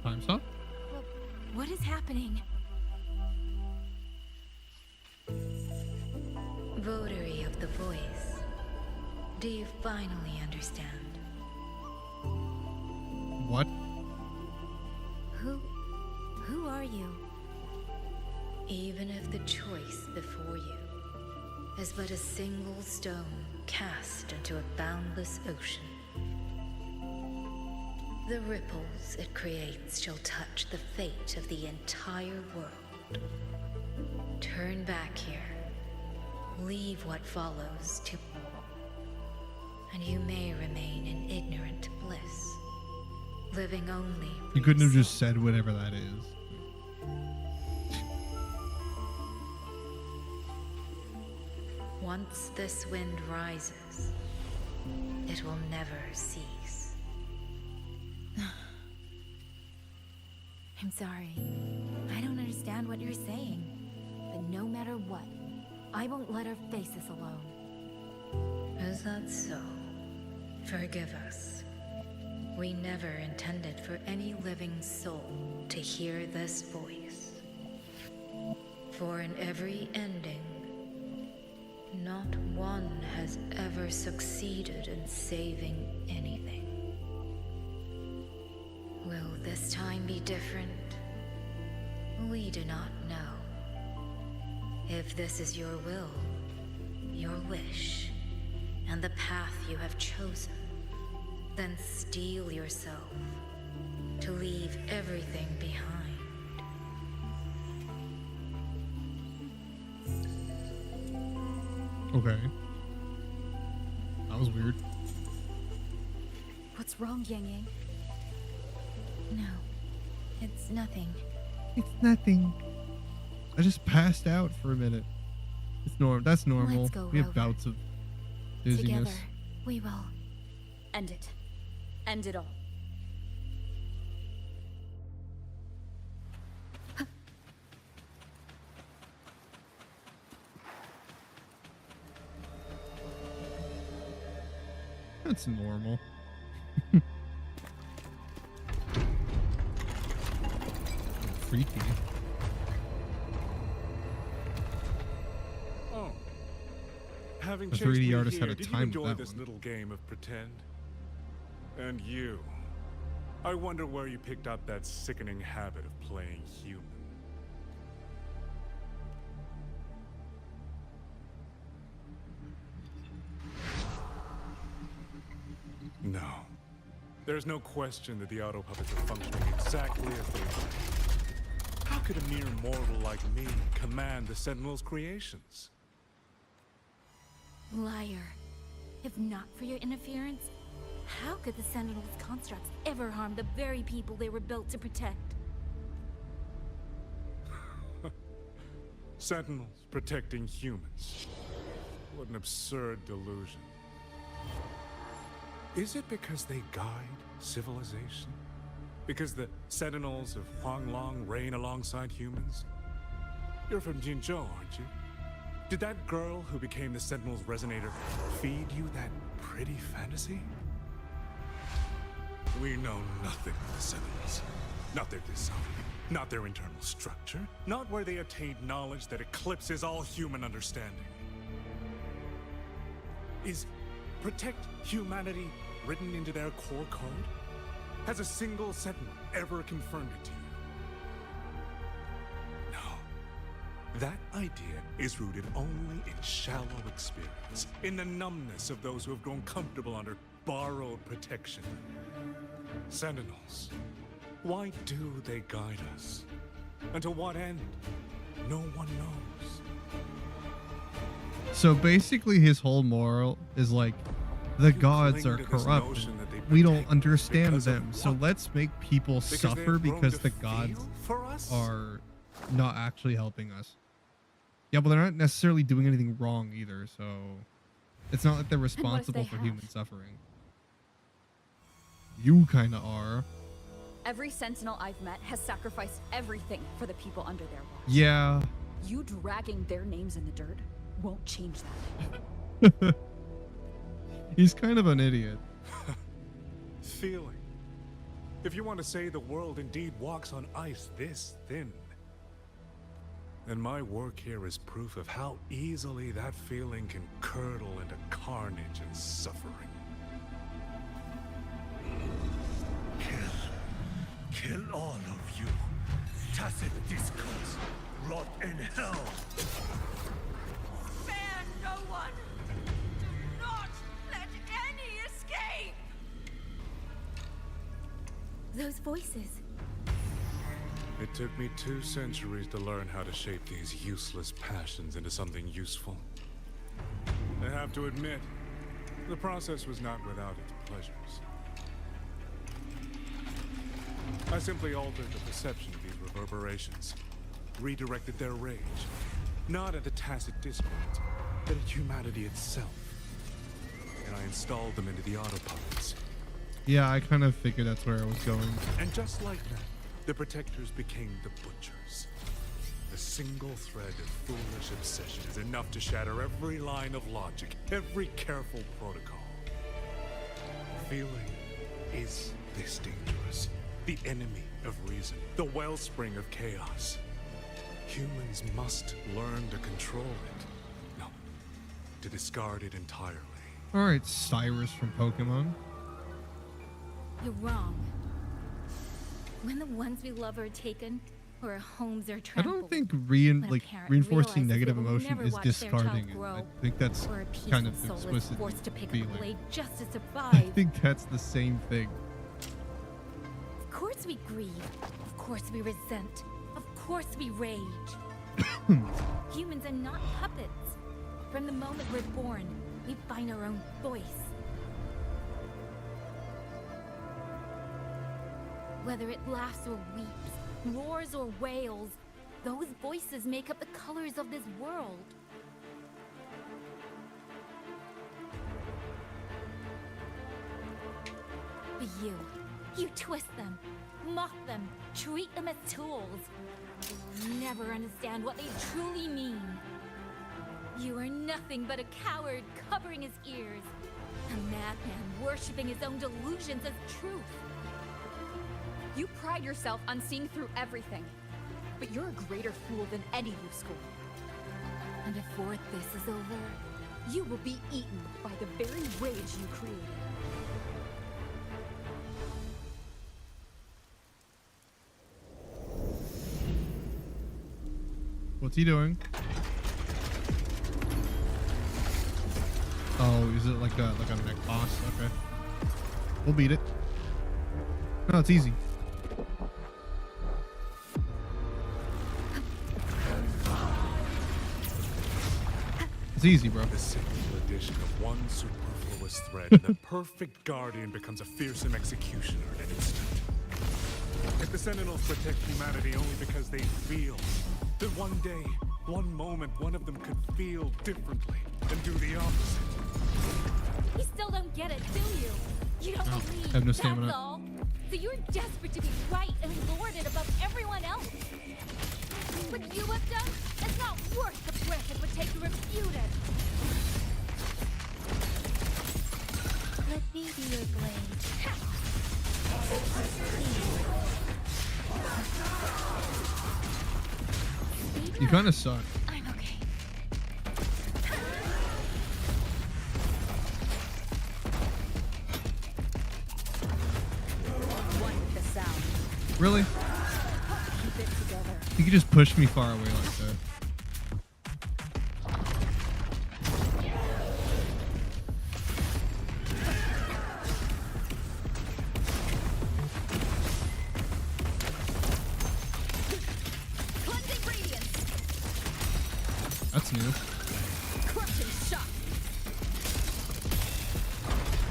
Time's up. What is happening? Votary of the Voice. Do you finally understand? What? Who are you? Even if the choice before you is but a single stone cast into a boundless ocean, the ripples it creates shall touch the fate of the entire world. Turn back here. Leave what follows to... and you may remain in ignorant bliss, living only for You couldn't have yourself. just said whatever that is. Once this wind rises, it will never cease. I'm sorry. I don't understand what you're saying. But no matter what, I won't let her face this alone. Is that so? Forgive us. We never intended for any living soul to hear this voice. For in every ending, not one has ever succeeded in saving anything. Will this time be different? We do not know. If this is your will, your wish, and the path you have chosen, then steel yourself to leave everything behind. Okay. That was weird. What's wrong, Yang Yang? No, it's nothing. It's nothing. I just passed out for a minute. It's that's normal. Let's go, We have Rover. bouts of dizziness. Together, we will. End it. End it all. That's normal. Freaky. Oh. Having The chased 3D me artist here, had a did you time with enjoy that this one. little game of pretend? And you. I wonder where you picked up that sickening habit of playing human. No. There's no question that the auto puppets are functioning exactly as they are. How could a mere mortal like me command the Sentinel's creations? Liar. If not for your interference, how could the Sentinel's constructs ever harm the very people they were built to protect? Sentinels protecting humans. What an absurd delusion. Is it because they guide civilization? Because the Sentinels of Huanglong reign alongside humans? You're from Jinzhou, aren't you? Did that girl who became the Sentinel's resonator feed you that pretty fantasy? We know nothing of the Sentinels. Not their design, not their internal structure, not where they attained knowledge that eclipses all human understanding. Is protect humanity written into their core code? Has a single sentinel ever confirmed it to you? No. That idea is rooted only in shallow experience, in the numbness of those who have grown comfortable under borrowed protection. Sentinels, why do they guide us? And to what end? No one knows. So basically his whole moral is like, the gods are corrupt. We don't understand them. So let's make people suffer because the gods are not actually helping us. Yeah, but they're not necessarily doing anything wrong either. So it's not like they're responsible for human suffering. You kind of are. Every sentinel I've met has sacrificed everything for the people under their watch. Yeah. You dragging their names in the dirt won't change that. He's kind of an idiot. Feeling. If you want to say the world indeed walks on ice this thin, then my work here is proof of how easily that feeling can curdle into carnage and suffering. Kill all of you. Tacit discourse. Rot in hell. Spare no one. Do not let any escape. Those voices. It took me 2 centuries to learn how to shape these useless passions into something useful. I have to admit, the process was not without its pleasures. I simply altered the perception of these reverberations, redirected their rage, not at the tacit discord, but at humanity itself. And I installed them into the autopuppets. Yeah, I kind of figured that's where I was going. And just like that, the protectors became the butchers. A single thread of foolish obsession is enough to shatter every line of logic, every careful protocol. Feeling is this dangerous. The enemy of reason, the wellspring of chaos. Humans must learn to control it. No, to discard it entirely. Alright, Cyrus from Pokemon. You're wrong. When the ones we love are taken, or our homes are I trampled, don't think when a parent reinforcing realizes negative they will emotion never is watch their child discarding it. grow, I think that's or a peaceful kind of soul is explicit forced to pick up feeling. a blade just to I survive. think that's the same thing. Of course we grieve. Of course we resent. Of course we rage. Humans are not puppets. From the moment we're born, we find our own voice. Whether it laughs or weeps, roars or wails, those voices make up the colors of this world. But you twist them, mock them, treat them as tools. You never understand what they truly mean. You are nothing but a coward covering his ears, a madman worshipping his own delusions as truth. You pride yourself on seeing through everything, but you're a greater fool than any you school. And before this is over, you will be eaten by the very rage you created. What's he doing? Oh, is it like a neck boss? Okay. We'll beat it. No, it's easy. It's easy, bro. The single addition of one superfluous thread, and the perfect guardian becomes a fearsome executioner in an instant. If the Sentinels protect humanity only because they feel, then one day, one moment, one of them could feel differently and do the opposite. you still don't get it, do you? You don't believe, I have no that's stamina. all. So you're desperate to be right and lord it above everyone else. What you have done is not worth the breath it would take to refute it. Let me be your blade. You kind of suck. I'm okay. One with the sound. Really? Keep it together. You could just push me far away like that. Cleansing radiance. That's new. Crushing shock.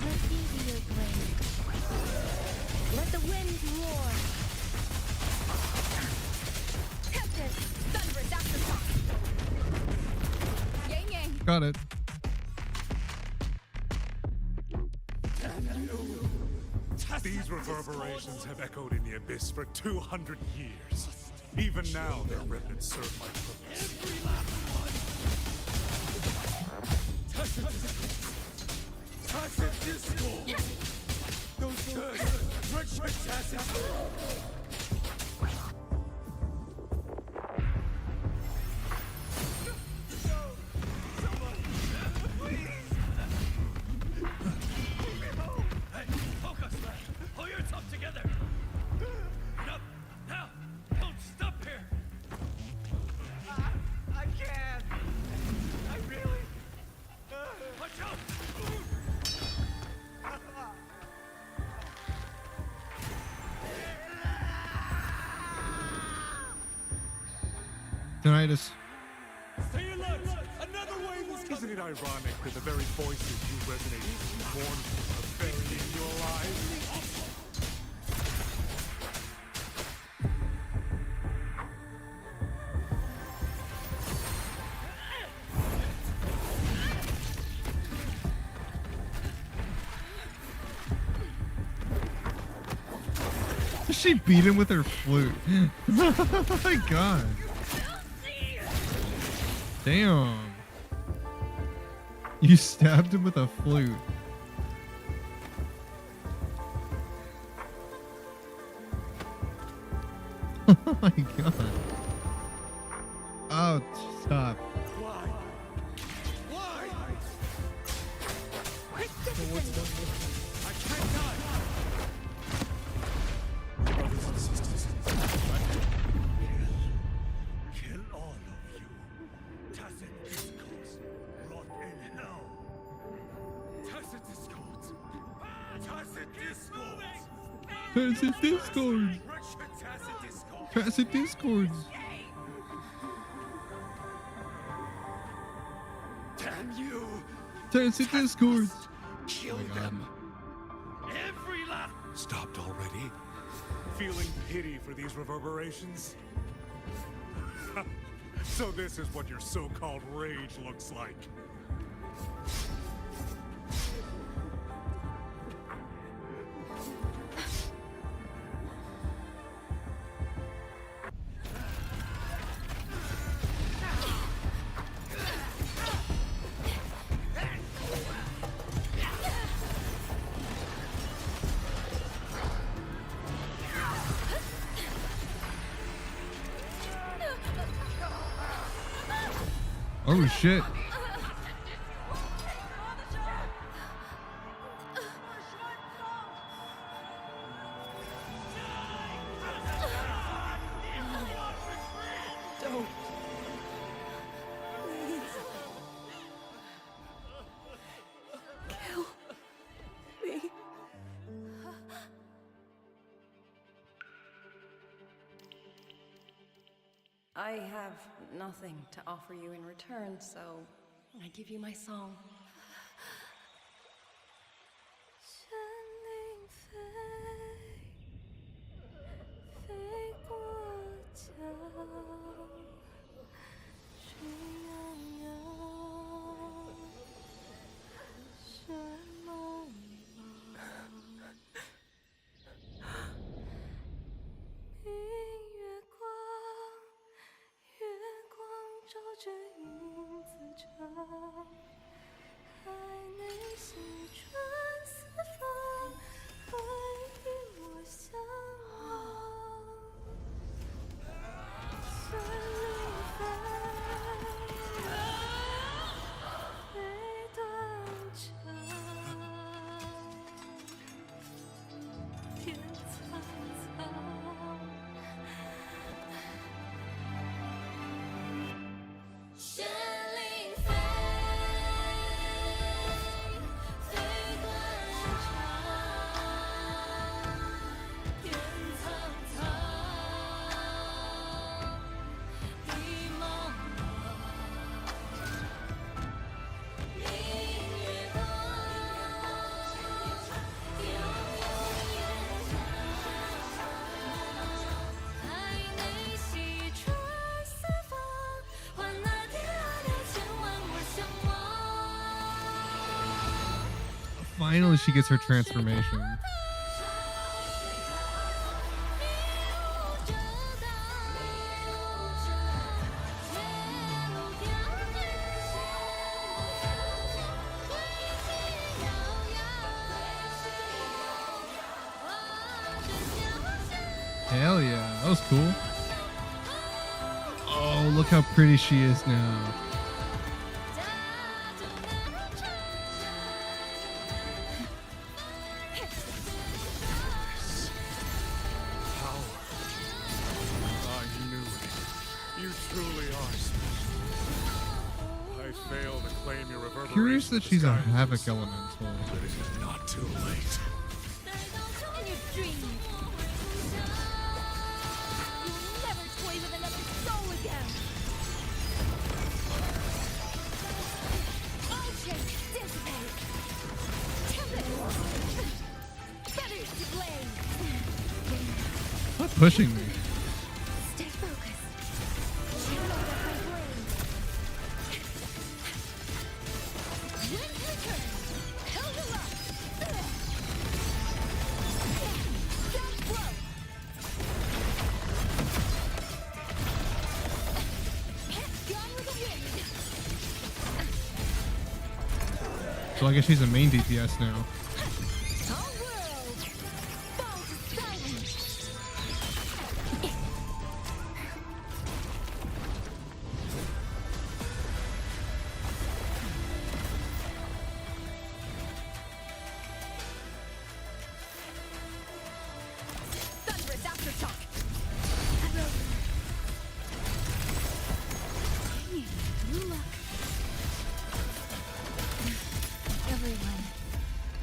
Let me be your blade. Let the wind roar. Tempest. Thunderous aftershock. Yang yang. Got it. These reverberations have echoed in the abyss for 200 years. Even now, their remnants serve my purpose. Pull yourself together! No! Now! Don't stop here! I can't! I really... Watch out! Tinnitus. Stay alert! Another wave is Isn't it ironic that the very voices you resonate with mournful are buried in your lives? She beat him with her flute. Oh my god. Damn. You stabbed him with a flute. Oh my god. Oh, stop. Why? Why? I can't die! Brothers and sisters, kill all of you. Tacit discourse, rot in hell. Tacit discourse. Tacit discourse. Tacit discord. Tacit discourse. Tacit discords. Damn you. Tacit discords. Kill them. Every last. Stopped already? Feeling pity for these reverberations? So this is what your so-called rage looks like. Oh shit. Don't. Kill me. I have nothing to offer you in return, so I give you my song. 生灵飞，飞过江，水泱泱，水茫茫，明月光，月光照着影子长。Finally, she gets her transformation. Hell yeah, that was cool. Oh, look how pretty she is now. Curious that she's a havoc elemental. But it is not too late. In your dreams. You'll never toy with another soul again. Ocean, dissipate. Tempest. Feathers to blade. Stop pushing me. Stay focused. Channel up my brain. Wind return. Held up. Death blow. Gone with the wind. So I guess she's a main DPS now. Whole world falls to silence. Thunderous aftershock. Look. Everyone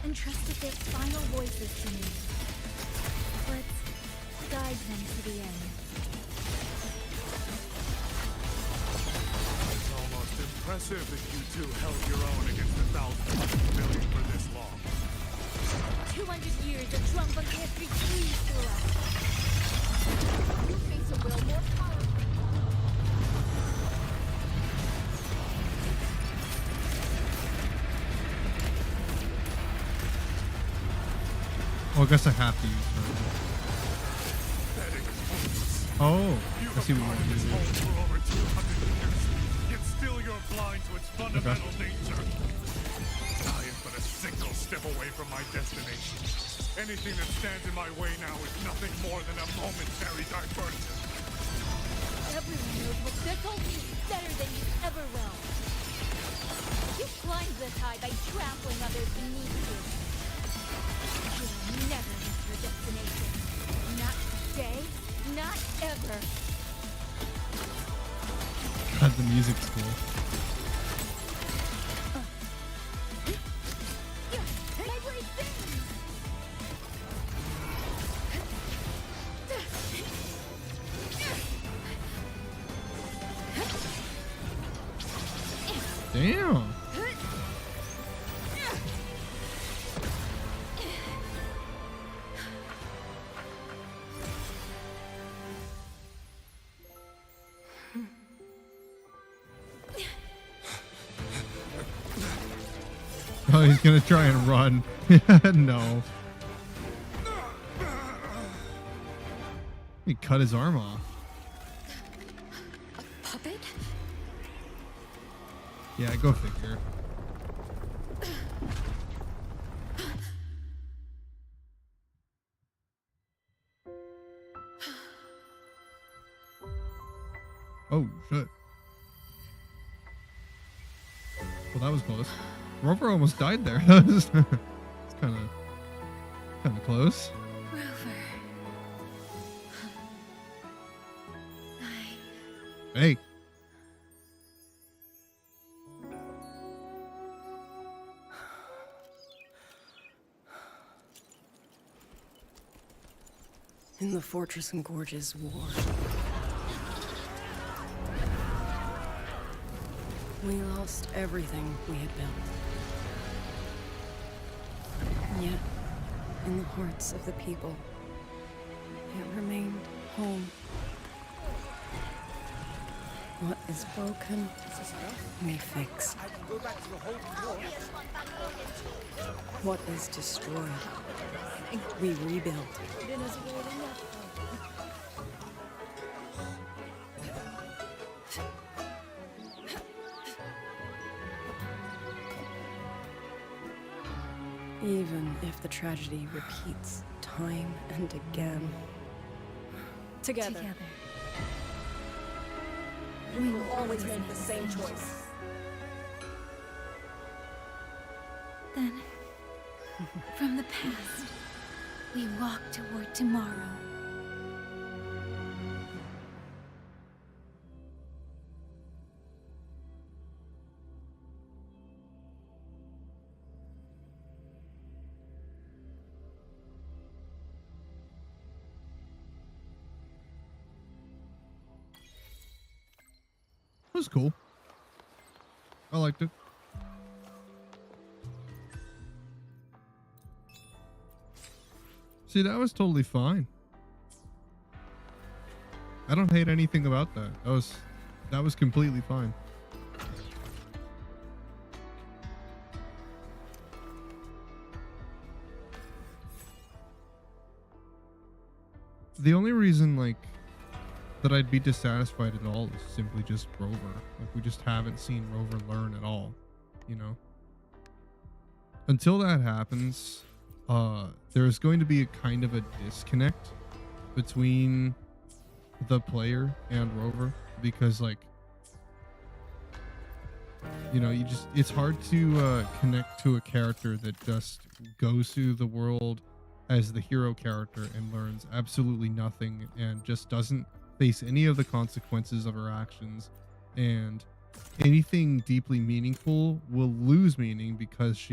entrusted their final voices to me. Let's guide them to the end. It's almost impressive that you two held your own against 1,000 million for this long. 200 years of drumbeat history breathes through us. You face a will more powerful. Oh, I guess I have to use her. Oh, I see what you want to do. For over 200 years, yet still you're blind to its fundamental nature. I am but a single step away from my destination. Anything that stands in my way now is nothing more than a momentary diversion. Everyone knows what this will be better than you ever will. You climbed this high by trampling others beneath you. You will never reach your destination. Not today, not ever. God, the music's cool. My blade sings! Damn. Oh, he's gonna try and run. No. He cut his arm off. Puppet? Yeah, go figure. Oh, shit. Well, that was close. Rover almost died there. It's kind of close. Rover. Hey. In the Fortress and Gorges War, we lost everything we had built. And yet, in the hearts of the people, it remained home. What is broken, we fix. I can go back to the whole floor. What is destroyed, we rebuild. Even if the tragedy repeats time and again. Together. We will always make the same choice. Then, from the past, we walk toward tomorrow. It was cool. I liked it. See, that was totally fine. I don't hate anything about that. That was completely fine. The only reason, like, that I'd be dissatisfied at all is simply just Rover. Like, we just haven't seen Rover learn at all, you know? Until that happens, there's going to be a kind of a disconnect between the player and Rover, because, like, you know, it's hard to connect to a character that just goes through the world as the hero character and learns absolutely nothing and just doesn't face any of the consequences of her actions, and anything deeply meaningful will lose meaning because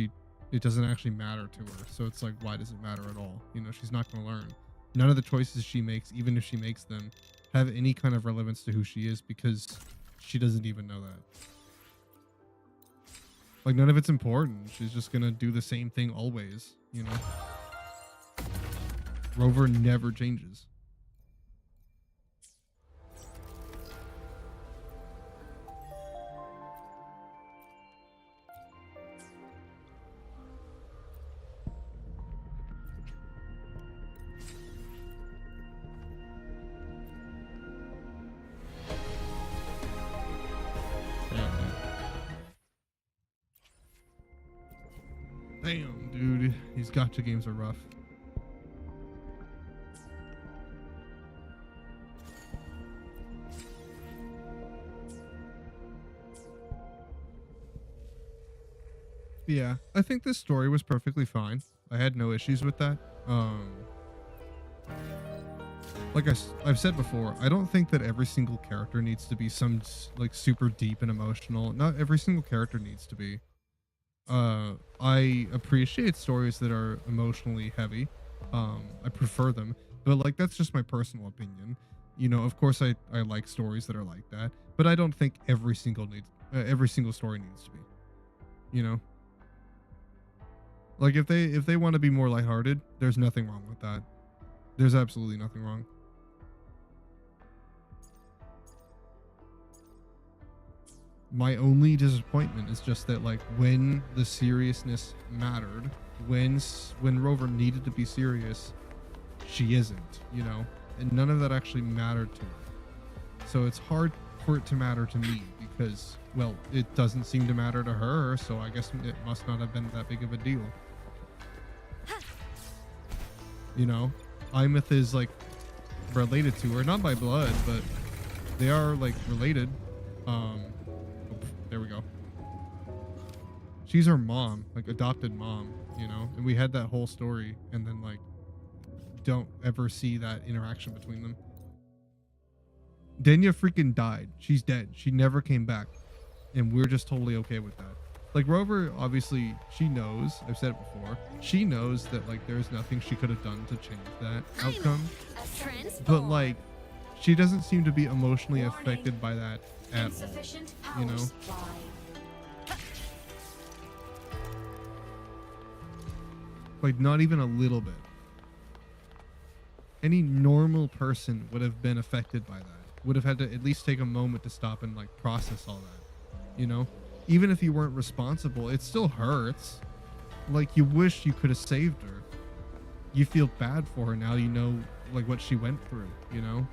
it doesn't actually matter to her. So it's like, why does it matter at all? You know, she's not going to learn. None of the choices she makes, even if she makes them, have any kind of relevance to who she is, because she doesn't even know that. Like, none of it's important. She's just going to do the same thing always, you know? Rover never changes. Damn, dude. These gacha games are rough. Yeah, I think this story was perfectly fine. I had no issues with that. Like I've said before, I don't think that every single character needs to be some, like, super deep and emotional. Not every single character needs to be. I appreciate stories that are emotionally heavy. I prefer them, but, like, that's just my personal opinion. You know, of course I like stories that are like that, but I don't think every single story needs to be, you know? Like, if they want to be more lighthearted, there's nothing wrong with that. There's absolutely nothing wrong. My only disappointment is just that, like, when the seriousness mattered, when Rover needed to be serious, she isn't, you know? And none of that actually mattered to her. So it's hard for it to matter to me because, well, it doesn't seem to matter to her, so I guess it must not have been that big of a deal. You know? Imeth is, like, related to her, not by blood, but they are, like, related. There we go. She's her mom, like, adopted mom, you know? And we had that whole story, and then, like, don't ever see that interaction between them. Denya freaking died. She's dead. She never came back. And we're just totally okay with that. Like, Rover, obviously, she knows, I've said it before, she knows that, like, there's nothing she could have done to change that outcome. But, like, she doesn't seem to be emotionally affected by that at all, you know? Like, not even a little bit. Any normal person would have been affected by that. would have had to at least take a moment to stop and like process all that, you know? Even if you weren't responsible, it still hurts. Like, you wish you could have saved her. You feel bad for her now, you know, like what she went through, you know?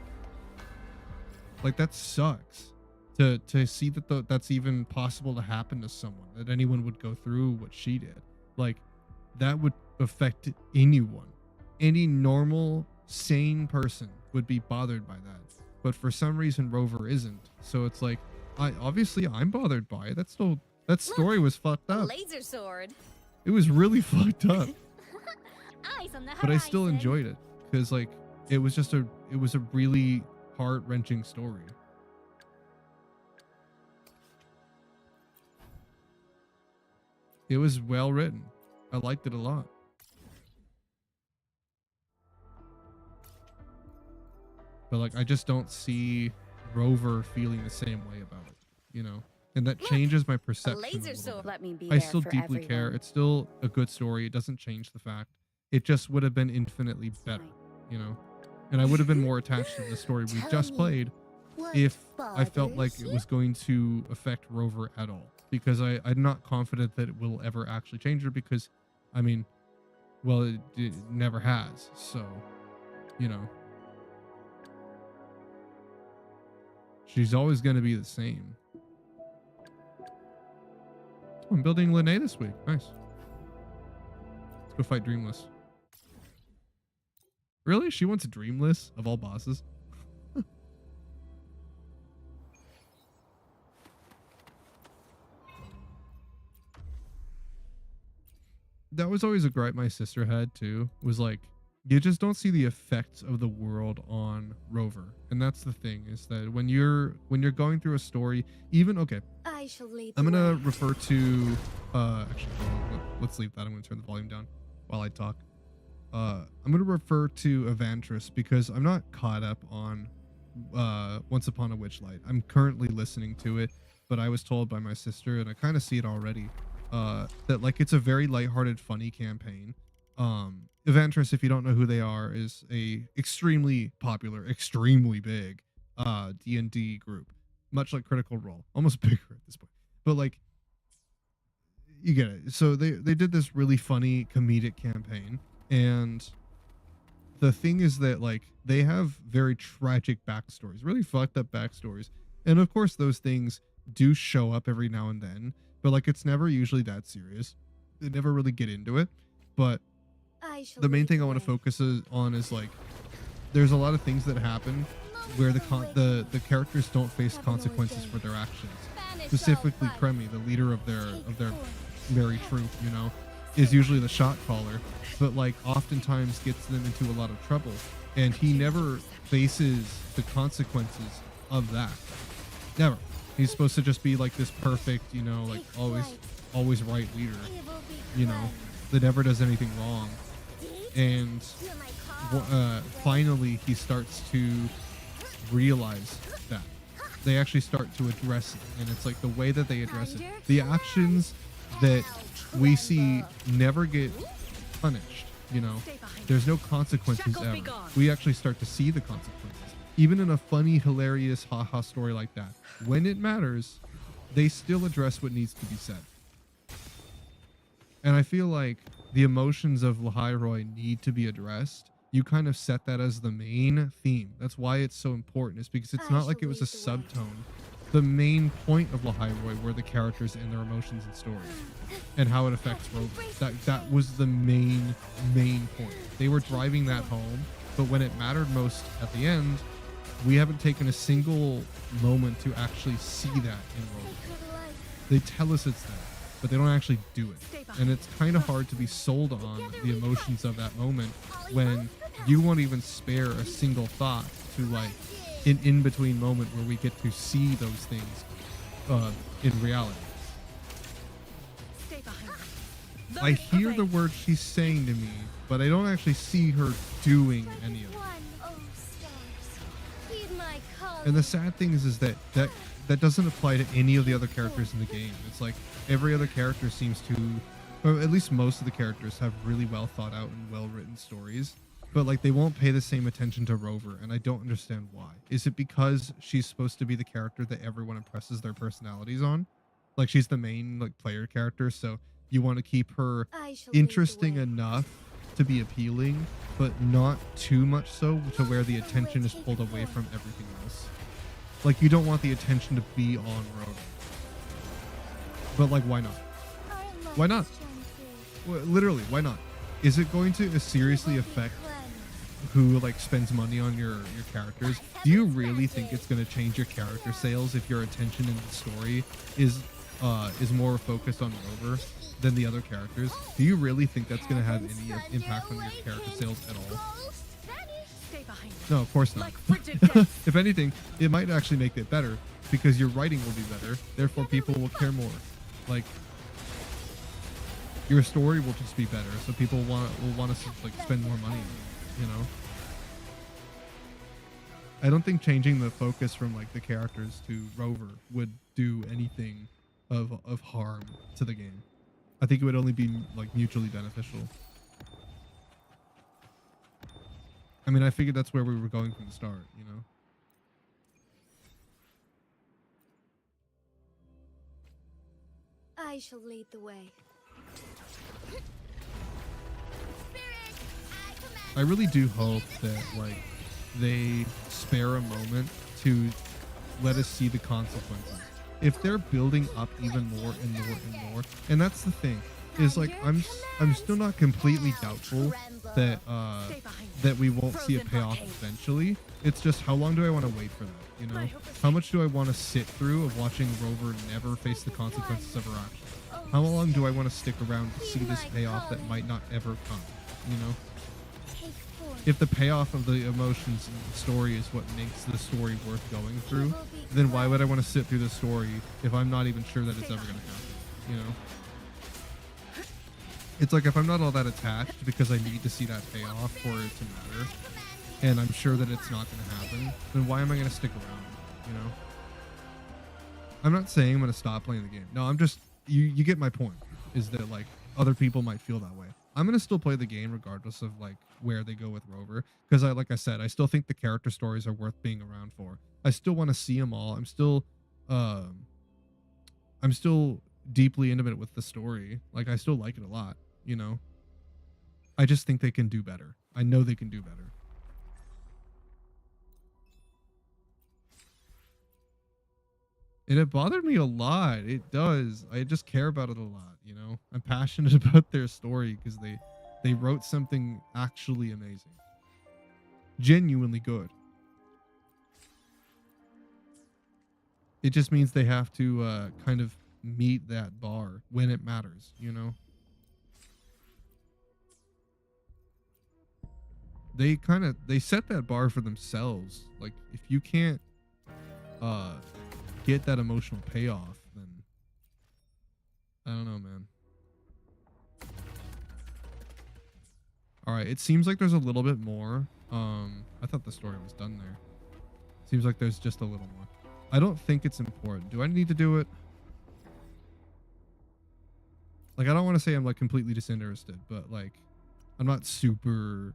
Like, that sucks to see that that's even possible to happen to someone, that anyone would go through what she did. Like, that would affect anyone. Any normal, sane person would be bothered by that. But for some reason, Rover isn't. So it's like, obviously I'm bothered by it. That story was fucked up. Laser sword. It was really fucked up. Eyes on the But I still horizon. enjoyed it because like it was a really heart-wrenching story. It was well written. I liked it a lot. But like I just don't see Rover feeling the same way about it, you know? And that changes my perception. laser a little sword. bit. Let me be I there still for deeply care. everyone. It's still a good story. It doesn't change the fact. It just would have been infinitely better, you know? And I would have been more attached to the story we just played if I felt like it was going to affect Rover at all. Because I'm not confident that it will ever actually change her because, I mean, well, it never has. So, you know. She's always going to be the same. Oh, I'm building Lene this week. Nice. Let's go fight Dreamless. Really? She wants Dreamless of all bosses? That was always a gripe my sister had too, was like, you just don't see the effects of the world on Rover. And that's the thing, is that when you're going through a story, even, okay, I shall lead I'm the gonna way. refer to actually let's leave that. I'm gonna turn the volume down while I talk. I'm gonna refer to Evantris because I'm not caught up on Once Upon a Witchlight. I'm currently listening to it, but I was told by my sister, and I kind of see it already, that like it's a very lighthearted, funny campaign. Evantris, if you don't know who they are, is a extremely popular, extremely big D&D group, much like Critical Role, almost bigger at this point. But like, you get it. So they did this really funny comedic campaign, and the thing is that like they have very tragic backstories, really fucked up backstories, and of course those things do show up every now and then, but like it's never usually that serious. They never really get into it, but the main thing I want to focus on is like there's a lot of things that happen where the characters don't face consequences for their actions. Specifically, Kremi, the leader of their merry troop, you know, is usually the shot caller, but like oftentimes gets them into a lot of trouble, and he never faces the consequences of that. Never. He's supposed to just be like this perfect, you know, like always right leader, you know, that never does anything wrong. And finally he starts to realize that they actually start to address it, and it's like the way that they address it, the actions that we see never get punished, you know, there's no consequences ever. We actually start to see the consequences, even in a funny, hilarious haha story like that. When it matters, they still address what needs to be said. And I feel like the emotions of Lahairoi need to be addressed. You kind of set that as the main theme. That's why it's so important, is because it's not like it was a subtone. The main point of Lahairoi were the characters and their emotions and stories, and how it affects Rover. That was the main point. They were driving that home, but when it mattered most at the end, we haven't taken a single moment to actually see that in Rover. They tell us it's there, but they don't actually do it. And it's kind of hard to be sold on the emotions of that moment when you won't even spare a single thought to like an in-between moment where we get to see those things in reality. I hear the words she's saying to me, but I don't actually see her doing any of it. And the sad thing is that doesn't apply to any of the other characters in the game. It's like every other character seems to, or at least most of the characters, have really well thought out and well written stories. but like they won't pay the same attention to Rover, and I don't understand why. Is it because she's supposed to be the character that everyone impresses their personalities on? Like she's the main like player character, so you want to keep her interesting enough to be appealing, but not too much so to where the attention is pulled away from everything else. Like you don't want the attention to be on Rover. But like, why not? Why not? Well, literally, why not? Is it going to seriously affect who like spends money on your characters? Do you really think it's going to change your character sales if your attention in the story is more focused on Rover than the other characters? Do you really think that's going to have any impact on your character sales at all? No, of course not. If anything, it might actually make it better because your writing will be better. Therefore, people will care more. Like your story will just be better, so people will want to like spend more money on it, you know. I don't think changing the focus from like the characters to Rover would do anything of harm to the game. I think it would only be like mutually beneficial. I mean, I figured that's where we were going from the start, you know. I shall lead the way. I really do hope that like they spare a moment to let us see the consequences. If they're building up even more and more and more, and that's the thing, is like I'm still not completely doubtful that that we won't see a payoff eventually. It's just how long do I want to wait for that? You know, how much do I want to sit through of watching Rover never face the consequences of her actions? How long do I want to stick around to see this payoff that might not ever come? You know, if the payoff of the emotions in the story is what makes the story worth going through, then why would I want to sit through the story if I'm not even sure that it's ever going to happen? You know, it's like if I'm not all that attached because I need to see that payoff for it to matter, and I'm sure that it's not going to happen, then why am I going to stick around? You know, I'm not saying I'm going to stop playing the game. No, I'm just, you get my point, is that like other people might feel that way. I'm going to still play the game regardless of like where they go with Rover, because like I said, I still think the character stories are worth being around for. I still want to see them all. I'm still deeply intimate with the story. Like I still like it a lot, you know. I just think they can do better. I know they can do better. And it bothered me a lot. It does. I just care about it a lot, you know. I'm passionate about their story because they wrote something actually amazing. Genuinely good. It just means they have to kind of meet that bar when it matters, you know. They set that bar for themselves. Like if you can't get that emotional payoff, then I don't know, man. All right, it seems like there's a little bit more. I thought the story was done there. Seems like there's just a little more. I don't think it's important. Do I need to do it? Like, I don't want to say I'm like completely disinterested, but like I'm not super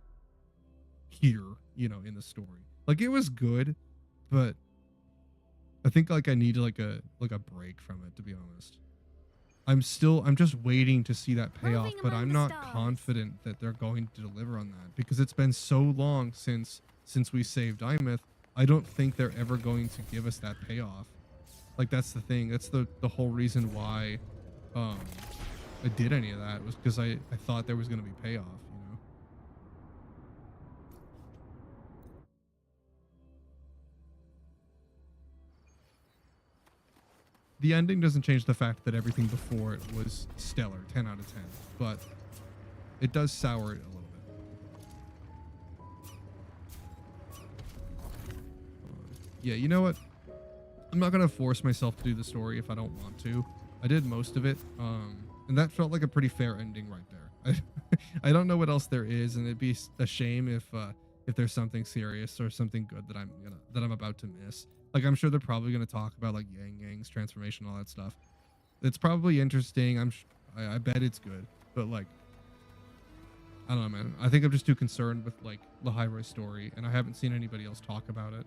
here, you know, in the story. Like it was good, but I think like I need like a break from it, to be honest. I'm just waiting to see that payoff, but I'm not confident that they're going to deliver on that because it's been so long since we saved Imeth. I don't think they're ever going to give us that payoff. Like that's the thing. That's the whole reason why I did any of that, was because I thought there was going to be payoff, you know. The ending doesn't change the fact that everything before it was stellar, 10 out of 10, but it does sour it a little bit. Yeah, you know what? I'm not going to force myself to do the story if I don't want to. I did most of it, and that felt like a pretty fair ending right there. I don't know what else there is, and it'd be a shame if there's something serious or something good that I'm about to miss. Like, I'm sure they're probably going to talk about, like, Yang's transformation, all that stuff. It's probably interesting. I bet it's good. But, like, I don't know, man. I think I'm just too concerned with like the Hyrule story, and I haven't seen anybody else talk about it.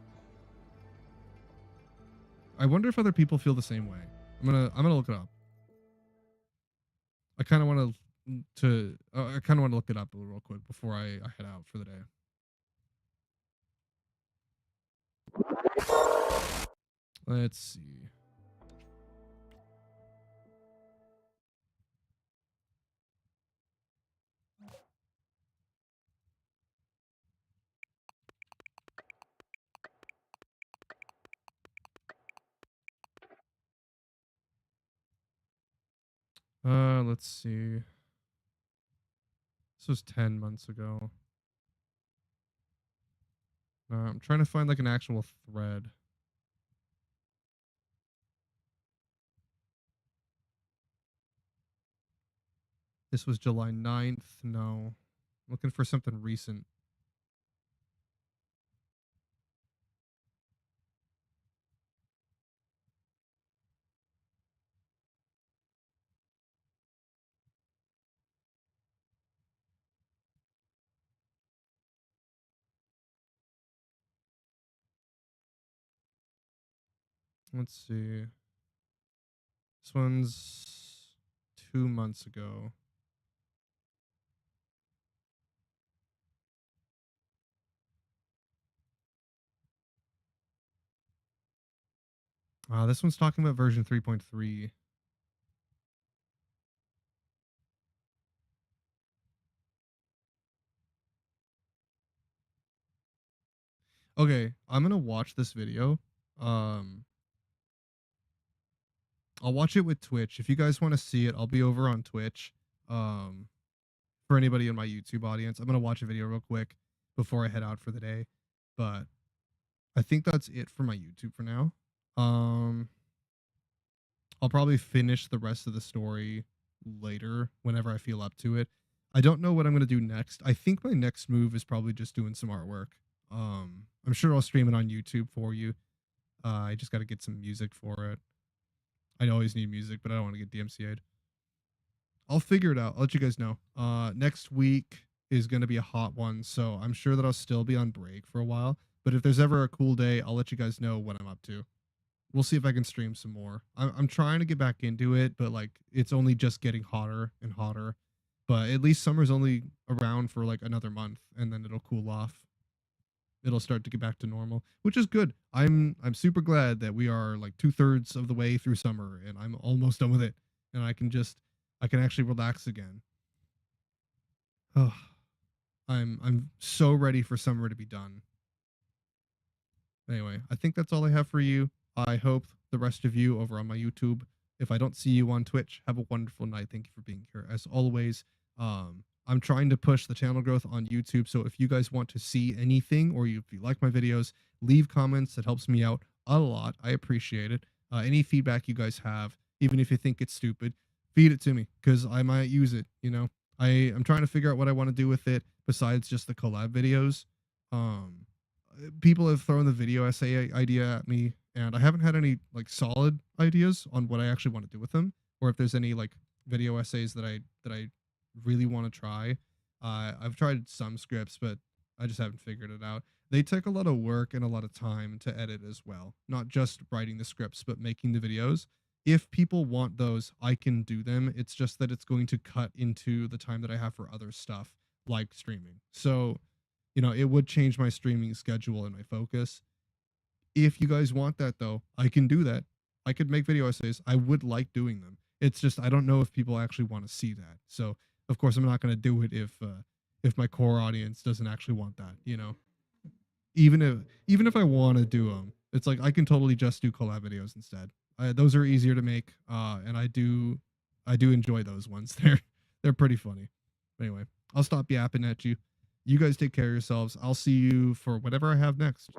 I wonder if other people feel the same way. I'm gonna look it up. I kind of want to I kind of want to look it up real quick before I head out for the day. Let's see. Let's see. This was 10 months ago. I'm trying to find like an actual thread. This was July 9th. No. I'm looking for something recent. Let's see. This one's 2 months ago. This one's talking about version 3.3. Okay, I'm gonna watch this video. I'll watch it with Twitch. If you guys want to see it, I'll be over on Twitch. For anybody in my YouTube audience, I'm gonna watch a video real quick before I head out for the day. But I think that's it for my YouTube for now. I'll probably finish the rest of the story later whenever I feel up to it. I don't know what I'm gonna do next. I think my next move is probably just doing some artwork. I'm sure I'll stream it on YouTube for you. I just got to get some music for it. I always need music, but I don't want to get DMCA'd. I'll figure it out. I'll let you guys know. Next week is going to be a hot one, so I'm sure that I'll still be on break for a while. But if there's ever a cool day, I'll let you guys know what I'm up to. We'll see if I can stream some more. I'm trying to get back into it, but like it's only just getting hotter and hotter. But at least summer's only around for like another month, and then it'll cool off. It'll start to get back to normal, which is good. I'm super glad that we are like 2/3 of the way through summer, and I'm almost done with it, and I can actually relax again. Oh, I'm so ready for summer to be done. Anyway, I think that's all I have for you. I hope the rest of you over on my YouTube, if I don't see you on Twitch, have a wonderful night. Thank you for being here as always. I'm trying to push the channel growth on YouTube, so if you guys want to see anything or if you like my videos, leave comments. It helps me out a lot. I appreciate it. Any feedback you guys have, even if you think it's stupid, feed it to me because I might use it. You know, I'm trying to figure out what I want to do with it besides just the collab videos. People have thrown the video essay idea at me, and I haven't had any like solid ideas on what I actually want to do with them, or if there's any like video essays that I really want to try. I've tried some scripts, but I just haven't figured it out. They take a lot of work and a lot of time to edit as well, not just writing the scripts, but making the videos. If people want those, I can do them. It's just that it's going to cut into the time that I have for other stuff like streaming. So, you know, it would change my streaming schedule and my focus. If you guys want that though, I can do that. I could make video essays. I would like doing them. It's just I don't know if people actually want to see that. So of course I'm not going to do it if my core audience doesn't actually want that, you know. Even if I want to do them, it's like I can totally just do collab videos instead. Those are easier to make, and I do enjoy those ones. They're pretty funny. Anyway, I'll stop yapping at you. You guys take care of yourselves. I'll see you for whatever I have next.